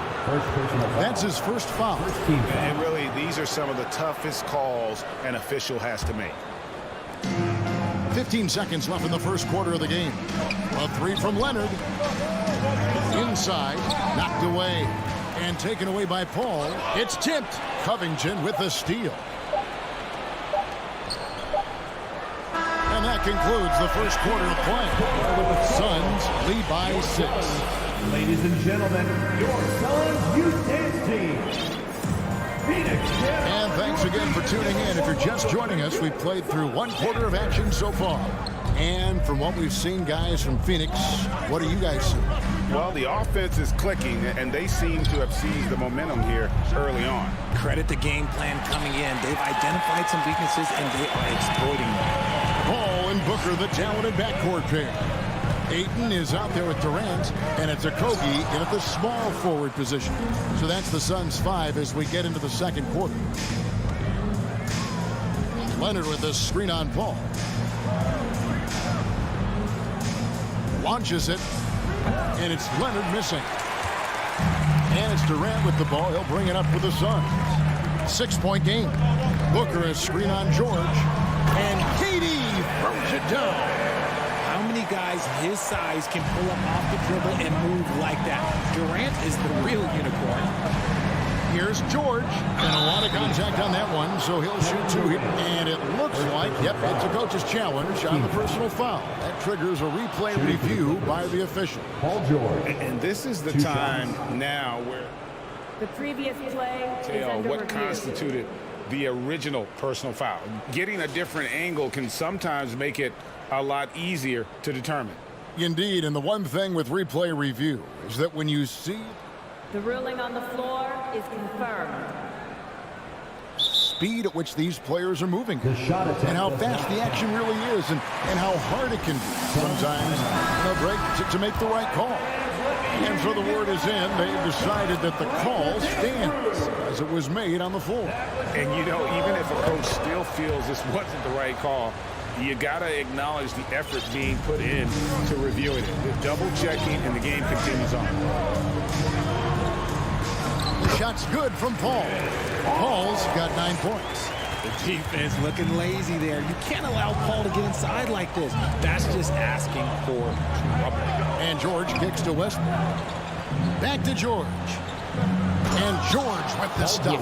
That's his first foul. And really, these are some of the toughest calls an official has to make. 15 seconds left in the first quarter of the game. A three from Leonard. Inside, knocked away, and taken away by Paul. It's tipped. Covington with the steal. And that concludes the first quarter of play. Suns lead by 6. Ladies and gentlemen, your Suns Youth Dance Team. And thanks again for tuning in. If you're just joining us, we've played through one quarter of action so far. And from what we've seen, guys, from Phoenix, what do you guys see? Well, the offense is clicking, and they seem to have seized the momentum here early on. Credit the game plan coming in. They've identified some weaknesses, and they are exploiting them. Paul and Booker, the talented backcourt pair. Ayton is out there with Durant, and it's Octopi in at the small forward position. So that's the Suns 5 as we get into the second quarter. Leonard with the screen on Paul. Launches it, and it's Leonard missing. And it's Durant with the ball. He'll bring it up for the Suns. 6-point game. Booker is screen on George, and KD throws it down. How many guys his size can pull up off the dribble and move like that? Durant is the real unicorn. Here's George, and a lot of contact on that one, so he'll shoot 2 here. And it looks like, yep, it's a coach's challenge on the personal foul. That triggers a replay review by the official. Paul George. And this is the time now where the previous play is under what review. constituted the original personal foul. Getting a different angle can sometimes make it a lot easier to determine. Indeed, and the one thing with replay review is that when you see the ruling on the floor is confirmed. Speed at which these players are moving The shot attempt and how fast the action really is and how hard it can be sometimes break to make the right call. And so the word is in. They've decided that the call stands as it was made on the floor. And, you know, even if a coach still feels this wasn't the right call, you got to acknowledge the effort being put in to reviewing it. The double checking, and the game continues on. The shot's good from Paul. Paul's got 9 points. The defense looking lazy there. You can't allow Paul to get inside like this. That's just asking for trouble. And George kicks to Westbrook. Back to George. And George with the stuff.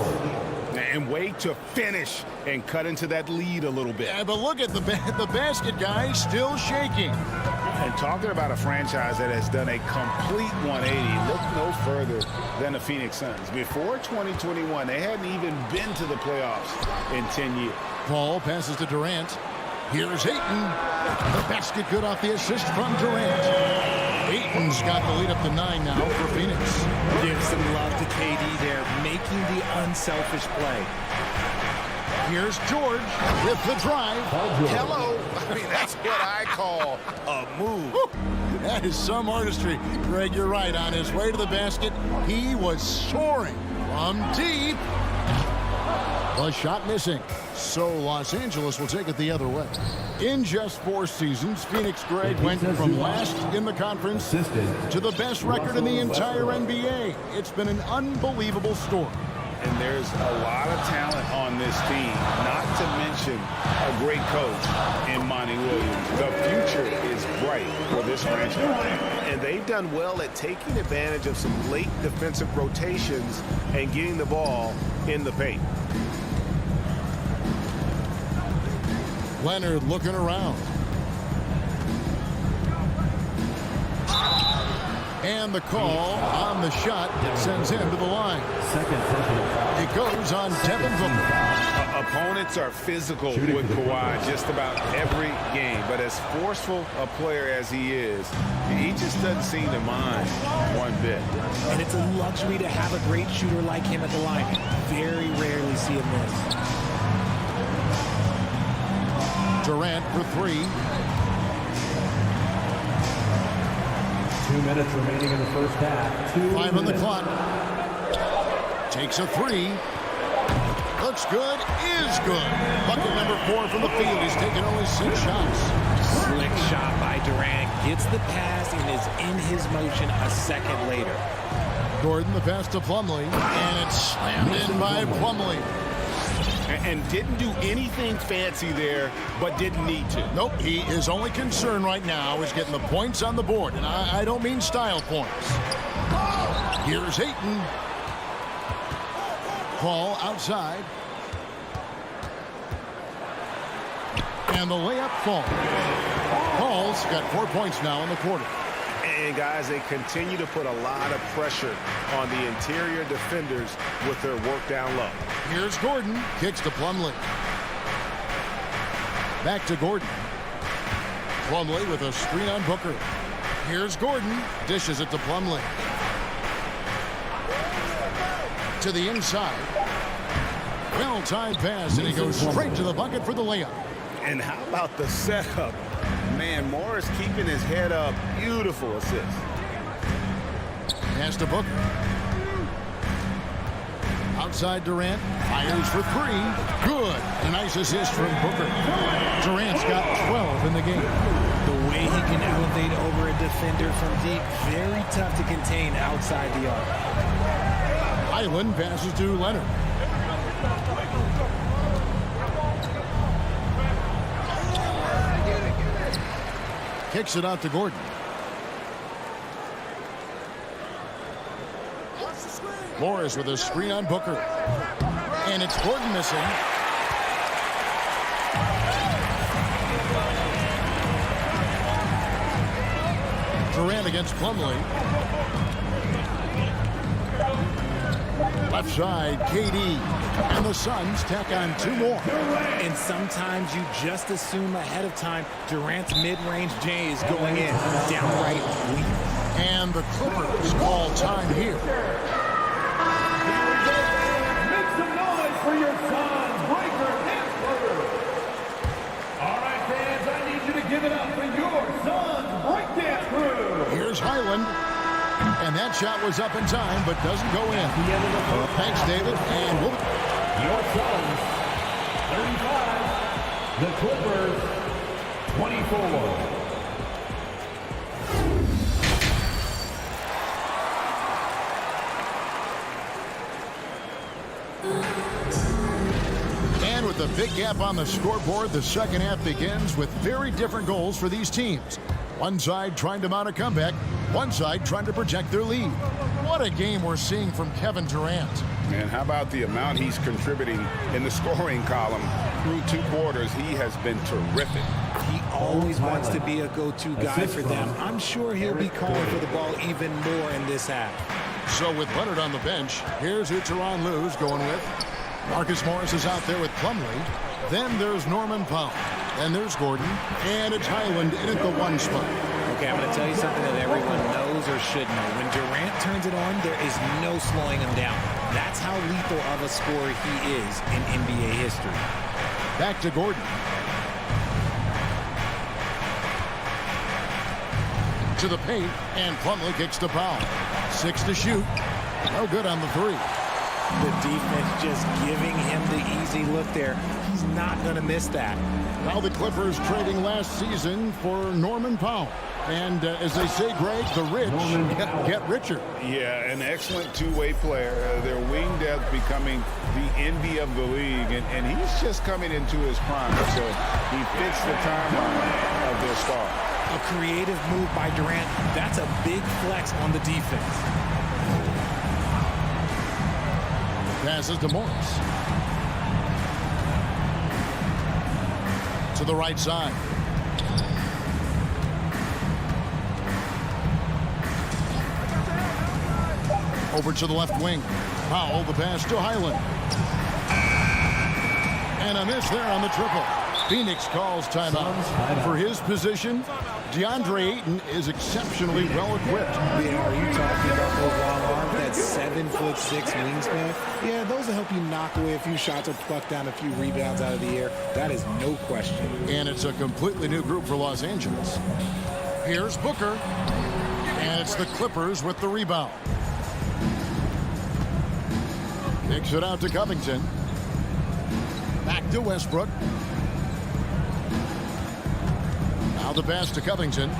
And way to finish and cut into that lead a little bit. Yeah, but look at the basket, guys, still shaking. And talking about a franchise that has done a complete 180, look no further than the Phoenix Suns. Before 2021, they hadn't even been to the playoffs in 10 years. Paul passes to Durant. Here's Ayton. The basket good off the assist from Durant. Ayton's got the lead up to 9 now for Phoenix. Give some love to KD there, making the unselfish play. Here's George with the drive. Hello. I mean, that's what I call a move. That is some artistry. Greg, you're right. On his way to the basket, he was soaring from deep. The shot missing. So Los Angeles will take it the other way. In just 4 seasons, Phoenix, Greg, went from last in the conference to the best record in the entire NBA. It's been an unbelievable story. And there's a lot of talent on this team, not to mention a great coach in Monty Williams. The future is bright for this franchise. And they've done well at taking advantage of some late defensive rotations and getting the ball in the paint. Leonard looking around. And the call on the shot sends him to the line. It goes on Devin Booker. Opponents are physical with Kawhi just about every game. But as forceful a player as he is, he just doesn't seem to mind one bit. And it's a luxury to have a great shooter like him at the line. Very rarely see him miss. Durant for 3. 2 minutes remaining in the first half. 5 on the clock. Takes a 3. Looks good. Is good. Bucket number 4 from the field. He's taken only 6 shots. Slick shot by Durant. Gets the pass and is in his motion a second later. Gordon the pass to Plumlee. And it's slammed in by Plumlee. And didn't do anything fancy there, but didn't need to. Nope, his only concern right now is getting the points on the board. And I don't mean style points. Here's Ayton. Ball outside. And the layup falls. Paul's got 4 points now in the quarter. And, guys, they continue to put a lot of pressure on the interior defenders with their work down low. Here's Gordon. Kicks to Plumlee. Back to Gordon. Plumlee with a screen on Booker. Here's Gordon. Dishes it to Plumlee. To the inside. Well-timed pass, and he goes straight to the bucket for the layup. And how about the setup? Man, Morris keeping his head up. Beautiful assist. Pass to Booker. Outside Durant. Fires for three. Good. A nice assist from Booker. Durant's got 12 in the game. The way he can elevate over a defender from deep, very tough to contain outside the arc. Highland passes to Leonard. Kicks it out to Gordon. Morris with a screen on Booker. And it's Gordon missing. Durant against Plumlee. Left side, KD. And the Suns tack on 2 more. And sometimes you just assume ahead of time Durant's mid-range J is going in. Downright weak. And the Clippers call time here. Make some noise for your son, Breaker Hansberger. All right, fans, I need you to give it up for your son's breakdance crew. Here's Highland. And that shot was up in time, but doesn't go in. Thanks, David. And we'll... Your Suns, 35. The Clippers, 24. And with a big gap on the scoreboard, the second half begins with very different goals for these teams. One side trying to mount a comeback, one side trying to protect their lead. What a game we're seeing from Kevin Durant. And how about the amount he's contributing in the scoring column? Through 2 quarters, he has been terrific. He always wants to be a go-to guy for them. I'm sure he'll be calling for the ball even more in this half. So with Leonard on the bench, here's who Tyronn Lue's going with. Marcus Morris is out there with Plumlee. Then there's Norman Powell. And there's Gordon. And it's Highland in at the 1 spot. Okay, I'm going to tell you something that everyone knows or should know. When Durant turns it on, there is no slowing him down. That's how lethal of a scorer he is in NBA history. Back to Gordon. To the paint, and Plumlee kicks to Powell. 6 to shoot. No good on the 3. The defense just giving him the easy look there. He's not going to miss that. Now the Clippers trading last season for Norman Powell. And as they say, Greg, the rich get richer. Yeah, an excellent two-way player. Their wing depth becoming the envy of the league. And he's just coming into his prime. So he fits the timeline of their star. A creative move by Durant. That's a big flex on the defense. Passes to Morris. To the right side. Over to the left wing. Powell, the pass to Highland. And a miss there on the triple. Phoenix calls timeout. For his position, DeAndre Ayton is exceptionally well equipped. Yeah, are you talking about those long arms, that 7'6" wingspan? Yeah, those will help you knock away a few shots or pluck down a few rebounds out of the air. That is no question. And it's a completely new group for Los Angeles. Here's Booker. And it's the Clippers with the rebound. Kicks it out to Covington. Back to Westbrook. Now the pass to Covington.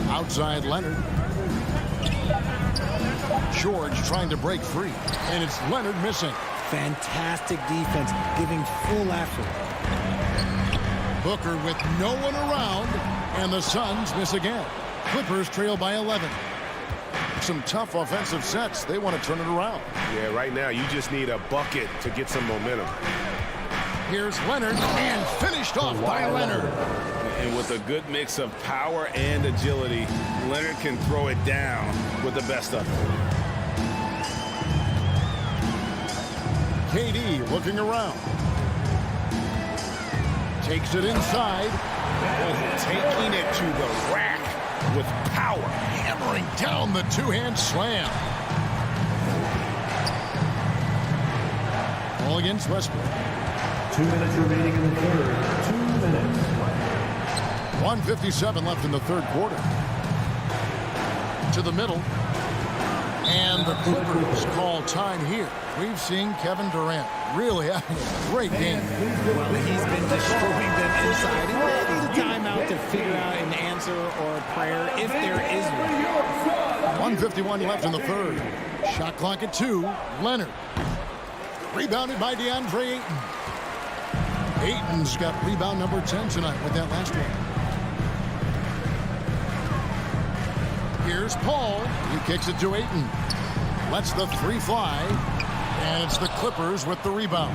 Outside Leonard. George trying to break free, and it's Leonard missing. Fantastic defense, giving full effort. Booker with no one around, and the Suns miss again. Clippers trail by 11. Some tough offensive sets. They want to turn it around. Yeah, right now you just need a bucket to get some momentum. Here's Leonard, and finished off by Leonard. And with a good mix of power and agility, Leonard can throw it down with the best of them. KD looking around. Takes it inside. Taking it to the rack with power. Hammering down the two-hand slam. Ball against Westbrook. 2 minutes remaining in the third. 2 minutes. 1:57 left in the third quarter. To the middle. And the Clippers call time here. We've seen Kevin Durant really having a great game. Well, he's been destroying them inside. And they need a timeout to figure out an answer or a prayer if there is one. 1:51 left in the third. Shot clock at 2. Leonard. Rebounded by DeAndre Ayton. Ayton's got rebound number 10 tonight with that last one. Here's Paul. He kicks it to Ayton. Lets the three fly. And it's the Clippers with the rebound.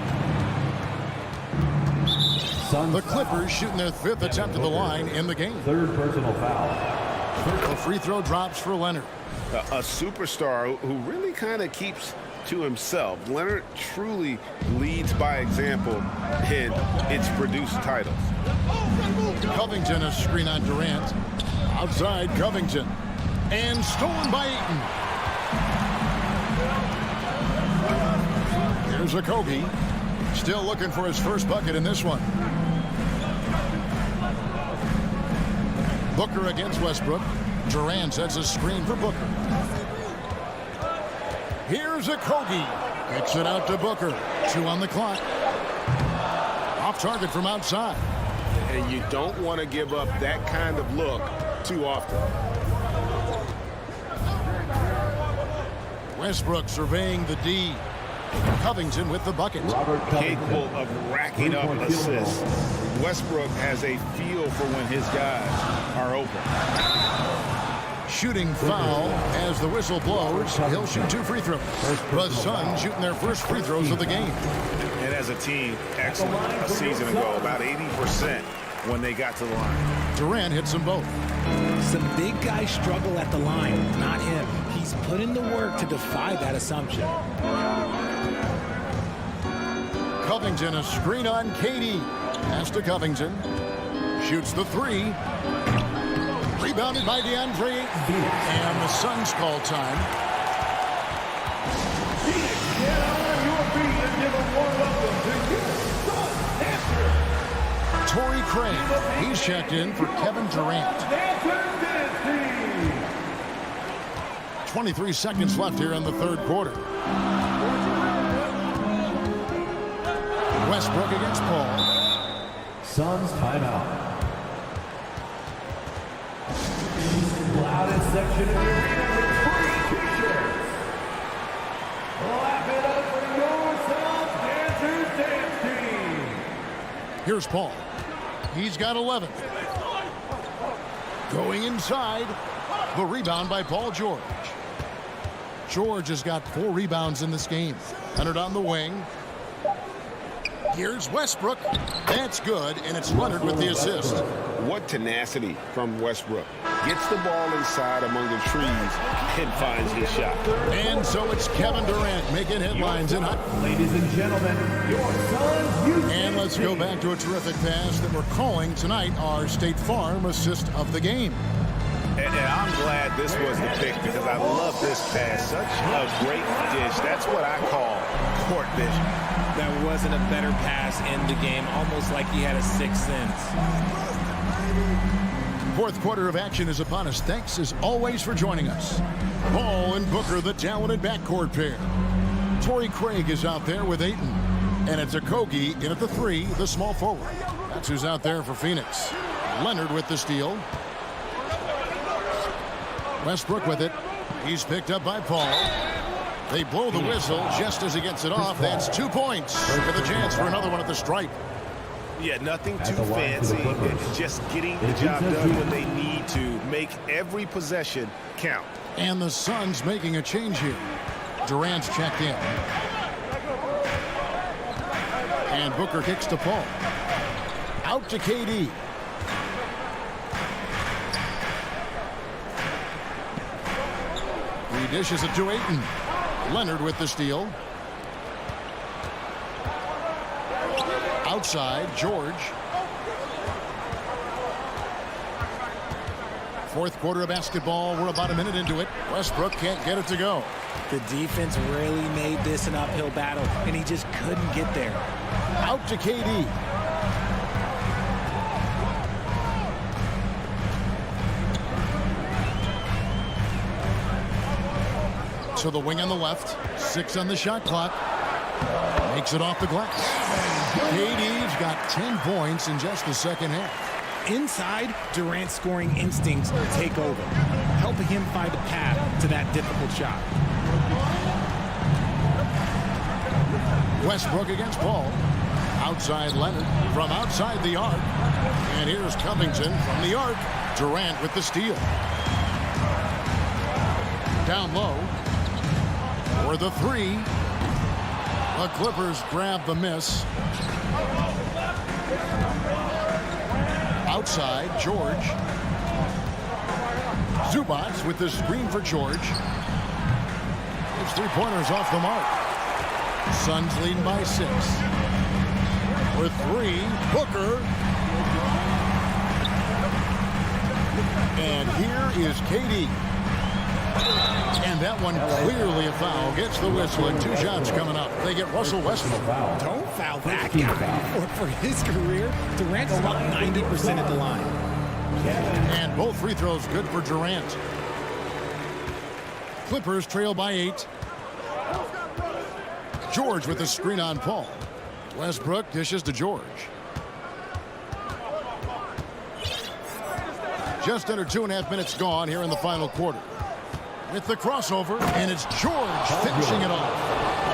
The Clippers shooting their 5th attempt at the line in the game. Third personal foul. The free throw drops for Leonard. A superstar who really kind of keeps to himself. Leonard truly leads by example, and it's produced titles. Covington a screen on Durant. Outside Covington. And stolen by Ayton. Here's Octopi. Still looking for his first bucket in this one. Booker against Westbrook. Durant sets a screen for Booker. Here's Octopi. Kicks it out to Booker. 2 on the clock. Off target from outside. And you don't want to give up that kind of look too often. Westbrook surveying the D. Covington with the bucket. Capable of racking up assists. Westbrook has a feel for when his guys are open. Shooting foul as the whistle blows. He'll shoot 2 free throws. The Suns shooting their first free throws of the game. And as a team, excellent a season ago, about 80% when they got to the line. Durant hits them both. Some big guys struggle at the line, not him. He's put in the work to defy that assumption. Covington a screen on KD. Pass to Covington. Shoots the 3. Rebounded by DeAndre Ayton. And the Suns call time. Get on your feet and give a warm welcome to Torrey Craig. He's checked in for Kevin Durant. 23 seconds left here in the third quarter. Westbrook against Paul. Suns timeout. Loudest section of the arena with free t-shirts. Clap it up for your Suns Dancers Dance Team. Here's Paul. He's got 11. Going inside. The rebound by Paul George. George has got 4 rebounds in this game. Leonard on the wing. Here's Westbrook. That's good, and it's Leonard with the assist. What tenacity from Westbrook. Gets the ball inside among the trees and finds his shot. And so it's Kevin Durant making headlines in. Ladies and gentlemen, your Suns youth. And let's go back to a terrific pass that we're calling tonight our State Farm assist of the game. And I'm glad this was the pick because I love this pass. Such a great dish. That's what I call court vision. There wasn't a better pass in the game, almost like he had a 6th sense. Fourth quarter of action is upon us. Thanks as always for joining us. Paul and Booker, the talented backcourt pair. Torrey Craig is out there with Ayton. And it's Octopi in at the 3, the small forward. That's who's out there for Phoenix. Leonard with the steal. Westbrook with it. He's picked up by Paul. They blow the whistle just as he gets it off. That's 2 points with a chance for another one at the stripe. Yeah, nothing too fancy. It's just getting the job done when they need to. Make every possession count. And the Suns making a change here. Durant's checked in. And Booker kicks to Paul. Out to KD. He dishes it to Ayton. Leonard with the steal. Outside, George. Fourth quarter of basketball. We're about a minute into it. Westbrook can't get it to go. The defense really made this an uphill battle, and he just couldn't get there. Out to KD. To the wing on the left. 6 on the shot clock. Makes it off the glass. KD's got 10 points in just the second half. Inside, Durant's scoring instincts take over, helping him find a path to that difficult shot. Westbrook against Paul. Outside Leonard from outside the arc. And here's Covington from the arc. Durant with the steal. Down low. For the 3. The Clippers grab the miss. Outside, George. Zubac with the screen for George. His 3-pointers off the mark. Suns leading by 6. For 3, Booker. And here is KD. And that one clearly a foul. Gets the whistle and 2 shots coming up. They get Russell Westbrook. Don't foul that guy. For his career, Durant's about 90% at the line. And both free throws good for Durant. Clippers trail by 8. George with the screen on Paul. Westbrook dishes to George. Just under 2.5 minutes gone here in the final quarter. With the crossover, and it's George finishing it off.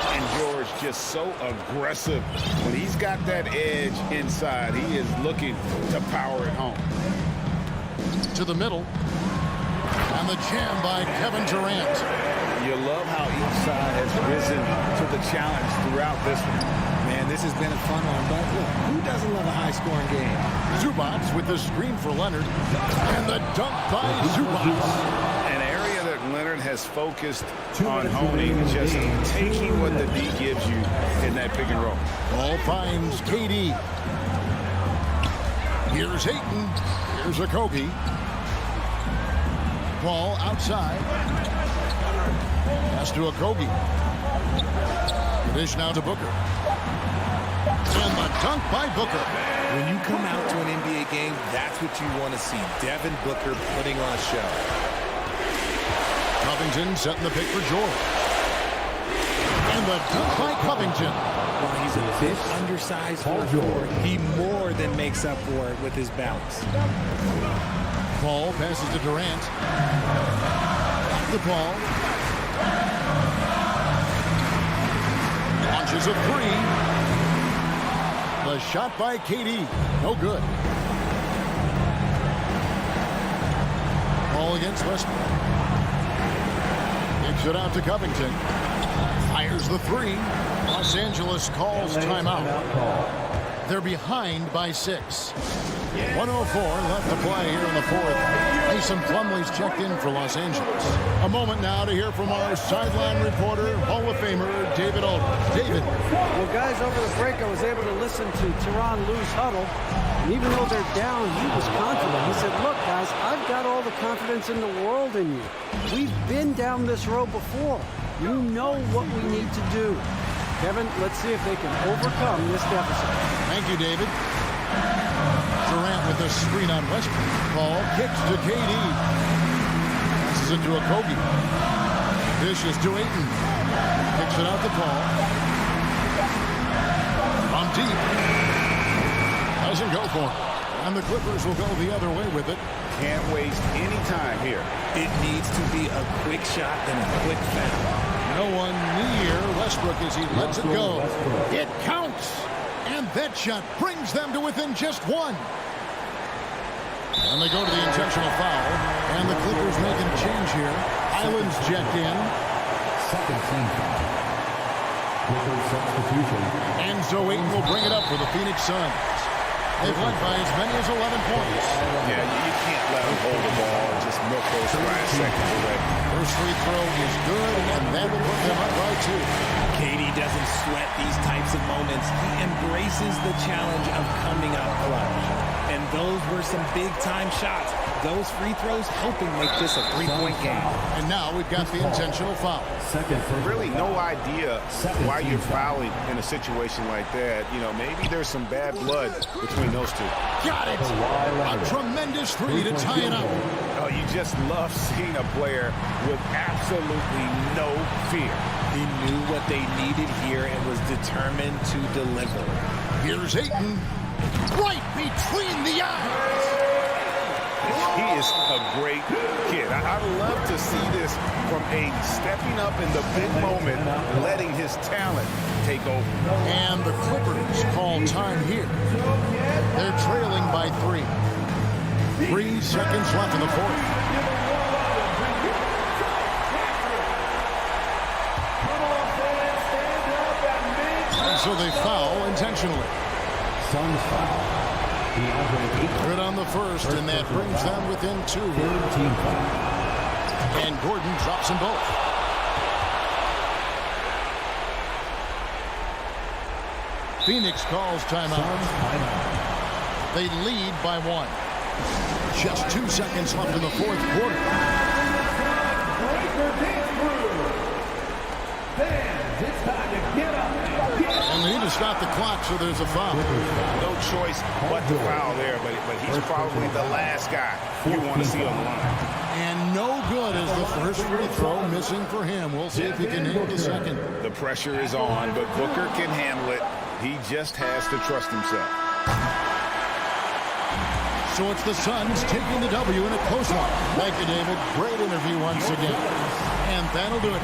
And George just so aggressive. When he's got that edge inside, he is looking to power it home. To the middle. And the jam by Kevin Durant. You love how each side has risen to the challenge throughout this one. Man, this has been a fun one, but look, who doesn't love a high-scoring game? Zubac with the screen for Leonard. And the dunk by Zubac. Leonard has focused on honing, just taking what the D gives you in that pick and roll. Ball finds KD. Here's Ayton. Here's Octopi. Ball outside. Pass to Octopi. Dish now to Booker. And the dunk by Booker. When you come out to an NBA game, that's what you want to see. Devin Booker putting on a show. Covington setting the pick for George. And the dunk by Covington. While he's a bit undersized for a forward, he more than makes up for it with his bounce. Paul passes to Durant. The ball. Launches a 3. The shot by KD. No good. Ball against Westbrook. It out to Covington. Fires the 3. Los Angeles calls timeout. They're behind by 6. 1:04 left to play here in the 4th. Mason Plumlee's checked in for Los Angeles. A moment now to hear from our sideline reporter, Hall of Famer David Aldridge. David. Well, guys, over the break, I was able to listen to Tyronn Lue's huddle. And even though they're down, he was confident. He said, look, guys, I've got all the confidence in the world in you. We've been down this road before. You know what we need to do. Kevin, let's see if they can overcome this deficit. Thank you, David. Durant with the screen on Westbrook. Ball kicks to KD. Passes it to Octopi. Dishes to Ayton. Kicks it out to Paul. From deep. Doesn't go for it. And the Clippers will go the other way with it. Can't waste any time here. It needs to be a quick shot and a quick foul. No one near Westbrook as he lets it go. It counts. And that shot brings them to within just one. And they go to the intentional foul. And the Clippers making a change here. Islands checked in. Second team foul. Clippers substitution. And Zoe will bring it up for the Phoenix Suns. They've led by as many as 11 points. Yeah, you can't let them hold the ball and just milk those last seconds away. First free throw is good, and that will put them up by 2. Katie doesn't sweat these types of moments. He embraces the challenge of coming up clutch. And those were some big-time shots. Those free throws helping make this a 3-point game. And now we've got the intentional foul. Really no idea why you're fouling in a situation like that. You know, maybe there's some bad blood between those two. Got it! A tremendous three to tie it up. Oh, you just love seeing a player with absolutely no fear. He knew what they needed here and was determined to deliver. Here's Ayton. Right between the eyes. He is a great kid. I love to see this from a stepping up in the big moment, letting his talent take over. And the Clippers call time here. They're trailing by 3. 3 seconds left in the fourth. And so they foul intentionally. Suns foul. Good on the first, and that brings them within 2. And Gordon drops them both. Phoenix calls timeout. They lead by 1. Just 2 seconds left in the fourth quarter. It's time to get up. And they need to stop the clock, so there's a foul. No choice but to foul there, but he's probably the last guy you want to see on the line. And no good as the first free throw missing for him. We'll see if he can handle the second. The pressure is on, but Booker can handle it. He just has to trust himself. So it's the Suns taking the W in a close one. Thank you, David. Great interview once again. And that'll do it.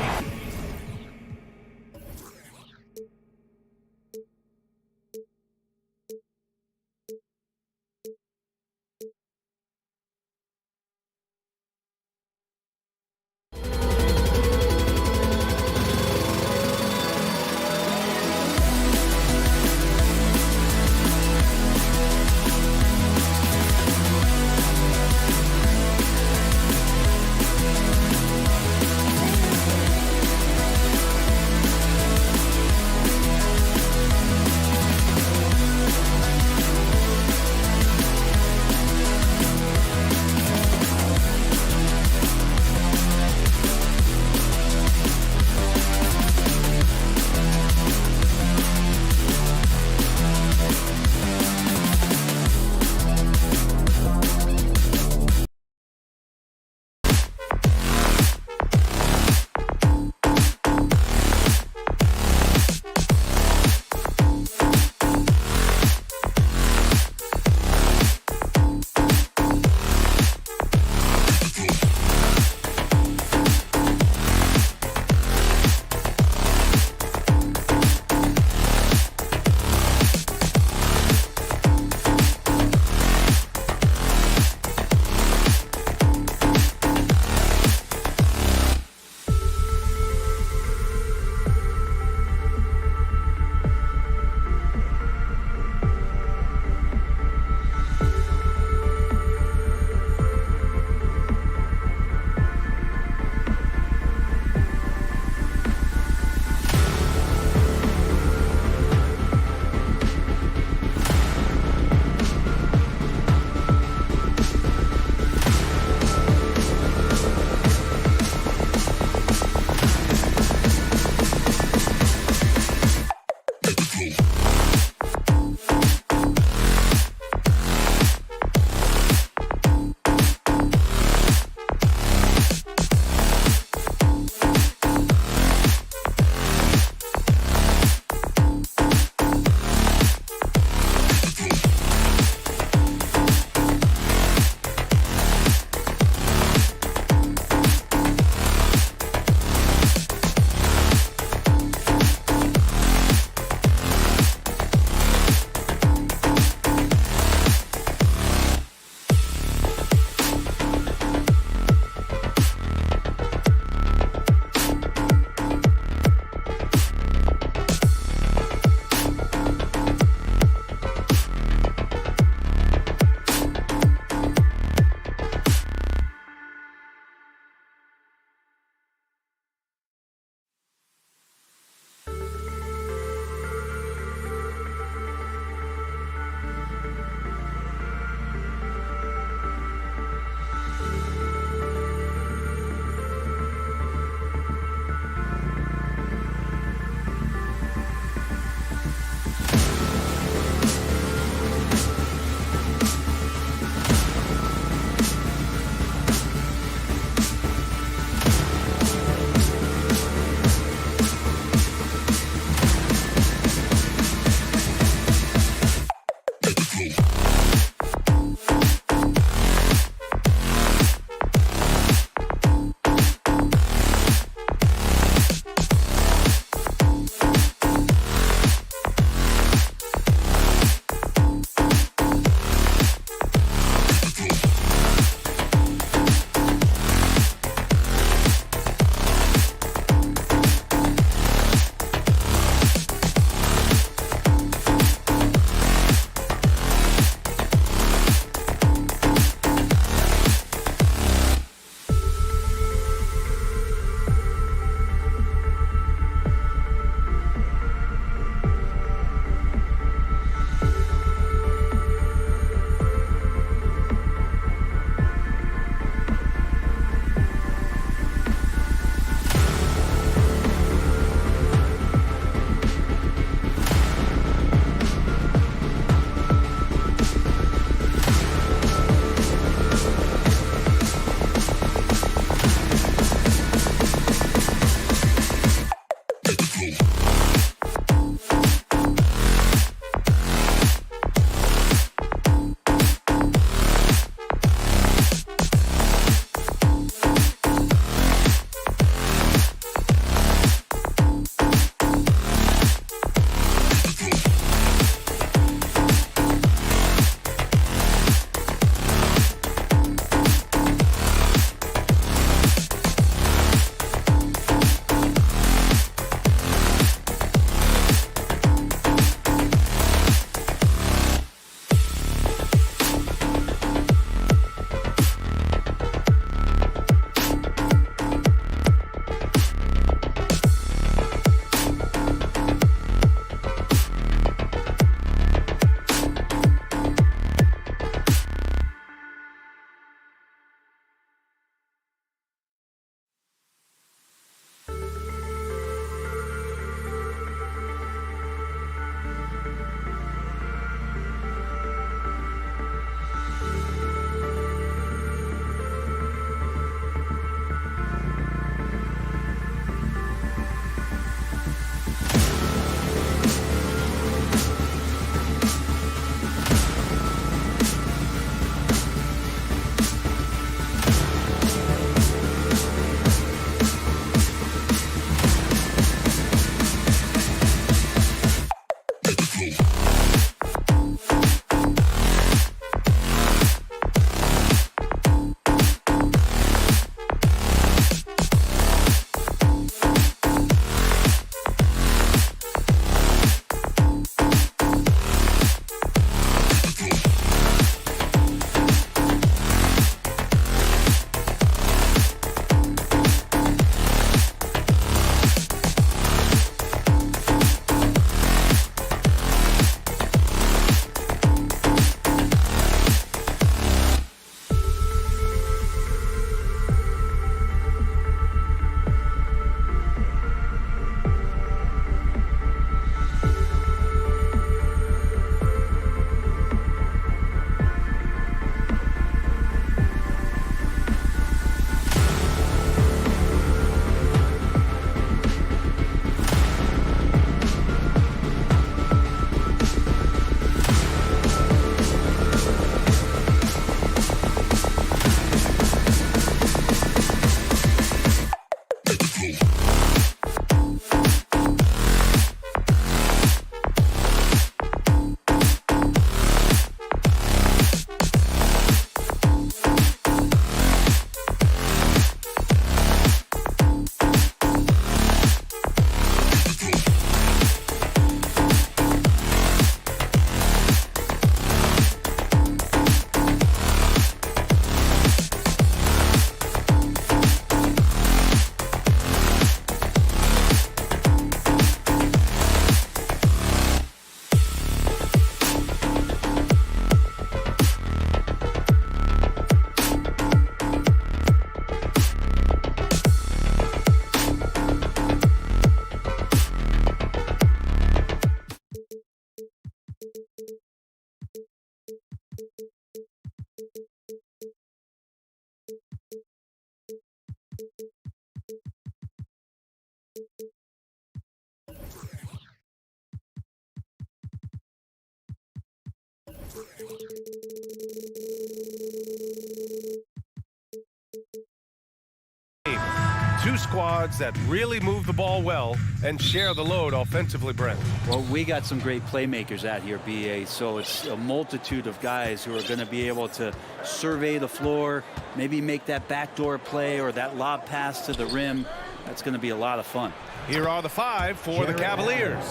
Two squads that really move the ball well and share the load offensively, Brent. Well, we got some great playmakers out here, BA, so it's a multitude of guys who are going to be able to survey the floor, maybe make that backdoor play or that lob pass to the rim. That's going to be a lot of fun. Here are the 5 for the Cavaliers.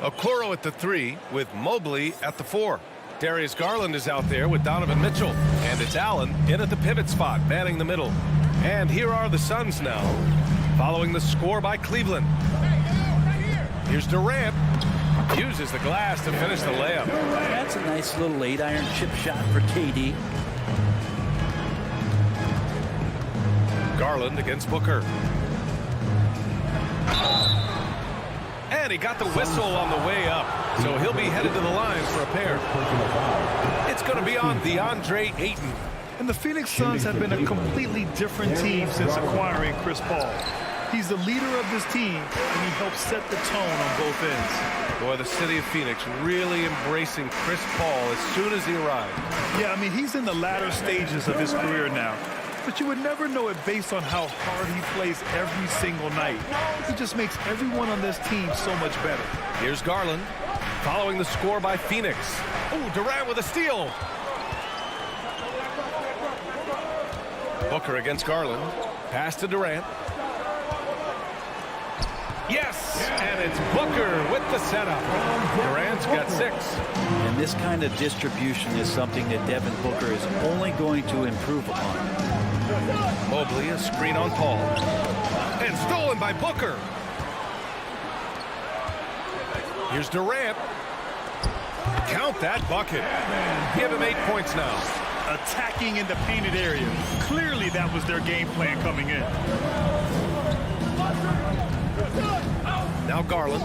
Okoro at the 3 with Mobley at the 4. Darius Garland is out there with Donovan Mitchell. And it's Allen in at the pivot spot, manning the middle. And here are the Suns now, following the score by Cleveland. Here's Durant. Uses the glass to finish the layup. That's a nice little 8-iron chip shot for KD. Garland against Booker. And he got the whistle on the way up, so he'll be headed to the line for a pair. It's going to be on DeAndre Ayton. And the Phoenix Suns have been a completely different team since acquiring Chris Paul. He's the leader of this team, and he helps set the tone on both ends. Boy, the city of Phoenix really embracing Chris Paul as soon as he arrived. Yeah, I mean, he's in the latter stages of his career now. But you would never know it based on how hard he plays every single night. He just makes everyone on this team so much better. Here's Garland, following the score by Phoenix. Oh, Durant with a steal. Booker against Garland. Pass to Durant. Yes, and it's Booker with the setup. Durant's got 6. And this kind of distribution is something that Devin Booker is only going to improve upon. Mobley, a screen on Paul. And stolen by Booker. Here's Durant. Count that bucket. Give him 8 points now. Attacking in the painted area. Clearly that was their game plan coming in. Now Garland.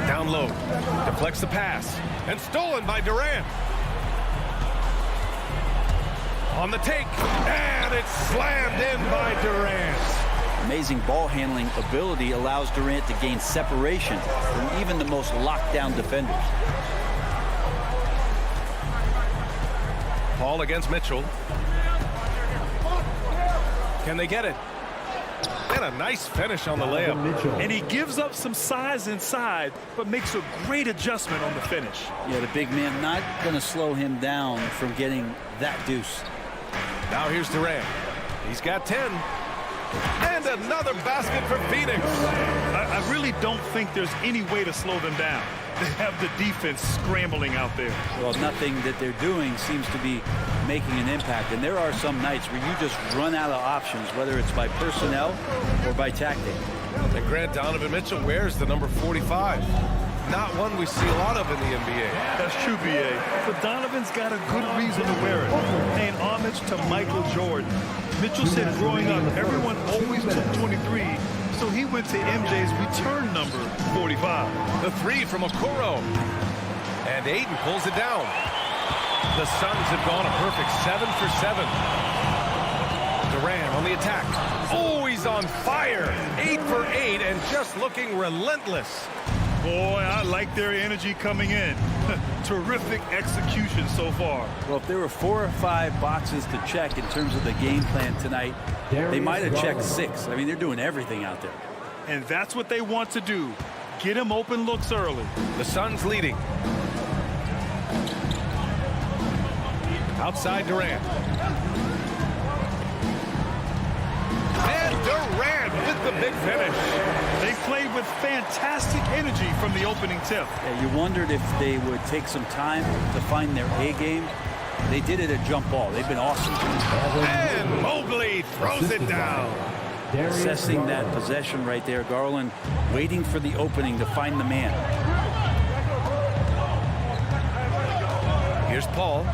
Down low. Deflects the pass. And stolen by Durant. On the take. And it's slammed in by Durant. Amazing ball handling ability allows Durant to gain separation from even the most locked down defenders. Paul against Mitchell. Can they get it? And a nice finish on the layup. And he gives up some size inside, but makes a great adjustment on the finish. Yeah, the big man not going to slow him down from getting that deuce. Now here's Durant. He's got 10. And another basket for Phoenix. I really don't think there's any way to slow them down. They have the defense scrambling out there. Well, nothing that they're doing seems to be making an impact. And there are some nights where you just run out of options, whether it's by personnel or by tactic. And Grant, Donovan Mitchell wears the number 45. Not one we see a lot of in the NBA. That's true, B.A. But Donovan's got a good reason to wear it. Paying homage to Michael Jordan. Mitchell said growing up, everyone always took 23, so he went to MJ's return number, 45. The 3 from Okoro. And Ayton pulls it down. The Suns have gone a perfect 7 for 7. Durant on the attack. Oh, he's on fire. 8 for 8 and just looking relentless. Boy, I like their energy coming in. Terrific execution so far. Well, if there were 4 or 5 boxes to check in terms of the game plan tonight, they might have checked 6. I mean, they're doing everything out there. And that's what they want to do. Get him open looks early. The Suns leading. Outside Durant. And Durant with the big finish. They played with fantastic energy from the opening tip. Yeah, you wondered if they would take some time to find their A game. They did it at jump ball. They've been awesome. And Mobley throws it down. Assessing that possession right there. Garland waiting for the opening to find the man. Here's Paul.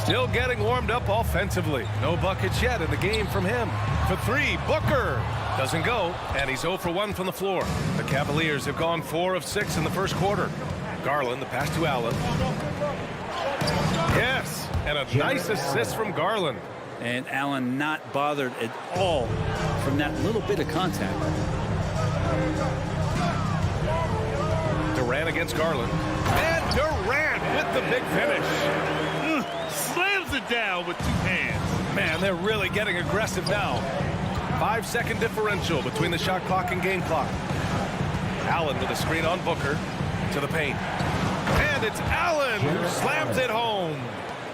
Still getting warmed up offensively. No buckets yet in the game from him. For 3, Booker. Doesn't go, and he's 0 for 1 from the floor. The Cavaliers have gone 4 of 6 in the first quarter. Garland, the pass to Allen. Yes, and a nice assist from Garland. And Allen not bothered at all from that little bit of contact. Durant Durant against Garland. And Durant with the big finish. Slams it down with 2 hands. Man, they're really getting aggressive now. 5-second differential between the shot clock and game clock. Allen with a screen on Booker to the paint. And it's Allen who slams it home.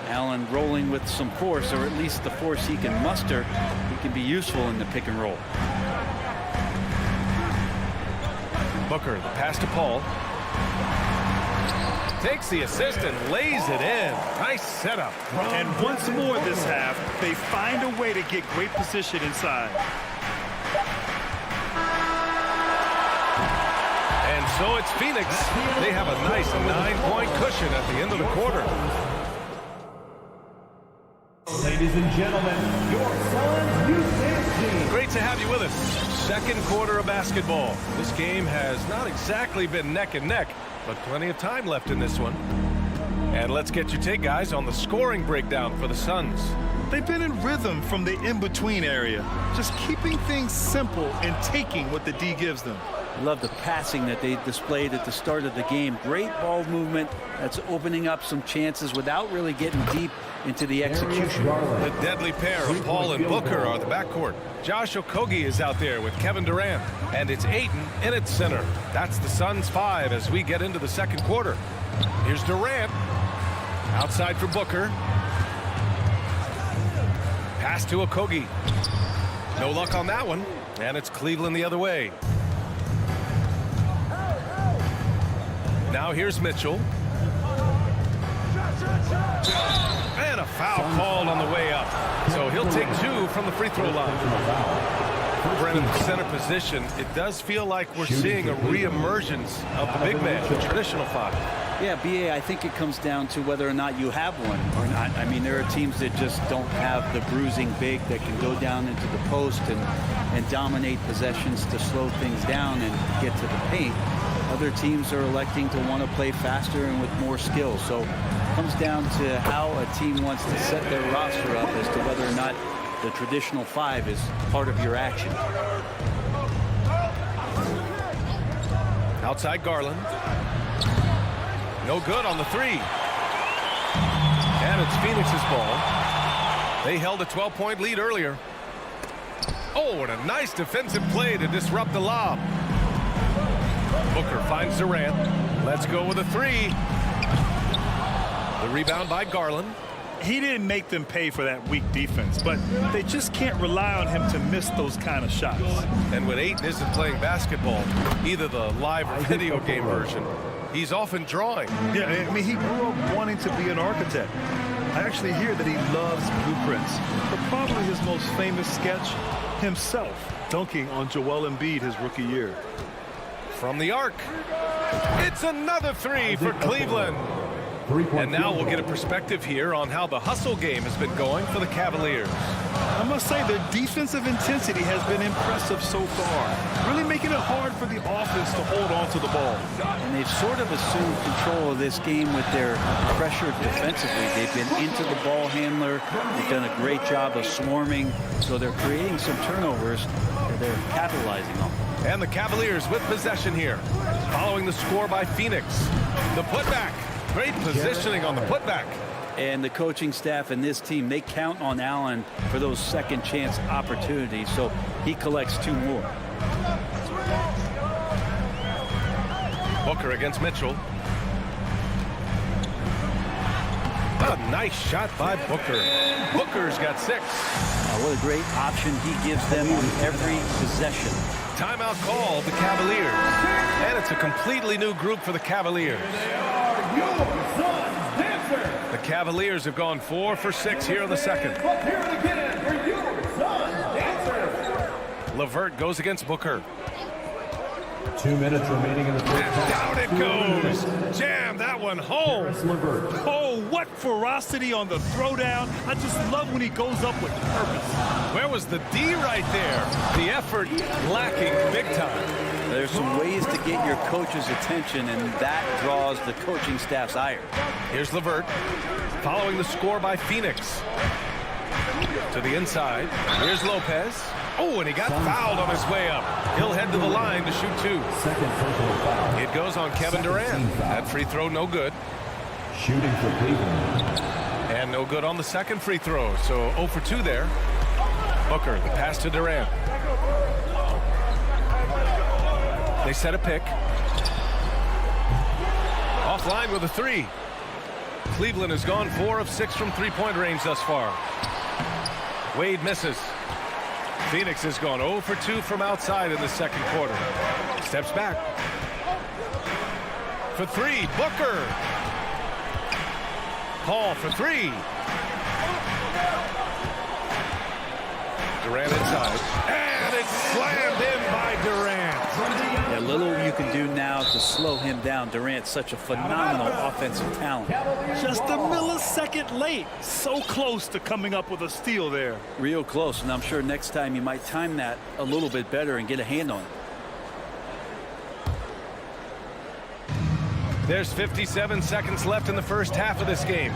Allen rolling with some force, or at least the force he can muster. He can be useful in the pick and roll. Booker, the pass to Paul. Takes the assist and lays it in. Nice setup. And once more this half, they find a way to get great position inside. And so it's Phoenix. They have a nice 9-point cushion at the end of the quarter. Ladies and gentlemen, your Suns UCF. Great to have you with us. Second quarter of basketball. This game has not exactly been neck and neck, but plenty of time left in this one. And let's get your take, guys, on the scoring breakdown for the Suns. They've been in rhythm from the in-between area, just keeping things simple and taking what the D gives them. I love the passing that they displayed at the start of the game. Great ball movement that's opening up some chances without really getting deep into the execution. The deadly pair of Paul and Booker are the backcourt. Josh Okogie is out there with Kevin Durant. And it's Ayton in its center. That's the Suns 5 as we get into the second quarter. Here's Durant. Outside for Booker. Pass to Okogie. No luck on that one. And it's Cleveland the other way. Now here's Mitchell. And a foul called on the way up. So he'll take 2 from the free throw line. Brennan, center position, it does feel like we're seeing a re-emergence of the big man, the traditional 5. Yeah, BA, I think it comes down to whether or not you have one or not. I mean, there are teams that just don't have the bruising big that can go down into the post and dominate possessions to slow things down and get to the paint. Other teams are electing to want to play faster and with more skill. So it comes down to how a team wants to set their roster up as to whether or not the traditional 5 is part of your action. Outside Garland. No good on the 3. And it's Phoenix's ball. They held a 12-point lead earlier. Oh, and a nice defensive play to disrupt the lob. Booker finds Durant. Let's go with a 3. The rebound by Garland. He didn't make them pay for that weak defense, but they just can't rely on him to miss those kind of shots. And when Ayton isn't playing basketball, either the live or video game version, he's often drawing. Yeah, I mean, he grew up wanting to be an architect. I actually hear that he loves blueprints, but probably his most famous sketch, himself dunking on Joel Embiid his rookie year. From the arc, it's another 3 for Cleveland. And now we'll get a perspective here on how the hustle game has been going for the Cavaliers. I must say their defensive intensity has been impressive so far, really making it hard for the offense to hold on to the ball. And they've sort of assumed control of this game with their pressure defensively. They've been into the ball handler. They've done a great job of swarming, so they're creating some turnovers that they're capitalizing on. And the Cavaliers with possession here, following the score by Phoenix. The putback. Great positioning on the putback. And the coaching staff and this team, they count on Allen for those second chance opportunities, so he collects 2 more. Booker against Mitchell. A nice shot by Booker. Booker's got 6. What a great option he gives them on every possession. Timeout called the Cavaliers. And it's a completely new group for the Cavaliers. The Cavaliers have gone 4 for 6 here in the second. LeVert goes against Booker. 2 minutes remaining in the first half. Down it goes. Jam that one home. Oh, what ferocity on the throwdown. I just love when he goes up with purpose. Where was the D right there? The effort lacking big time. There's some ways to get your coach's attention, and that draws the coaching staff's ire. Here's LeVert, following the score by Phoenix. To the inside. Here's Lopez. Oh, and he got fouled on his way up. He'll head to the line to shoot 2. It goes on Kevin Durant. That free throw no good. Shooting for Cleveland. And no good on the second free throw. So 0 for 2 there. Booker, the pass to Durant. They set a pick. Offline with a 3. Cleveland has gone 4 of 6 from three-point range thus far. Wade misses. Phoenix has gone 0 for 2 from outside in the second quarter. Steps back. For 3, Booker. Paul for 3. Durant inside. And it's slammed in by Durant. Yeah, little you can do now to slow him down. Durant's such a phenomenal offensive talent. Just a millisecond late. So close to coming up with a steal there. Real close, and I'm sure next time you might time that a little bit better and get a hand on it. There's 57 seconds left in the first half of this game.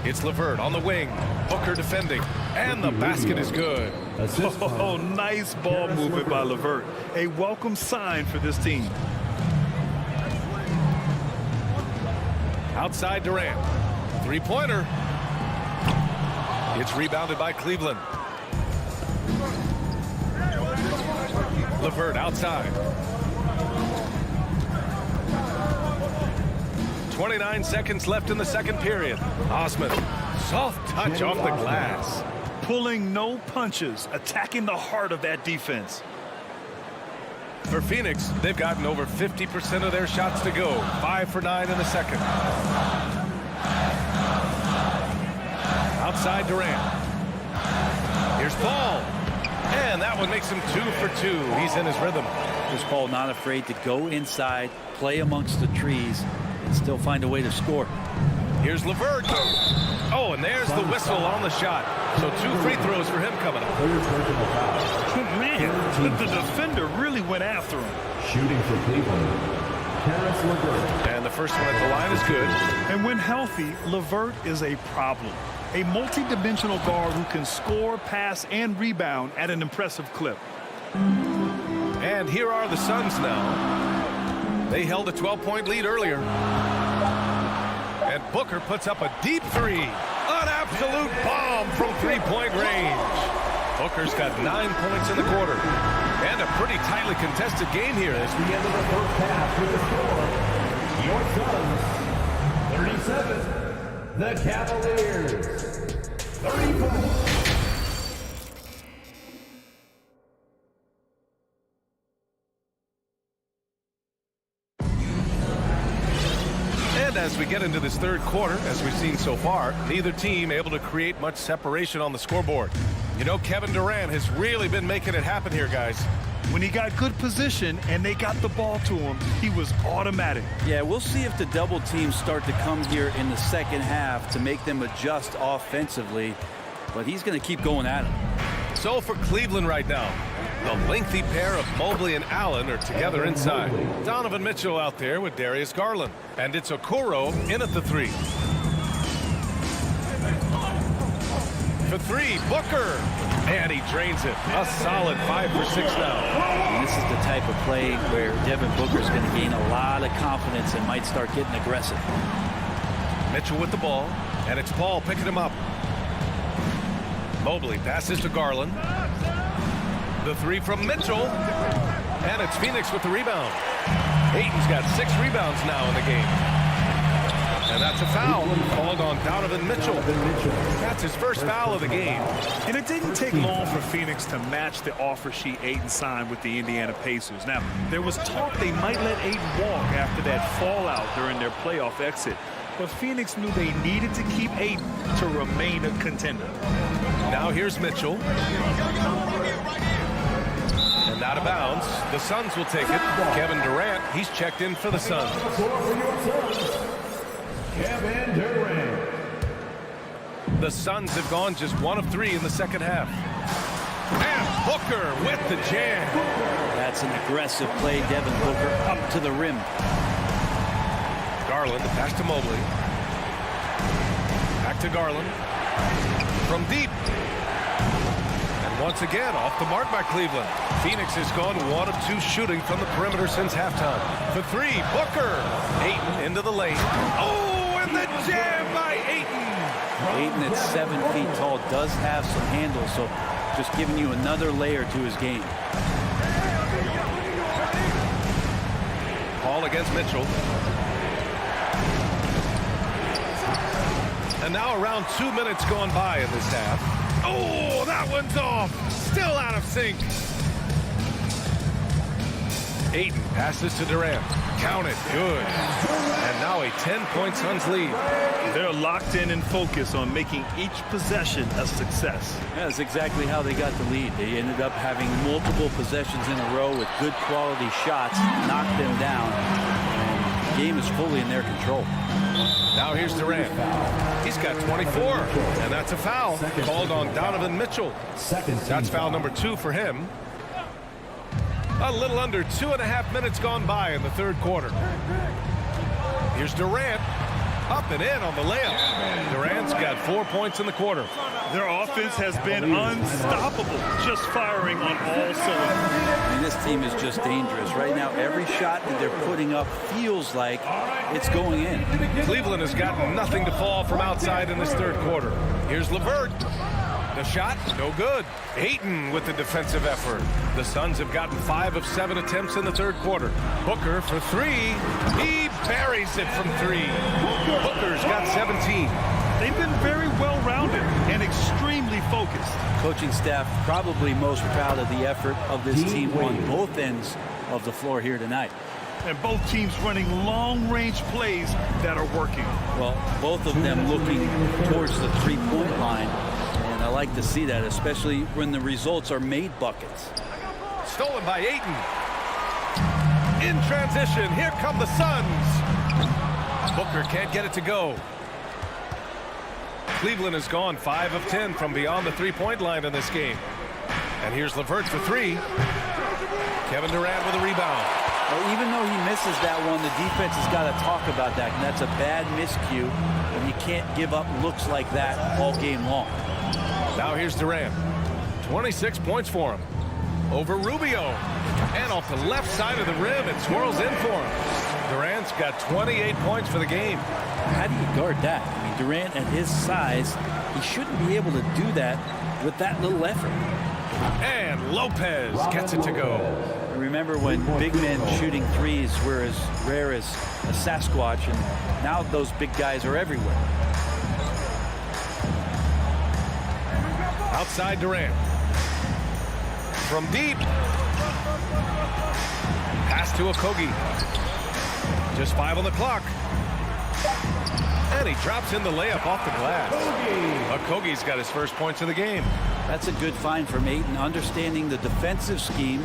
It's LeVert on the wing. Booker defending. And the basket is good. Oh, nice ball movement by LeVert. A welcome sign for this team. Outside Durant. Three-pointer. It's rebounded by Cleveland. LeVert outside. 29 seconds left in the second period. Osman, soft touch off the glass. Pulling no punches, attacking the heart of that defense. For Phoenix, they've gotten over 50% of their shots to go. 5 for 9 in the second. Outside Durant. Here's Paul. And that one makes him 2 for 2. He's in his rhythm. Chris Paul not afraid to go inside, play amongst the trees, and still find a way to score. Here's LeVert. Oh, and there's the whistle on the shot. So 2 free throws for him coming up. Man, the defender really went after him. Shooting for Cleveland. And the first one at the line is good. And when healthy, LeVert is a problem. A multi-dimensional guard who can score, pass, and rebound at an impressive clip. And here are the Suns now. They held a 12-point lead earlier. And Booker puts up a deep 3. An absolute bomb from three-point range. Booker's got 9 points in the quarter. And a pretty tightly contested game here. As we end the first half with the score, your Suns 37, the Cavaliers 34. As we get into this third quarter, as we've seen so far, neither team able to create much separation on the scoreboard. You know, Kevin Durant has really been making it happen here, guys. When he got good position and they got the ball to him, he was automatic. Yeah, we'll see if the double teams start to come here in the second half to make them adjust offensively, but he's going to keep going at it. So for Cleveland right now, the lengthy pair of Mobley and Allen are together inside. Donovan Mitchell out there with Darius Garland. And it's Okoro in at the 3. For 3, Booker. And he drains it. A solid 5 for 6 now. And this is the type of play where Devin Booker's going to gain a lot of confidence and might start getting aggressive. Mitchell with the ball. And it's Paul picking him up. Mobley passes to Garland. The 3 from Mitchell. And it's Phoenix with the rebound. Ayton's got 6 rebounds now in the game. And that's a foul called on Donovan Mitchell. That's his first foul of the game. And it didn't take long for Phoenix to match the offer sheet Ayton signed with the Indiana Pacers. Now, there was talk they might let Ayton walk after that fallout during their playoff exit. But Phoenix knew they needed to keep Ayton to remain a contender. Now here's Mitchell. And out of bounds. The Suns will take it. Kevin Durant, he's checked in for the Suns. Kevin Durant. The Suns have gone just 1 of 3 in the second half. And Booker with the jam. That's an aggressive play. Devin Booker up to the rim. Garland, the pass to Mobley. Back to Garland. From deep. And once again, off the mark by Cleveland. Phoenix has gone 1 of 2 shooting from the perimeter since halftime. For 3, Booker. Ayton into the lane. Oh, and the jam by Ayton. Ayton at 7 feet tall does have some handle, so just giving you another layer to his game. Paul against Mitchell. And now around 2 minutes gone by in this half. Oh, that one's off. Still out of sync. Ayton passes to Durant. Count it. Good. And now a 10-point Suns lead. They're locked in and focused on making each possession a success. Yeah, that's exactly how they got the lead. They ended up having multiple possessions in a row with good quality shots, knocked them down, and the game is fully in their control. Now here's Durant. He's got 24, and that's a foul called on Donovan Mitchell. That's foul number 2 for him. A little under 2.5 minutes gone by in the third quarter. Here's Durant. Up and in on the layup. Durant's got 4 points in the quarter. Their offense has been unstoppable, just firing on all cylinders. And this team is just dangerous. Right now, every shot that they're putting up feels like it's going in. Cleveland has gotten nothing to fall from outside in this third quarter. Here's LeVert. The shot, no good. Ayton with the defensive effort. The Suns have gotten 5 of 7 attempts in the third quarter. Booker for 3. He buries it from 3. Booker's got 17. They've been very well-rounded and extremely focused. Coaching staff probably most proud of the effort of this team on both ends of the floor here tonight. And both teams running long-range plays that are working. Well, both of them looking towards the three-point line. And I like to see that, especially when the results are made buckets. Stolen by Ayton. In transition, here come the Suns. Booker can't get it to go. Cleveland has gone 5 of 10 from beyond the three-point line in this game. And here's LeVert for 3. Kevin Durant with a rebound. Well, even though he misses that one, the defense has got to talk about that. And that's a bad miscue, and you can't give up looks like that all game long. Now here's Durant. 26 points for him. Over Rubio. And off the left side of the rim, it swirls in for him. Durant's got 28 points for the game. How do you guard that? I mean, Durant at his size, he shouldn't be able to do that with that little effort. And Lopez gets it to go. I remember when big men shooting threes were as rare as a Sasquatch, and now those big guys are everywhere. Outside Durant. From deep. Pass to Octopi. Just 5 on the clock. And he drops in the layup off the glass. Okogi's got his first points of the game. That's a good find from Ayton, understanding the defensive scheme,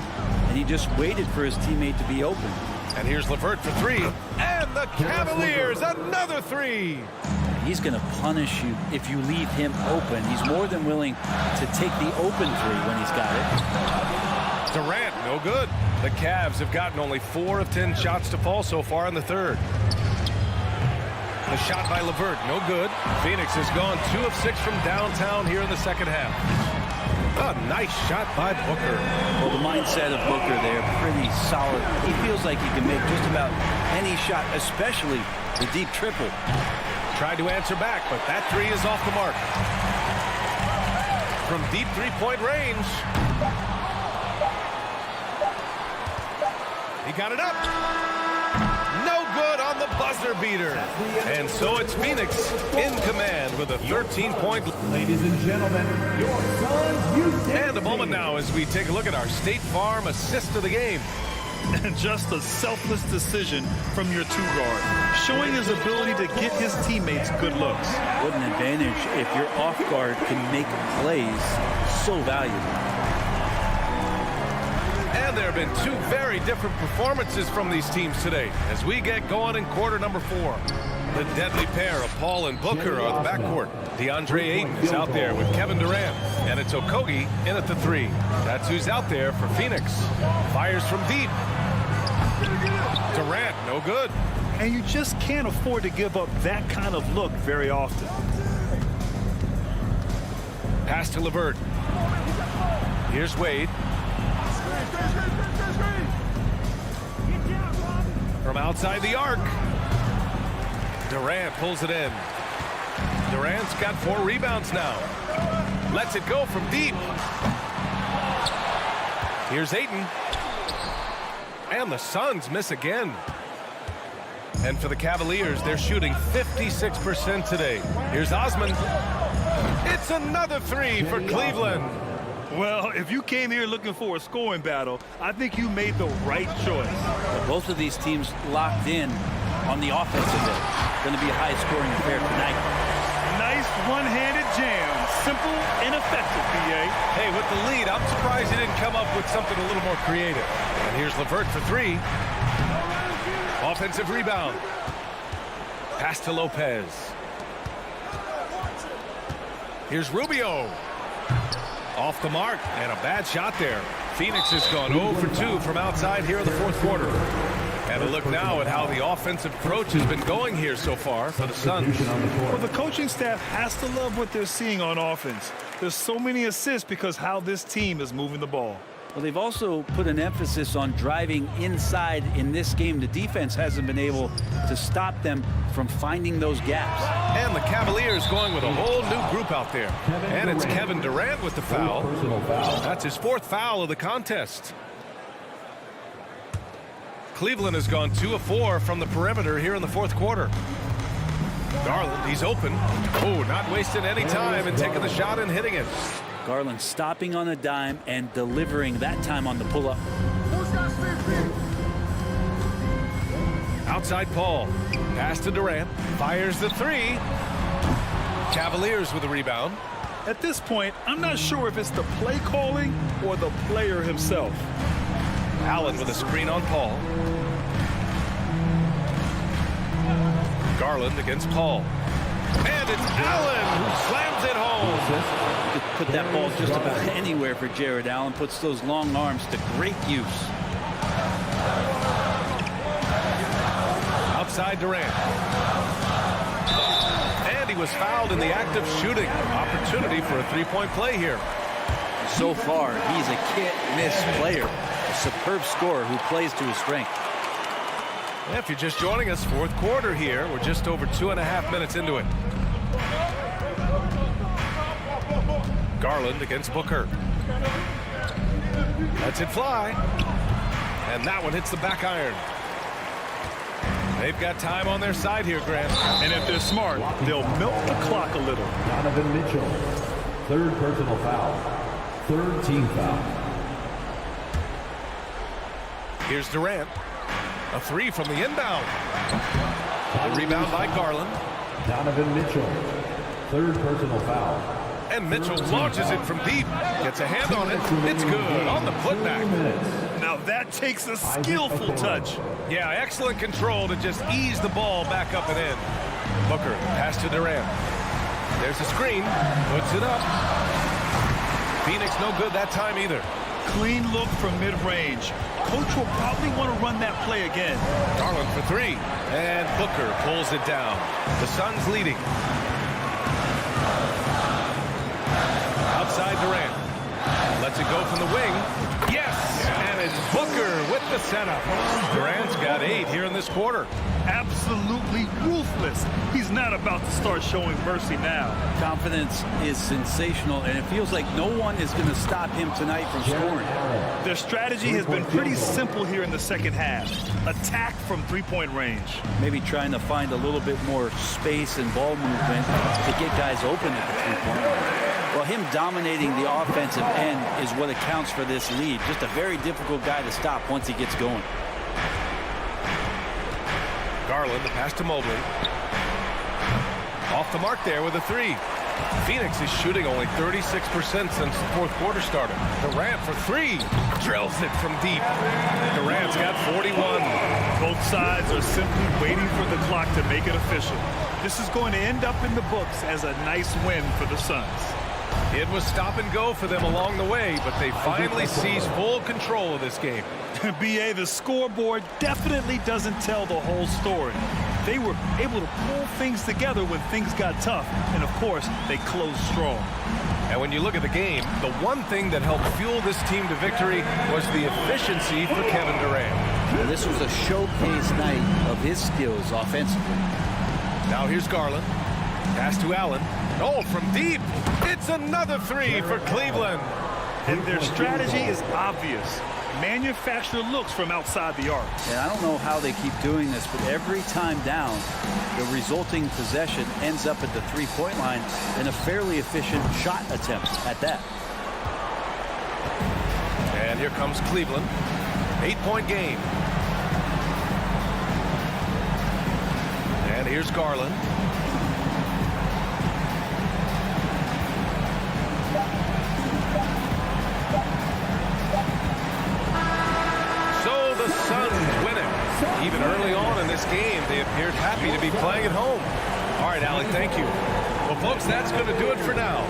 and he just waited for his teammate to be open. And here's LeVert for 3. And the Cavaliers, another 3. He's going to punish you if you leave him open. He's more than willing to take the open 3 when he's got it. Durant, no good. The Cavs have gotten only 4 of 10 shots to fall so far in the third. The shot by LeVert, no good. Phoenix has gone 2 of 6 from downtown here in the second half. A nice shot by Booker. Well, the mindset of Booker there, pretty solid. He feels like he can make just about any shot, especially the deep triple. Tried to answer back, but that 3 is off the mark. From deep three-point range. He got it up. No good on the buzzer beater. And so it's Phoenix in command with a 13-point. Ladies and gentlemen, your Suns. And a moment now as we take a look at our State Farm assist of the game. And just a selfless decision from your 2-guard, showing his ability to get his teammates good looks. What an advantage if your off guard can make plays so valuable. And there have been 2 very different performances from these teams today as we get going in quarter number 4. The deadly pair of Paul and Booker are the backcourt. DeAndre Ayton is out there with Kevin Durant. And it's Okogi in at the 3. That's who's out there for Phoenix. Fires from deep. Durant, no good. And you just can't afford to give up that kind of look very often. Pass to LeVert. Here's Wade. From outside the arc. Durant pulls it in. Durant's got 4 rebounds now. Lets it go from deep. Here's Ayton. And the Suns miss again. And for the Cavaliers, they're shooting 56% today. Here's Osman. It's another 3 for Cleveland. Well, if you came here looking for a scoring battle, I think you made the right choice. Both of these teams locked in on the offensive end. Going to be a high-scoring affair tonight. Nice one-handed jam. Simple and effective, B.A. Hey, with the lead, I'm surprised he didn't come up with something a little more creative. And here's LeVert for 3. Offensive rebound. Pass to Lopez. Here's Rubio. Off the mark, and a bad shot there. Phoenix has gone 0 for 2 from outside here in the fourth quarter. And a look now at how the offensive approach has been going here so far for the Suns. Well, the coaching staff has to love what they're seeing on offense. There's so many assists because how this team is moving the ball. Well, they've also put an emphasis on driving inside in this game. The defense hasn't been able to stop them from finding those gaps. And the Cavaliers going with a whole new group out there. And it's Kevin Durant with the foul. That's his 4th foul of the contest. Cleveland has gone 2 of 4 from the perimeter here in the fourth quarter. Garland, he's open. Oh, not wasting any time and taking the shot and hitting it. Garland stopping on a dime and delivering that time on the pull-up. Outside Paul. Pass to Durant. Fires the 3. Cavaliers with a rebound. At this point, I'm not sure if it's the play calling or the player himself. Allen with a screen on Paul. Garland against Paul. And it's Allen who slams it home. Put that ball just about anywhere for Jared Allen. Puts those long arms to great use. Outside Durant. And he was fouled in the act of shooting. Opportunity for a 3-point play here. So far, he's a can't-miss player. A superb scorer who plays to his strength. Yeah, if you're just joining us, fourth quarter here. We're just over 2.5 minutes into it. Garland against Booker. Lets it fly. And that one hits the back iron. They've got time on their side here, Grant. And if they're smart, they'll milk the clock a little. Donovan Mitchell, 3rd personal foul. 3rd team foul. Here's Durant. A 3 from the inbound. The rebound by Garland. Donovan Mitchell, 3rd personal foul. And Mitchell launches it from deep. Gets a hand on it. It's good on the putback. Now that takes a skillful touch. Yeah, excellent control to just ease the ball back up and in. Booker, pass to Durant. There's a screen. Puts it up. Phoenix no good that time either. Clean look from mid-range. Coach will probably want to run that play again. Garland for 3. And Booker pulls it down. The Suns leading. Outside Durant. Lets it go from the wing. Yes! And it's Booker with the setup. Durant's got 8 here in this quarter. Absolutely ruthless. He's not about to start showing mercy now. Confidence is sensational, and it feels like no one is going to stop him tonight from scoring. Their strategy has been pretty simple here in the second half. Attack from 3-point range. Maybe trying to find a little bit more space and ball movement to get guys open at the 3-point line. Well, him dominating the offensive end is what accounts for this lead. Just a very difficult guy to stop once he gets going. Garland, the pass to Mobley. Off the mark there with a 3. Phoenix is shooting only 36% since the fourth quarter started. Durant for 3. Drills it from deep. Durant's got 41. Both sides are simply waiting for the clock to make it official. This is going to end up in the books as a nice win for the Suns. It was stop and go for them along the way, but they finally seized full control of this game. BA, the scoreboard definitely doesn't tell the whole story. They were able to pull things together when things got tough, and of course, they closed strong. And when you look at the game, the one thing that helped fuel this team to victory was the efficiency for Kevin Durant. Well, this was a showcase night of his skills offensively. Now here's Garland. Pass to Allen. Oh, from deep. It's another three for Cleveland. And their strategy is obvious. Manufacture looks from outside the arc. And I don't know how they keep doing this, but every time down, the resulting possession ends up at the three-point line in a fairly efficient shot attempt at that. And here comes Cleveland. 8-point game. And here's Garland. The Suns win it. Even early on in this game, they appeared happy to be playing at home. All right, Allie, thank you. Well, folks, that's going to do it for now.